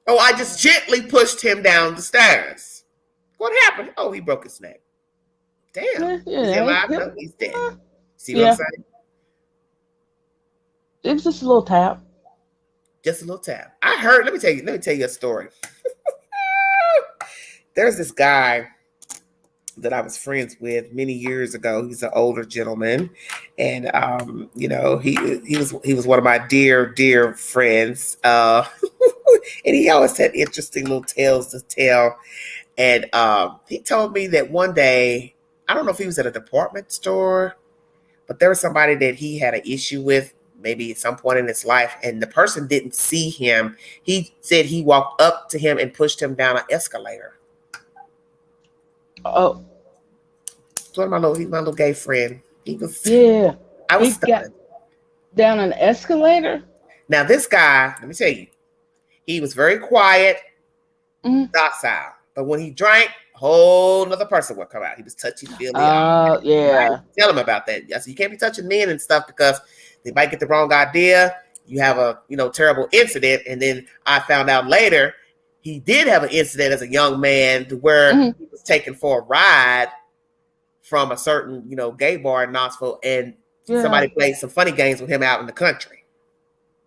Oh, I just gently pushed him down the stairs. What happened? Oh, he broke his neck. Damn. Is he alive? No, he's dead. See what I'm saying? It was just a little tap. Just a little tap. I heard, let me tell you a story. There's this guy that I was friends with many years ago. He's an older gentleman, and he was one of my dear friends. And he always had interesting little tales to tell. And he told me that one day, I don't know if he was at a department store, but there was somebody that he had an issue with, maybe at some point in his life, and the person didn't see him. He said he walked up to him and pushed him down an escalator. Oh. One of my little gay friend. He was. Yeah. I was stunned. Down an escalator? Now this guy, let me tell you, he was very quiet, docile. But when he drank, a whole nother person would come out. He was touchy-feely. Oh, yeah. Tell him about that. I said, you can't be touching men and stuff because they might get the wrong idea. You have a terrible incident. And then I found out later he did have an incident as a young man to where he was taken for a ride from a certain, gay bar in Knoxville, and somebody played some funny games with him out in the country.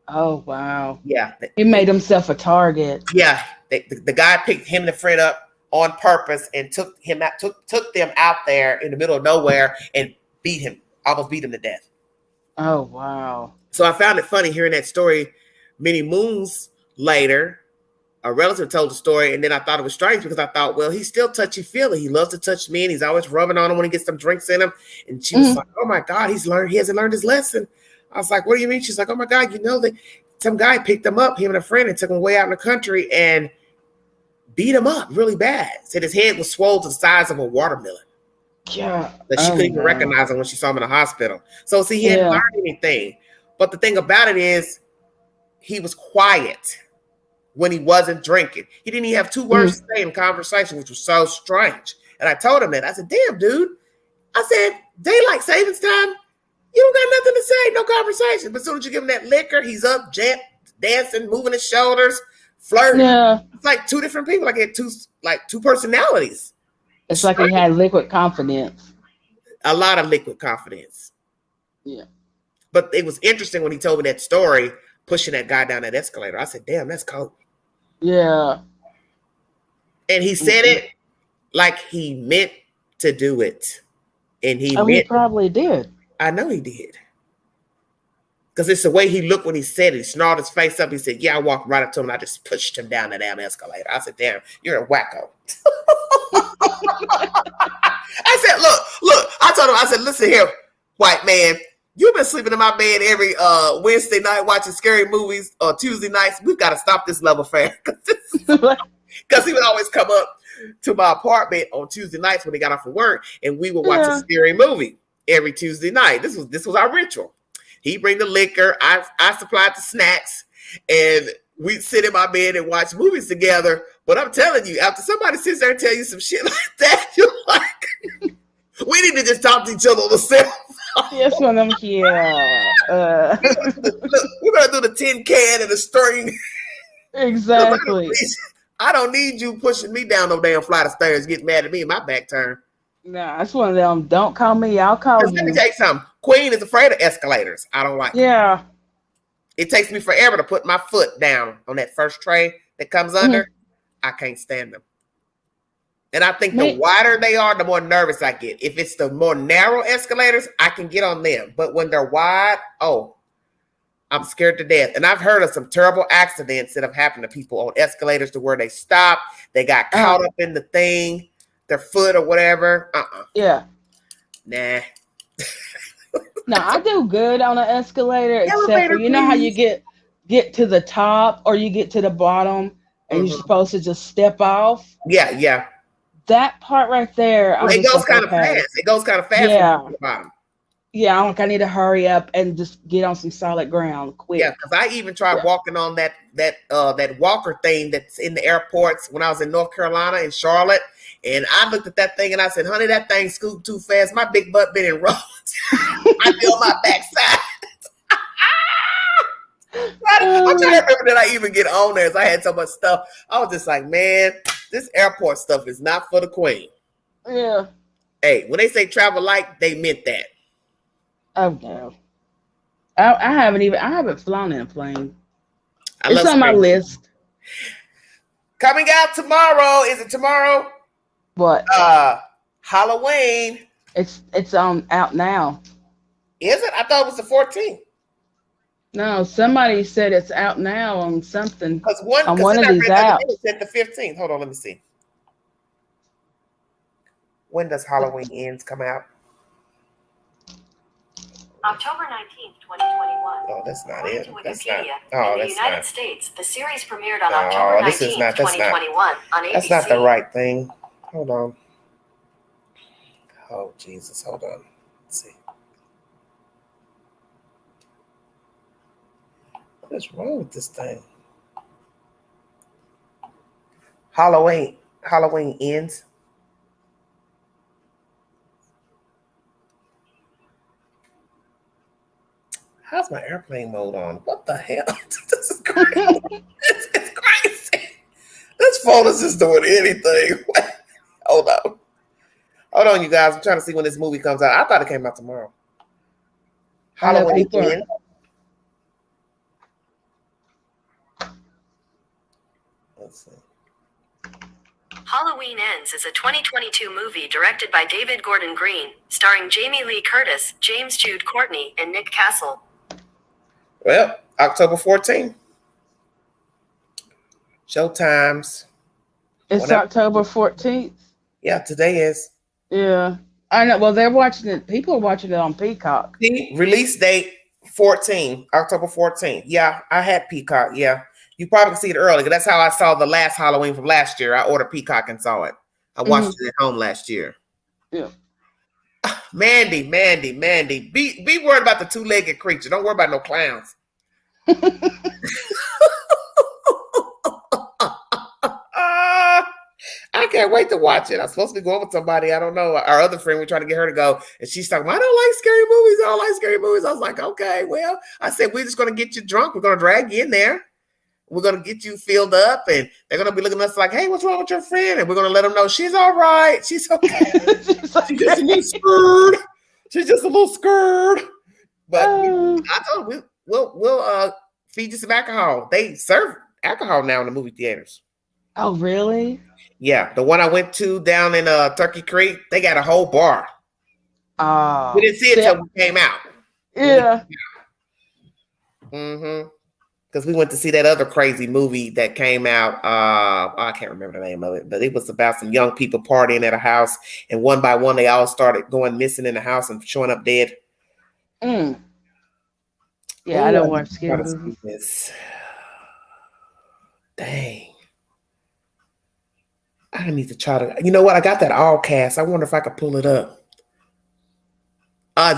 Oh, wow. Yeah. He made himself a target. Yeah. The guy picked him and the friend up on purpose and took them out there in the middle of nowhere and almost beat him to death. Oh, wow. So I found it funny hearing that story many moons later. A relative told the story, and then I thought it was strange because I thought, well, he's still touchy-feely. He loves to touch me, and he's always rubbing on him when he gets some drinks in him. And she was like, oh, my God, he hasn't learned his lesson. I was like, what do you mean? She's like, oh, my God, that some guy picked him up, him and a friend, and took him way out in the country and beat him up really bad. Said his head was swollen to the size of a watermelon. Yeah. That she couldn't even recognize him when she saw him in the hospital. So, see, he hadn't learned anything. But the thing about it is he was quiet when he wasn't drinking. He didn't even have two words to say in conversation, which was so strange. And I told him that. I said, damn, dude. I said, daylight savings time, you don't got nothing to say, no conversation. But as soon as you give him that liquor, he's up, dancing, moving his shoulders, flirting. Yeah. It's like two different people. Like he had two personalities. It's like he had liquid confidence. A lot of liquid confidence. Yeah. But it was interesting when he told me that story, pushing that guy down that escalator. I said, damn, that's cold. Yeah. And he said it like he meant to do it. And he probably did. I know he did. Because it's the way he looked when he said it. He snarled his face up. He said, yeah, I walked right up to him and I just pushed him down the damn escalator. I said, damn, you're a wacko. I said, look. I told him, I said, listen here, white man. You've been sleeping in my bed every Wednesday night watching scary movies or Tuesday nights. We've got to stop this love affair because he would always come up to my apartment on Tuesday nights when he got off of work, and we would watch a scary movie every Tuesday night. This was our ritual. He bring the liquor, I supplied the snacks, and we'd sit in my bed and watch movies together. But I'm telling you, after somebody sits there and tell you some shit like that, you're like, we need to just talk to each other on the cell. Yes, one of them here. Look, we're gonna do the tin can and the string. Exactly. I don't need you pushing me down no damn flight of stairs, getting mad at me and my back turned. Nah, that's one of them. Don't call me, I'll call Let me you. tell you something. Queen is afraid of escalators. I don't like them. Yeah. It takes me forever to put my foot down on that first tray that comes under. I can't stand them. And I think the wider they are, the more nervous I get. If it's the more narrow escalators, I can get on them. But when they're wide, I'm scared to death. And I've heard of some terrible accidents that have happened to people on escalators to where they stop, they got caught up in the thing, their foot or whatever. Yeah. Nah. No, I do good on an escalator, except Elevator, for, you know how please. you get to the top or you get to the bottom and you're supposed to just step off. Yeah. That part right there. Well, it goes kind of fast. It goes kind of fast. Yeah. From the bottom. Yeah, I need to hurry up and just get on some solid ground quick. Yeah, because I even tried walking on that walker thing that's in the airports when I was in North Carolina in Charlotte, and I looked at that thing and I said, "Honey, that thing scooped too fast. My big butt been in roads. I feel my backside." I'm trying to remember that I even get on there. As I had so much stuff, I was just like, "Man, this airport stuff is not for the queen." Yeah. Hey, when they say travel light, they meant that. Oh no. I haven't flown in a plane. It's on my list. Coming out tomorrow. Is it tomorrow? What? Halloween. It's out now. Is it? I thought it was the 14th. No, somebody said it's out now on something. Because one of these apps. It said the 15th. Hold on, let me see. When does Halloween Ends come out? October 19th, 2021. Oh, that's not According it. to That's Wikipedia, not. in the That's United not. States, the series premiered on October 19th, 2021 on ABC. That's not the right thing. Hold on. Oh, Jesus. Hold on. Let's see. What is wrong with this thing? Halloween Ends. How's my airplane mode on? What the hell? This is crazy. This is crazy. This phone is just doing anything. Hold on, you guys. I'm trying to see when this movie comes out. I thought it came out tomorrow. Halloween Ends. Let's see. Halloween Ends is a 2022 movie directed by David Gordon Green, starring Jamie Lee Curtis, James Jude Courtney, and Nick Castle. Well, October 14th. Showtimes. It's October 14th. Yeah, today is. Yeah. I know. Well, they're watching it. People are watching it on Peacock. Release date 14, October 14th. Yeah, I had Peacock. Yeah. You probably can see it early because that's how I saw the last Halloween from last year. I ordered Peacock and saw it. I watched it at home last year. Yeah. Mandy. Be worried about the two-legged creature. Don't worry about no clowns. I can't wait to watch it. I'm supposed to be going with somebody. I don't know. Our other friend, we're trying to get her to go. And she's talking, I don't like scary movies. I don't like scary movies. I was like, okay, well, I said, we're just going to get you drunk. We're going to drag you in there. We're going to get you filled up. And they're going to be looking at us like, hey, what's wrong with your friend? And we're going to let them know she's all right. She's okay. She's just a little scared. She's just a little scared. But I told them, we'll feed you some alcohol. They serve alcohol now in the movie theaters. Oh, really? Yeah, the one I went to down in Turkey Creek, they got a whole bar. We didn't see it until we came out. Yeah. Because we went to see that other crazy movie that came out. I can't remember the name of it, but it was about some young people partying at a house, and one by one they all started going missing in the house and showing up dead. Yeah, I don't watch scary Gotta see movies. this. Dang. I need to try to. You know what? I got that all cast. I wonder if I could pull it up.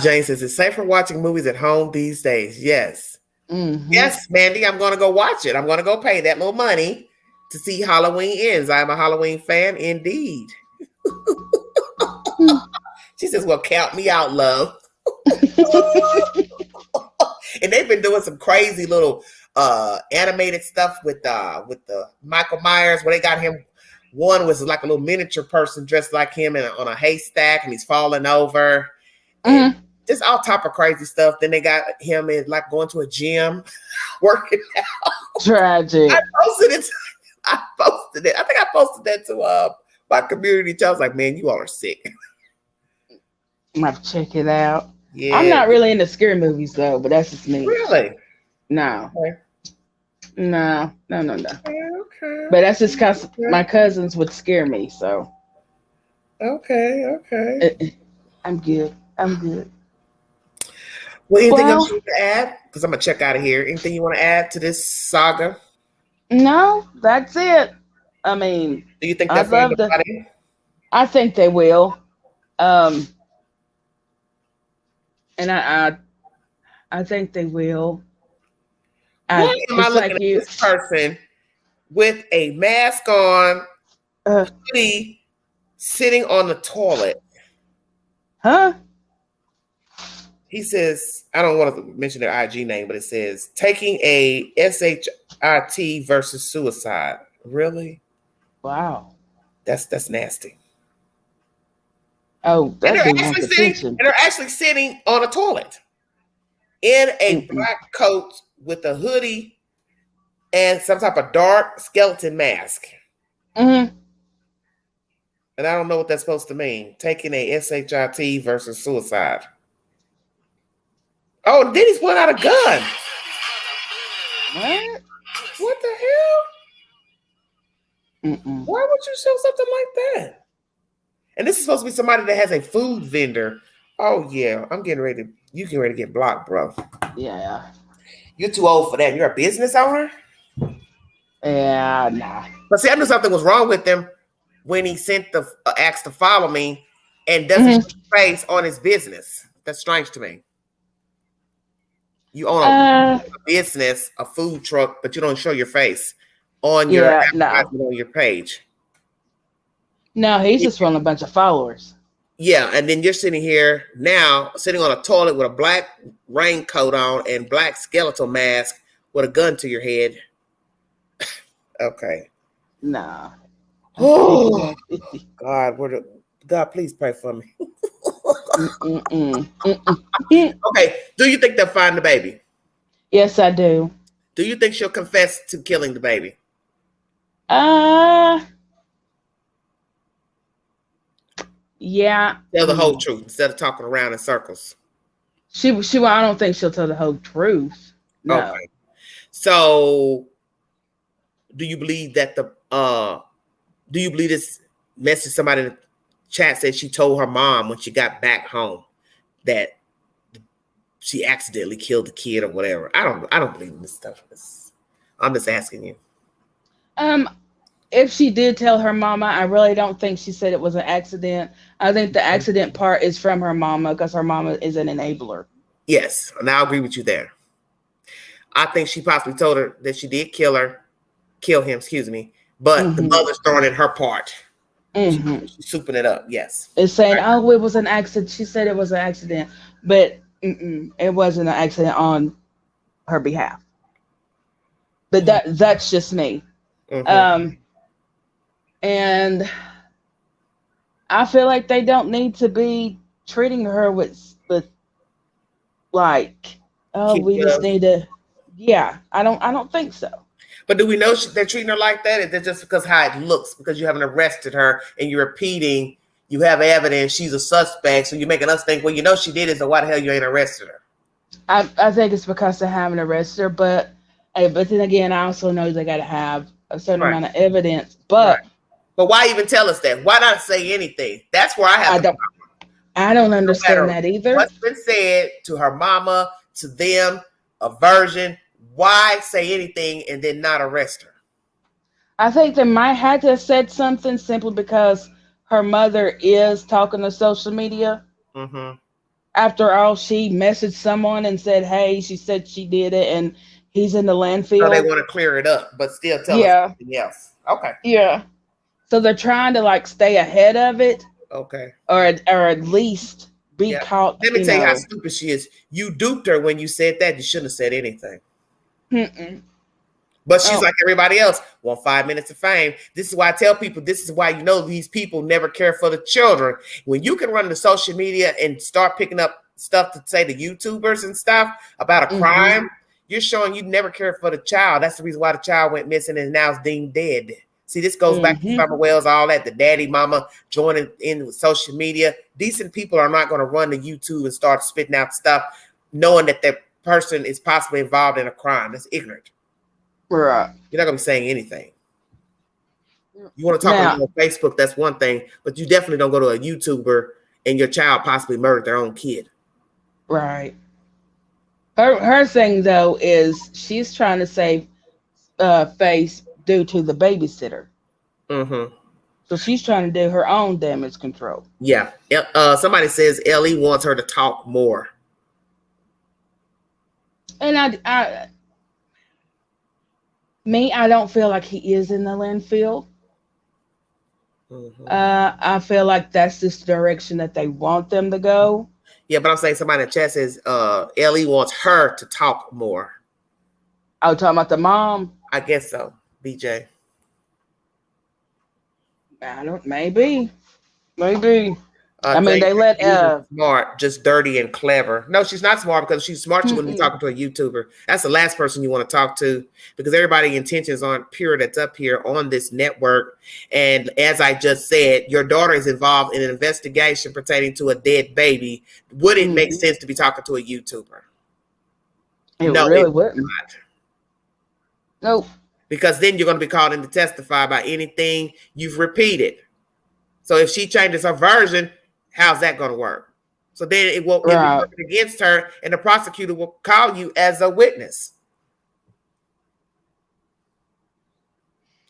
Jane says it's safer watching movies at home these days. Yes. Yes, Mandy, I'm going to go watch it. I'm going to go pay that little money to see Halloween Ends. I'm a Halloween fan indeed. She says, well, count me out, love. And they've been doing some crazy little animated stuff with the Michael Myers, where they got him. One was like a little miniature person dressed like him on a haystack, and he's falling over. And just all type of crazy stuff. Then they got him in like going to a gym, working out. Tragic. I posted it. I think I posted that to my community. I was like, man, you all are sick. I'm gonna have to check it out. Yeah. I'm not really into scary movies though, but that's just me. Really? No. Okay. No. Okay. But that's just because my cousins would scare me. So. Okay. I'm good. Well, anything else you want to add? Because I'm gonna check out of here. Anything you want to add to this saga? No, that's it. I mean, do you think they'll find the body? I think they will. And I think they will. Why am I looking at this person with a mask on, hoodie, sitting on the toilet? Huh? He says, I don't want to mention their IG name, but it says, taking a SHIT versus suicide. Really? Wow. That's nasty. Oh, and they're actually sitting on a toilet in a black coat with a hoodie and some type of dark skeleton mask. And I don't know what that's supposed to mean. Taking a SHIT versus suicide. Oh, then he's pulling out a gun. What the hell? Why would you show something like that? And this is supposed to be somebody that has a food vendor. Oh yeah, you getting ready to get blocked, bro. Yeah. You're too old for that. You're a business owner? Yeah, nah. But see, I knew something was wrong with him when he sent the axe to follow me and doesn't show his face on his business. That's strange to me. You own a business, a food truck, but you don't show your face on your advertisement on your page. No, he's just running a bunch of followers. Yeah, and then you're sitting here now, sitting on a toilet with a black raincoat on and black skeletal mask with a gun to your head. Okay. Nah. Oh, God, please pray for me. Okay. Do you think they'll find the baby? Yes, I do. Do you think she'll confess to killing the baby? Yeah. Tell the whole truth instead of talking around in circles. She I don't think she'll tell the whole truth. No. Okay. So do you believe that this message somebody in the chat said she told her mom when she got back home that she accidentally killed the kid or whatever? I don't believe in this stuff. I'm just asking you. If she did tell her mama, I really don't think she said it was an accident. I think the accident part is from her mama because her mama is an enabler. Yes, and I agree with you there. I think she possibly told her that she did kill him, but the mother's throwing in her part. She's souping it up, yes. It's saying, oh, it was an accident. She said it was an accident, but it wasn't an accident on her behalf. But that's just me. And I feel like they don't need to be treating her with like, oh, we just need to. Yeah, I don't think so. But do we know they're treating her like that? Is it just because how it looks? Because you haven't arrested her and you're repeating, you have evidence, she's a suspect, so you're making us think, well, you know she did it, so why the hell you ain't arrested her? I think it's because they haven't arrested her, but then again, I also know they got to have a certain amount of evidence. But why even tell us that? Why not say anything? That's where I have. I don't No understand matter that either. what's been said to her mama, to them, a virgin, why say anything and then not arrest her? I think they might have to have said something simply because her mother is talking to social media. Mm-hmm. After all, she messaged someone and said, "Hey, she said she did it, and he's in the So they landfill." want to clear it up, but still tell us Yeah, something else. Okay. yeah. So they're trying to like stay ahead of it, Okay. or at least be Yeah. caught. Let me tell you how stupid she is. You duped her when you said that. You shouldn't have said anything. Mm-mm. But she's Oh. like everybody else, want 5 minutes of fame. This is why I tell people, this is why you know these people never care for the children. When you can run the social media and start picking up stuff to say to YouTubers and stuff about a crime, you're showing you never care for the child. That's the reason why the child went missing and now is deemed dead. See, this goes back to Summer Wells, all that, the daddy, mama joining in with social media. Decent people are not going to run to YouTube and start spitting out stuff knowing that that person is possibly involved in a crime. That's ignorant. Right. You're not going to be saying anything. You want to talk Now, on Facebook, that's one thing, but you definitely don't go to a YouTuber and your child possibly murdered their own kid. right. Her thing though is she's trying to save face due to the babysitter. Mm-hmm. So she's trying to do her own damage control. Yeah. Somebody says Ellie wants her to talk more. And I don't feel like he is in the landfill. Mm-hmm. I feel like that's just the direction that they want them to go. Yeah, but I'm saying somebody in the chat says Ellie wants her to talk more. Oh, talking about the mom? I guess so, BJ. Maybe. I mean, Jane they let smart, just dirty and clever. No, she's not smart because she's smart. She wouldn't be talking to a YouTuber. That's the last person you want to talk to because everybody's intentions aren't pure. That's up here on this network. And as I just said, your daughter is involved in an investigation pertaining to a dead baby. Would it make sense to be talking to a YouTuber? No, really wouldn't. Nope. Because then you're going to be called in to testify about anything you've repeated. So if she changes her version, how's that going to work? So then it will be working against her, and the prosecutor will call you as a witness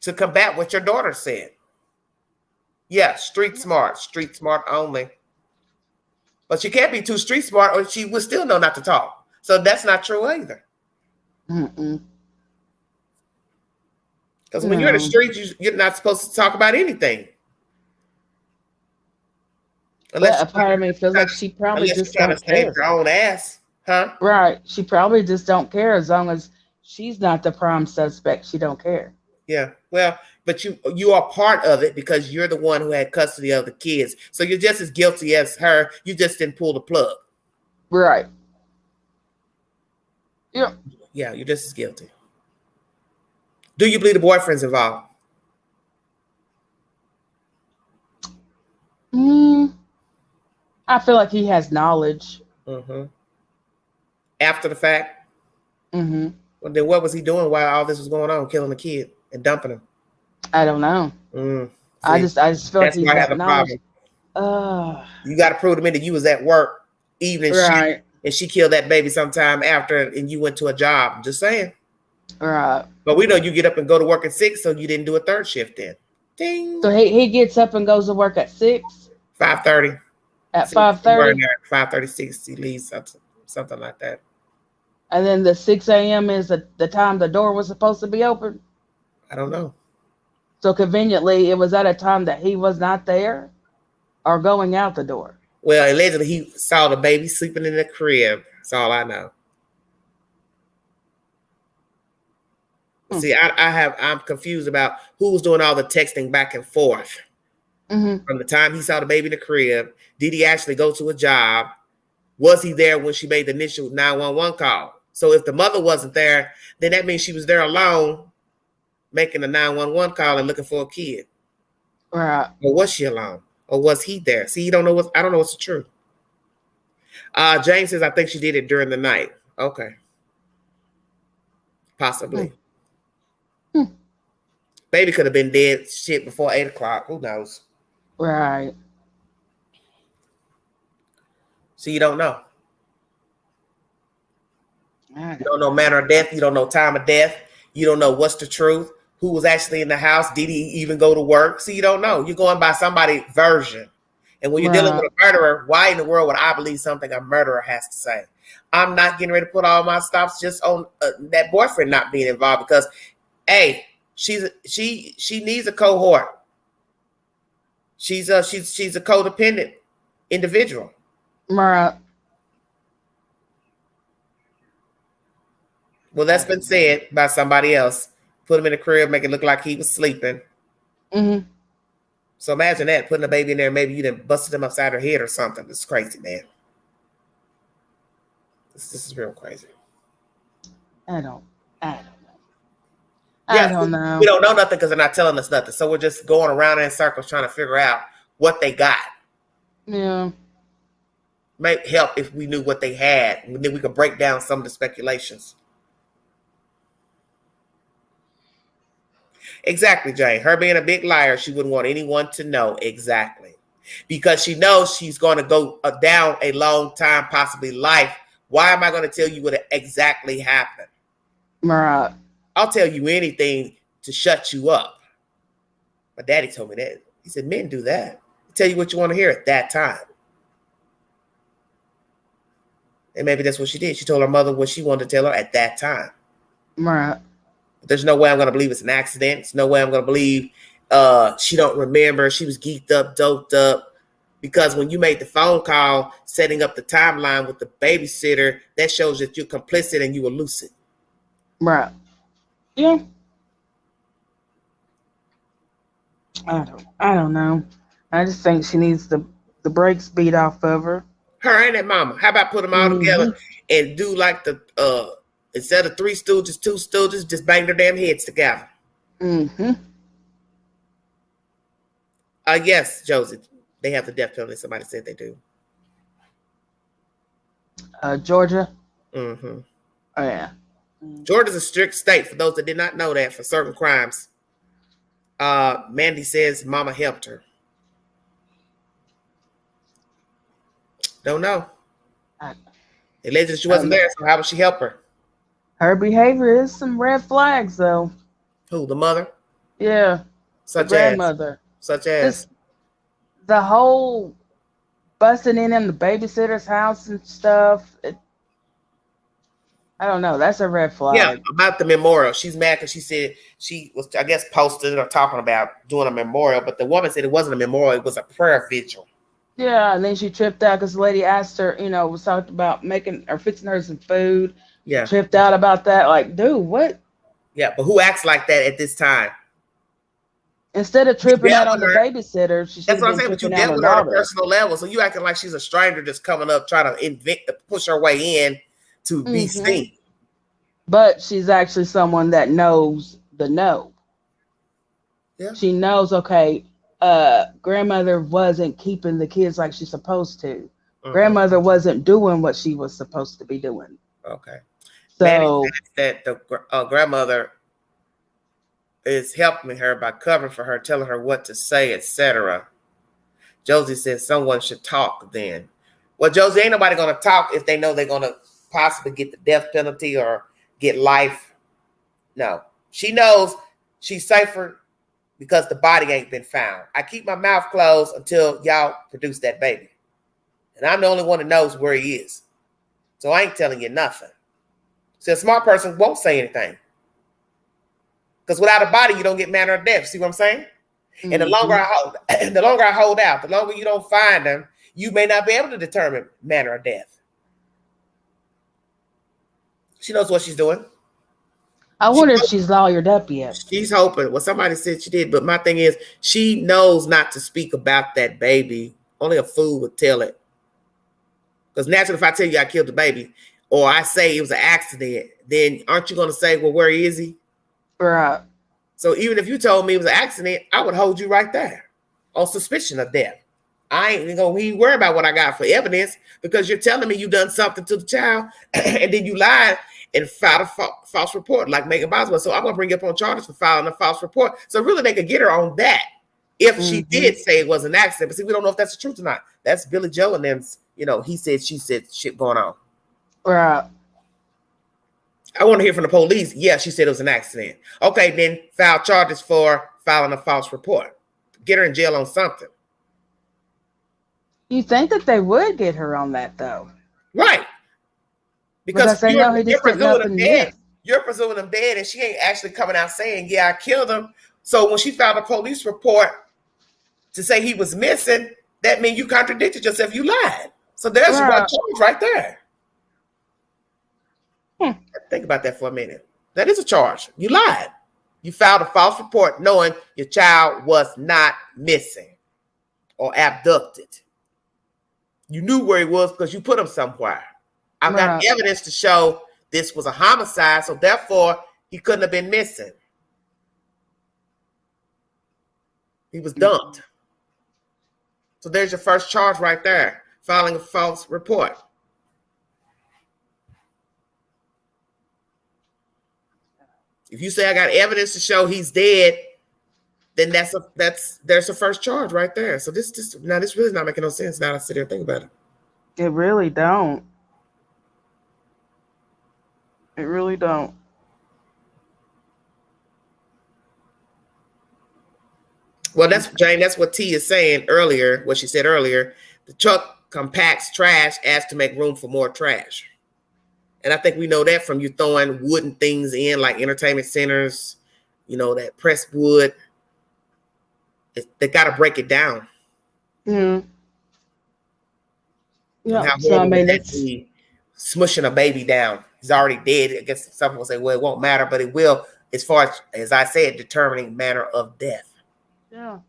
to combat what your daughter said. Yeah, street smart only. But she can't be too street smart, or she would still know not to talk. So that's not true either. Because when you're in the street, you're not supposed to talk about anything. Unless a part of me feels like she probably just don't care. Her own ass, huh? Right. She probably just don't care as long as she's not the prime suspect. She don't care. Yeah. Well, but you are part of it because you're the one who had custody of the kids. So you're just as guilty as her. You just didn't pull the plug. Right. Yeah. Yeah, you're just as guilty. Do you believe the boyfriend's involved? I feel like he has knowledge. After the fact? Well, then what was he doing while all this was going on, killing the kid and dumping him? I don't know. I just feel like he's got knowledge. You got to prove to me that you was at work evening shift and she killed that baby sometime after and you went to a job. I'm just saying. Right. But we know you get up and go to work at 6, so you didn't do a third shift then. Ding. So he gets up and goes to work at 6? 5:30. At 5:30? 5:36, he leaves, something like that. And then the 6 a.m. is the time the door was supposed to be open? I don't know. So conveniently, it was at a time that he was not there or going out the door? Well, allegedly, he saw the baby sleeping in the crib. That's all I know. See, I'm confused about who was doing all the texting back and forth. From the time he saw the baby in the crib, did he actually go to a job? Was he there when she made the initial 911 call? So if the mother wasn't there, then that means she was there alone, making a 911 call and looking for a kid. Right. Or was she alone? Or was he there? See, I don't know what's the truth. James says, I think she did it during the night. Okay. Possibly. Baby could have been dead shit before 8 o'clock. Who knows? Right. So you don't know. I You don't know manner of death. You don't know time of death. You don't know what's the truth. Who was actually in the house? Did he even go to work? So you don't know. You're going by somebody's version. And when you're dealing with a murderer, why in the world would I believe something a murderer has to say? I'm not getting ready to put all my stops just on that boyfriend not being involved because, hey, she needs a cohort. She's a codependent individual. Right. Well, that's been said by somebody else. Put him in the crib, make it look like he was sleeping. Mm-hmm. So imagine that, putting a baby in there, maybe you done busted him upside her head or something. It's crazy, man. This is real crazy. I don't know. Yeah, I don't know. We don't know nothing because they're not telling us nothing. So we're just going around in circles trying to figure out what they got. Yeah. Might help if we knew what they had. And then we could break down some of the speculations. Exactly, Jane. Her being a big liar, she wouldn't want anyone to know exactly. Because she knows she's going to go down a long time, possibly life. Why am I going to tell you what exactly happened? Right. I'll tell you anything to shut you up. My daddy told me that. He said, men do that. They tell you what you want to hear at that time. And maybe that's what she did. She told her mother what she wanted to tell her at that time. Right. There's no way I'm going to believe it's an accident. There's no way I'm going to believe she don't remember. She was geeked up, doped up. Because when you made the phone call, setting up the timeline with the babysitter, that shows that you're complicit and you were lucid. Right. Yeah. I don't know. I just think she needs the brakes beat off of her. Her and that mama. How about put them all together and do like the instead of 3 stooges, 2 stooges, just bang their damn heads together. Mm-hmm. Yes, Josie, they have the death penalty. Somebody said they do. Georgia. Mm-hmm. Oh yeah. Georgia's a strict state for those that did not know that for certain crimes. Mandy says mama helped her. Don't know. Allegedly she wasn't there, so how would she help her? Her behavior is some red flags, though. Who, the mother? Yeah. Such the grandmother. Such as? The whole busting in the babysitter's house and stuff. I don't know. That's a red flag. Yeah, about the memorial. She's mad because she said she was, I guess, posted or talking about doing a memorial, but the woman said it wasn't a memorial, it was a prayer vigil. Yeah, and then she tripped out because the lady asked her, was talking about making or fixing her some food. Yeah. She tripped out about that. Like, dude, what? Yeah, but who acts like that at this time? Instead of tripping out on the babysitter, she should have been tripping out on her on a personal level. So you acting like she's a stranger just coming up trying to push her way in to be seen. But she's actually someone that knows the no. Yeah. She knows, okay, grandmother wasn't keeping the kids like she's supposed to. Grandmother wasn't doing what she was supposed to be doing. Okay. So that the grandmother is helping her by covering for her, telling her what to say, etc. Josie says someone should talk then. Well, Josie, ain't nobody going to talk if they know they're going to possibly get the death penalty or get life. No. She knows she's safer because the body ain't been found. I keep my mouth closed until y'all produce that baby. And I'm the only one that knows where he is. So I ain't telling you nothing. So a smart person won't say anything. Because without a body, you don't get manner of death. See what I'm saying? And the longer I hold out, the longer you don't find them, you may not be able to determine manner of death. She knows what she's doing. I wonder if she's lawyered up yet. She's hoping. Well, somebody said she did, but my thing is, she knows not to speak about that baby. Only a fool would tell it. Because naturally, if I tell you I killed the baby, or I say it was an accident, then aren't you going to say, well, where is he? Right. So even if you told me it was an accident, I would hold you right there on suspicion of death. I ain't going to worry about what I got for evidence because you're telling me you done something to the child and then you lied and filed a false report like Megan Boswell. So I'm going to bring you up on charges for filing a false report. So really they could get her on that if she did say it was an accident. But see, we don't know if that's the truth or not. That's Billy Joe and them's, he said, she said shit going on. Right. I want to hear from the police. Yeah, she said it was an accident. Okay, then file charges for filing a false report. Get her in jail on something. You think that they would get her on that though? Right. Because they know he just did nothing dead. You're presuming him dead, and she ain't actually coming out saying, yeah, I killed him. So when she filed a police report to say he was missing, that means you contradicted yourself. You lied. So there's one charge right there. Think about that for a minute. That is a charge. You lied. You filed a false report knowing your child was not missing or abducted. You knew where he was because you put him somewhere. I've got evidence to show this was a homicide, so therefore he couldn't have been missing. He was dumped. So there's your first charge right there, filing a false report. If you say I got evidence to show he's dead, then there's a first charge right there. So this really is not making no sense now. I sit here and think about it. It really don't. It really don't. Well, Jane, that's what T is saying earlier, what she said earlier. The truck compacts trash as to make room for more trash. And I think we know that from you throwing wooden things in like entertainment centers, that pressed wood. They got to break it down. Mm-hmm. Yeah. So I mean, that's smushing a baby down. He's already dead. I guess some people say, well, it won't matter, but it will, as far as I said, determining manner of death. Yeah.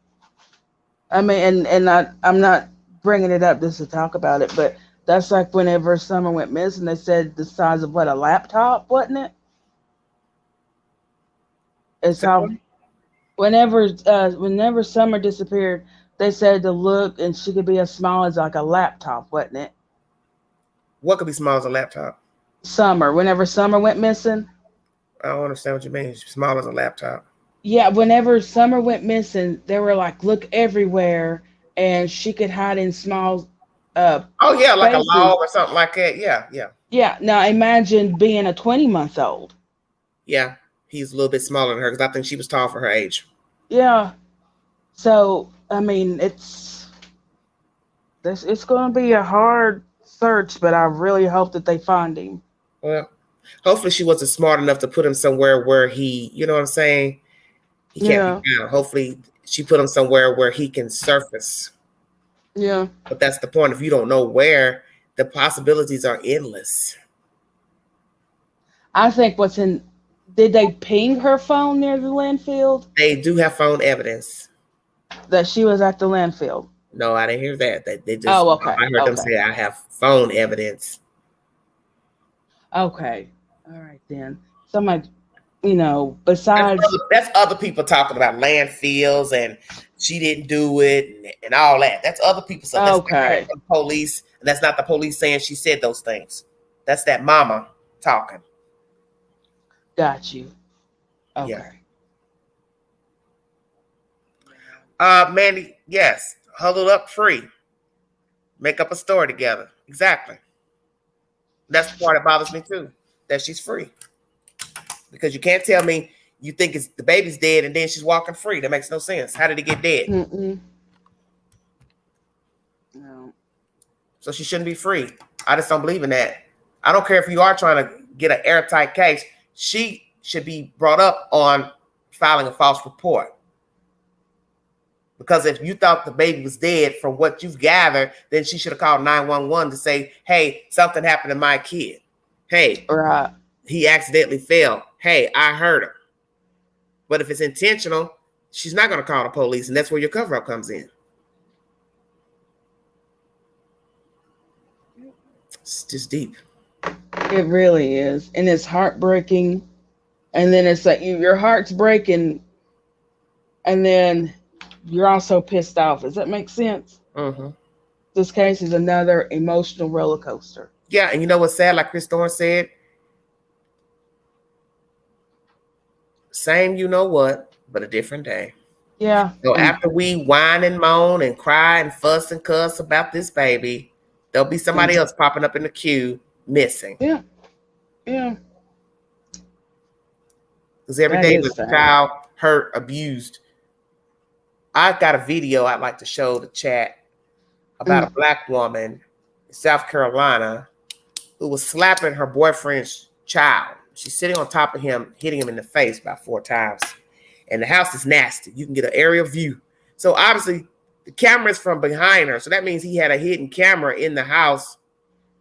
I mean, and I'm not bringing it up just to talk about it, but that's like whenever Summer went missing, they said the size of a laptop, wasn't it? It's how whenever Summer disappeared, they said to look and she could be as small as like a laptop, wasn't it? What could be small as a laptop? Summer. Whenever Summer went missing. I don't understand what you mean. Small as a laptop. Yeah, whenever Summer went missing, they were like, look everywhere, and she could hide in small like a log or something like that. Yeah. Now imagine being a 20-month-old. Yeah, he's a little bit smaller than her because I think she was tall for her age. Yeah. So I mean, it's going to be a hard search, but I really hope that they find him. Well, hopefully she wasn't smart enough to put him somewhere where he, you know what I'm saying? He can't be found. Hopefully she put him somewhere where he can surface. Yeah. But that's the point. If you don't know where, the possibilities are endless. I think did they ping her phone near the landfill? They do have phone evidence. That she was at the landfill. No, I didn't hear that. They just, okay. I heard them say I have phone evidence. Okay. All right then. Somebody, besides that's other people talking about landfills and she didn't do it and all that. That's other people. So that's okay. The police, and that's not the police saying she said those things. That's that mama talking. Got you. Okay. Yeah. Mandy, yes. Huddled up free. Make up a story together. Exactly. That's the part that bothers me too. That she's free. Because you can't tell me you think the baby's dead and then she's walking free. That makes no sense. How did he get dead? No. So she shouldn't be free. I just don't believe in that. I don't care if you are trying to get an airtight case. She should be brought up on filing a false report. Because if you thought the baby was dead from what you've gathered, then she should have called 911 to say, hey, something happened to my kid. Hey, he accidentally fell. Hey, I hurt him. But if it's intentional, she's not going to call the police, and that's where your cover-up comes in. It's just deep. It really is. And it's heartbreaking. And then it's like your heart's breaking, and then you're also pissed off. Does that make sense? Mm-hmm. This case is another emotional roller coaster. Yeah, and you know what's sad? Like Chris Thorne said, same you know what, but a different day. Yeah. So after we whine and moan and cry and fuss and cuss about this baby, there'll be somebody else popping up in the queue missing. Yeah. Yeah. Because every That day is there's a sad. child hurt, abused. I've got a video I'd like to show the chat about a black woman in South Carolina who was slapping her boyfriend's child. She's sitting on top of him, hitting him in the face about 4 times. And the house is nasty. You can get an aerial view. So obviously the camera's from behind her. So that means he had a hidden camera in the house,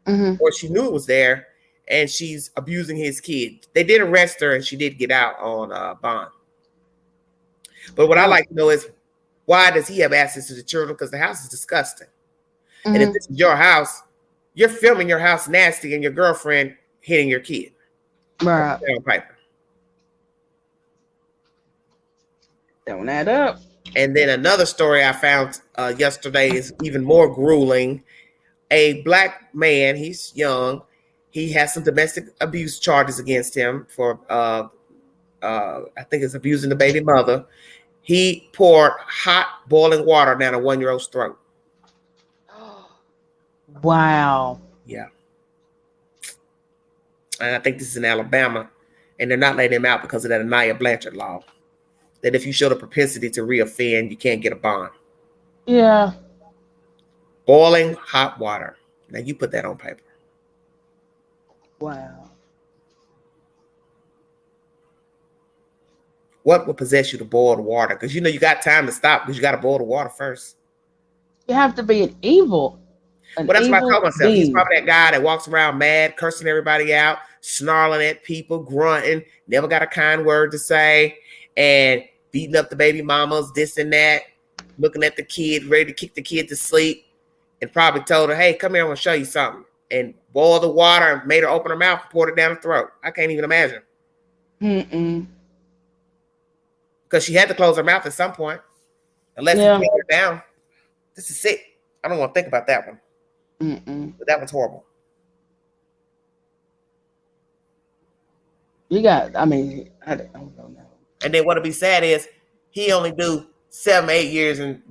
or she knew it was there, and she's abusing his kid. They did arrest her and she did get out on bond. But what I like to know is, why does he have access to the children? Because the house is disgusting. And if this is your house, you're filming your house nasty and your girlfriend hitting your kid. Right. On paper. Don't add up. And then another story I found yesterday is even more grueling. A black man, he's young. He has some domestic abuse charges against him for, I think it's abusing the baby mother. He poured hot boiling water down a 1-year-old's throat. Wow. Yeah. And I think this is in Alabama. And they're not letting him out because of that Anaya Blanchard law. That if you show the propensity to reoffend, you can't get a bond. Yeah. Boiling hot water. Now you put that on paper. Wow. What would possess you to boil the water? Because you know you got time to stop because you got to boil the water first. You have to be an evil. But that's what I told myself. He's probably that guy that walks around mad, cursing everybody out, snarling at people, grunting, never got a kind word to say, and beating up the baby mamas, this and that, looking at the kid, ready to kick the kid to sleep, and probably told her, hey, come here, I'm going to show you something. And boiled the water and made her open her mouth and poured it down her throat. I can't even imagine. Because she had to close her mouth at some point. Unless he pinned her down. This is sick. I don't want to think about that one. But that one's horrible. You got, I mean, I don't know. And then what'll be sad is he only do 7 or 8 years in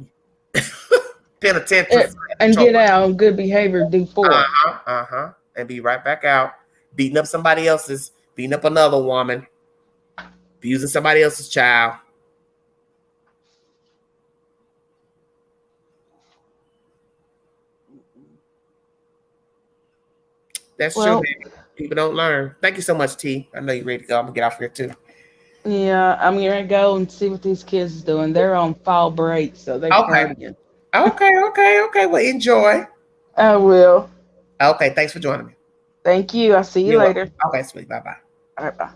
penitentiary. And get out on good behavior, do 4. And be right back out, beating up somebody else's, beating up another woman, abusing somebody else's child. That's true. People don't learn. Thank you so much, T. I know you're ready to go. I'm gonna get off here too. Yeah, I'm gonna go and see what these kids is doing. They're on fall break, so they're partying. Okay. Well, enjoy. I will. Okay, thanks for joining me. Thank you. I'll see you later. Okay, sweet. Bye-bye. All right, bye.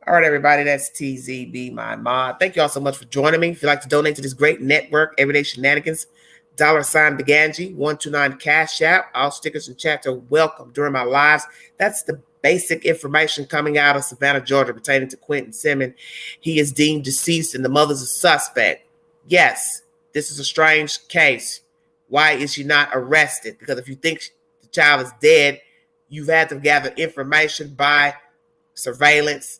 All right, everybody, that's TZB, my mod. Thank you all so much for joining me. If you'd like to donate to this great network, Everyday Shenanigans, $ Beganji, 129 Cash App. All stickers and chats are welcome during my lives. That's the basic information coming out of Savannah, Georgia, pertaining to Quinton Simmons. He is deemed deceased and the mother's a suspect. Yes, this is a strange case. Why is she not arrested? Because if you think the child is dead, you've had to gather information by surveillance,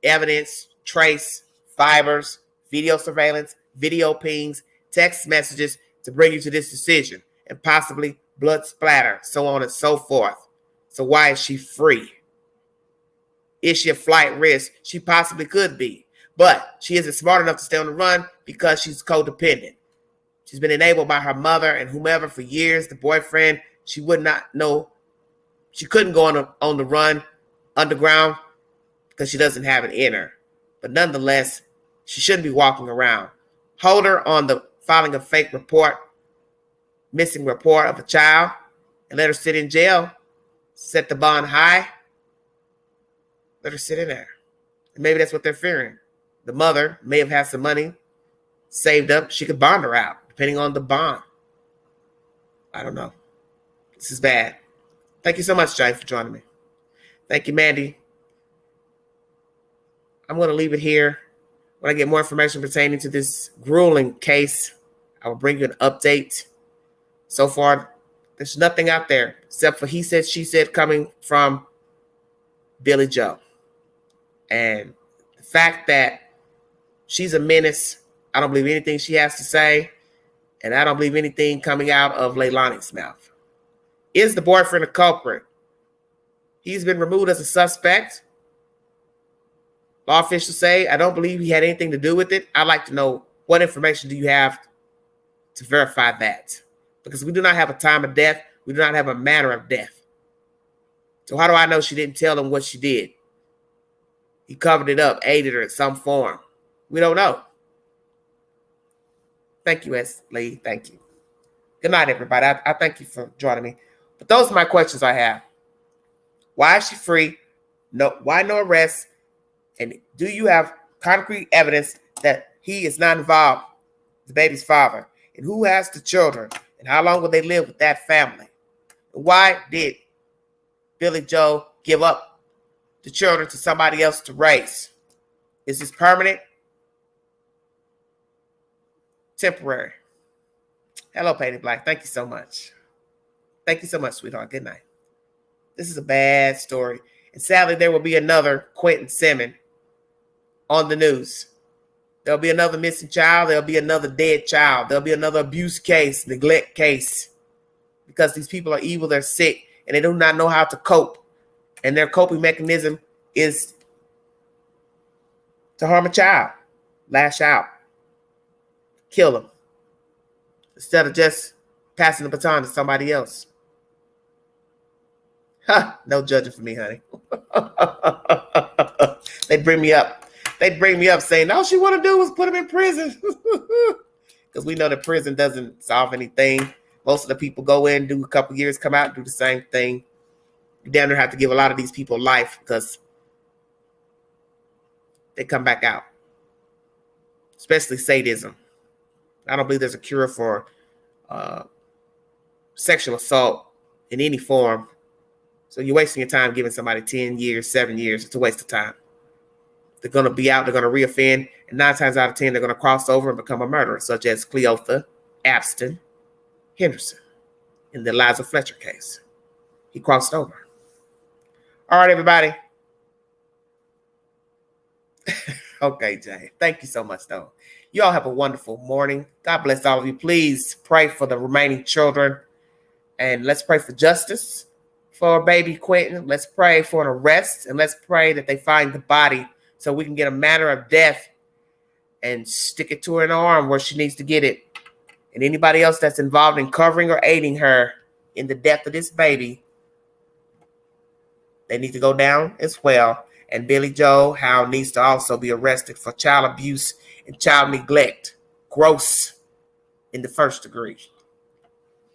evidence, trace, fibers, video surveillance, video pings, text messages to bring you to this decision, and possibly blood splatter, so on and so forth. So why is she free? Is she a flight risk? She possibly could be, but she isn't smart enough to stay on the run because she's codependent. She's been enabled by her mother and whomever for years, the boyfriend. She would not know. She couldn't go on the run underground because she doesn't have it in her. But nonetheless, she shouldn't be walking around. Hold her on the filing a fake report, missing report of a child, and let her sit in jail. Set the bond high. Let her sit in there. And maybe that's what they're fearing. The mother may have had some money saved up. She could bond her out, depending on the bond. I don't know. This is bad. Thank you so much, Jay, for joining me. Thank you, Mandy. I'm going to leave it here. When I get more information pertaining to this grueling case, I will bring you an update. So far, there's nothing out there except for he said, she said coming from Billy Joe. And the fact that she's a menace I don't believe anything she has to say. And I don't believe anything coming out of Leilani's mouth. Is the boyfriend a culprit? He's been removed as a suspect. Law officials say, I don't believe he had anything to do with it. I'd like to know, what information do you have to verify that? Because we do not have a time of death. We do not have a manner of death. So how do I know she didn't tell him what she did? He covered it up, aided her in some form. We don't know. Thank you, S. Lee. Thank you. Good night, everybody. I thank you for joining me. But those are my questions I have. Why is she free? No, why no arrest? And do you have concrete evidence that he is not involved, the baby's father? And who has the children? And how long will they live with that family? And why did Billy Joe give up the children to somebody else to raise? Is this permanent? Temporary? Hello, Patty Black. Thank you so much. Thank you so much, sweetheart. Good night. This is a bad story. And sadly, there will be another Quinton Simmons on the news. There'll be another missing child. There'll be another dead child. There'll be another abuse case, neglect case. Because these people are evil, they're sick, and they do not know how to cope. And their coping mechanism is to harm a child, lash out, kill them, instead of just passing the baton to somebody else. No judging for me, honey. They'd bring me up. They'd bring me up saying, all she want to do is put him in prison. Because we know that prison doesn't solve anything. Most of the people go in, do a couple years, come out, do the same thing. You damn near have to give a lot of these people life because they come back out. Especially sadism. I don't believe there's a cure for sexual assault in any form. So you're wasting your time giving somebody 10 years, 7 years. It's a waste of time. They're going to be out. They're going to reoffend. And 9 times out of 10, they're going to cross over and become a murderer, such as Cleotha, Abston, Henderson in the Eliza Fletcher case. He crossed over. All right, everybody. Okay, Jay. Thank you so much, though. You all have a wonderful morning. God bless all of you. Please pray for the remaining children. And let's pray for justice for baby Quinton. Let's pray for an arrest. And let's pray that they find the body so we can get a manner of death and stick it to her in the arm where she needs to get it. And anybody else that's involved in covering or aiding her in the death of this baby, they need to go down as well. And Billy Joe Howe needs to also be arrested for child abuse and child neglect. Gross in the first degree.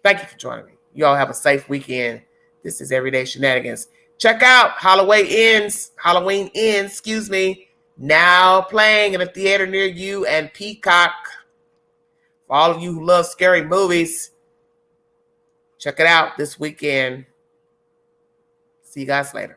Thank you for joining me. You all have a safe weekend. This is Everyday Shenanigans. Check out Halloween Ends, now playing in a theater near you and Peacock. For all of you who love scary movies, check it out this weekend. See you guys later.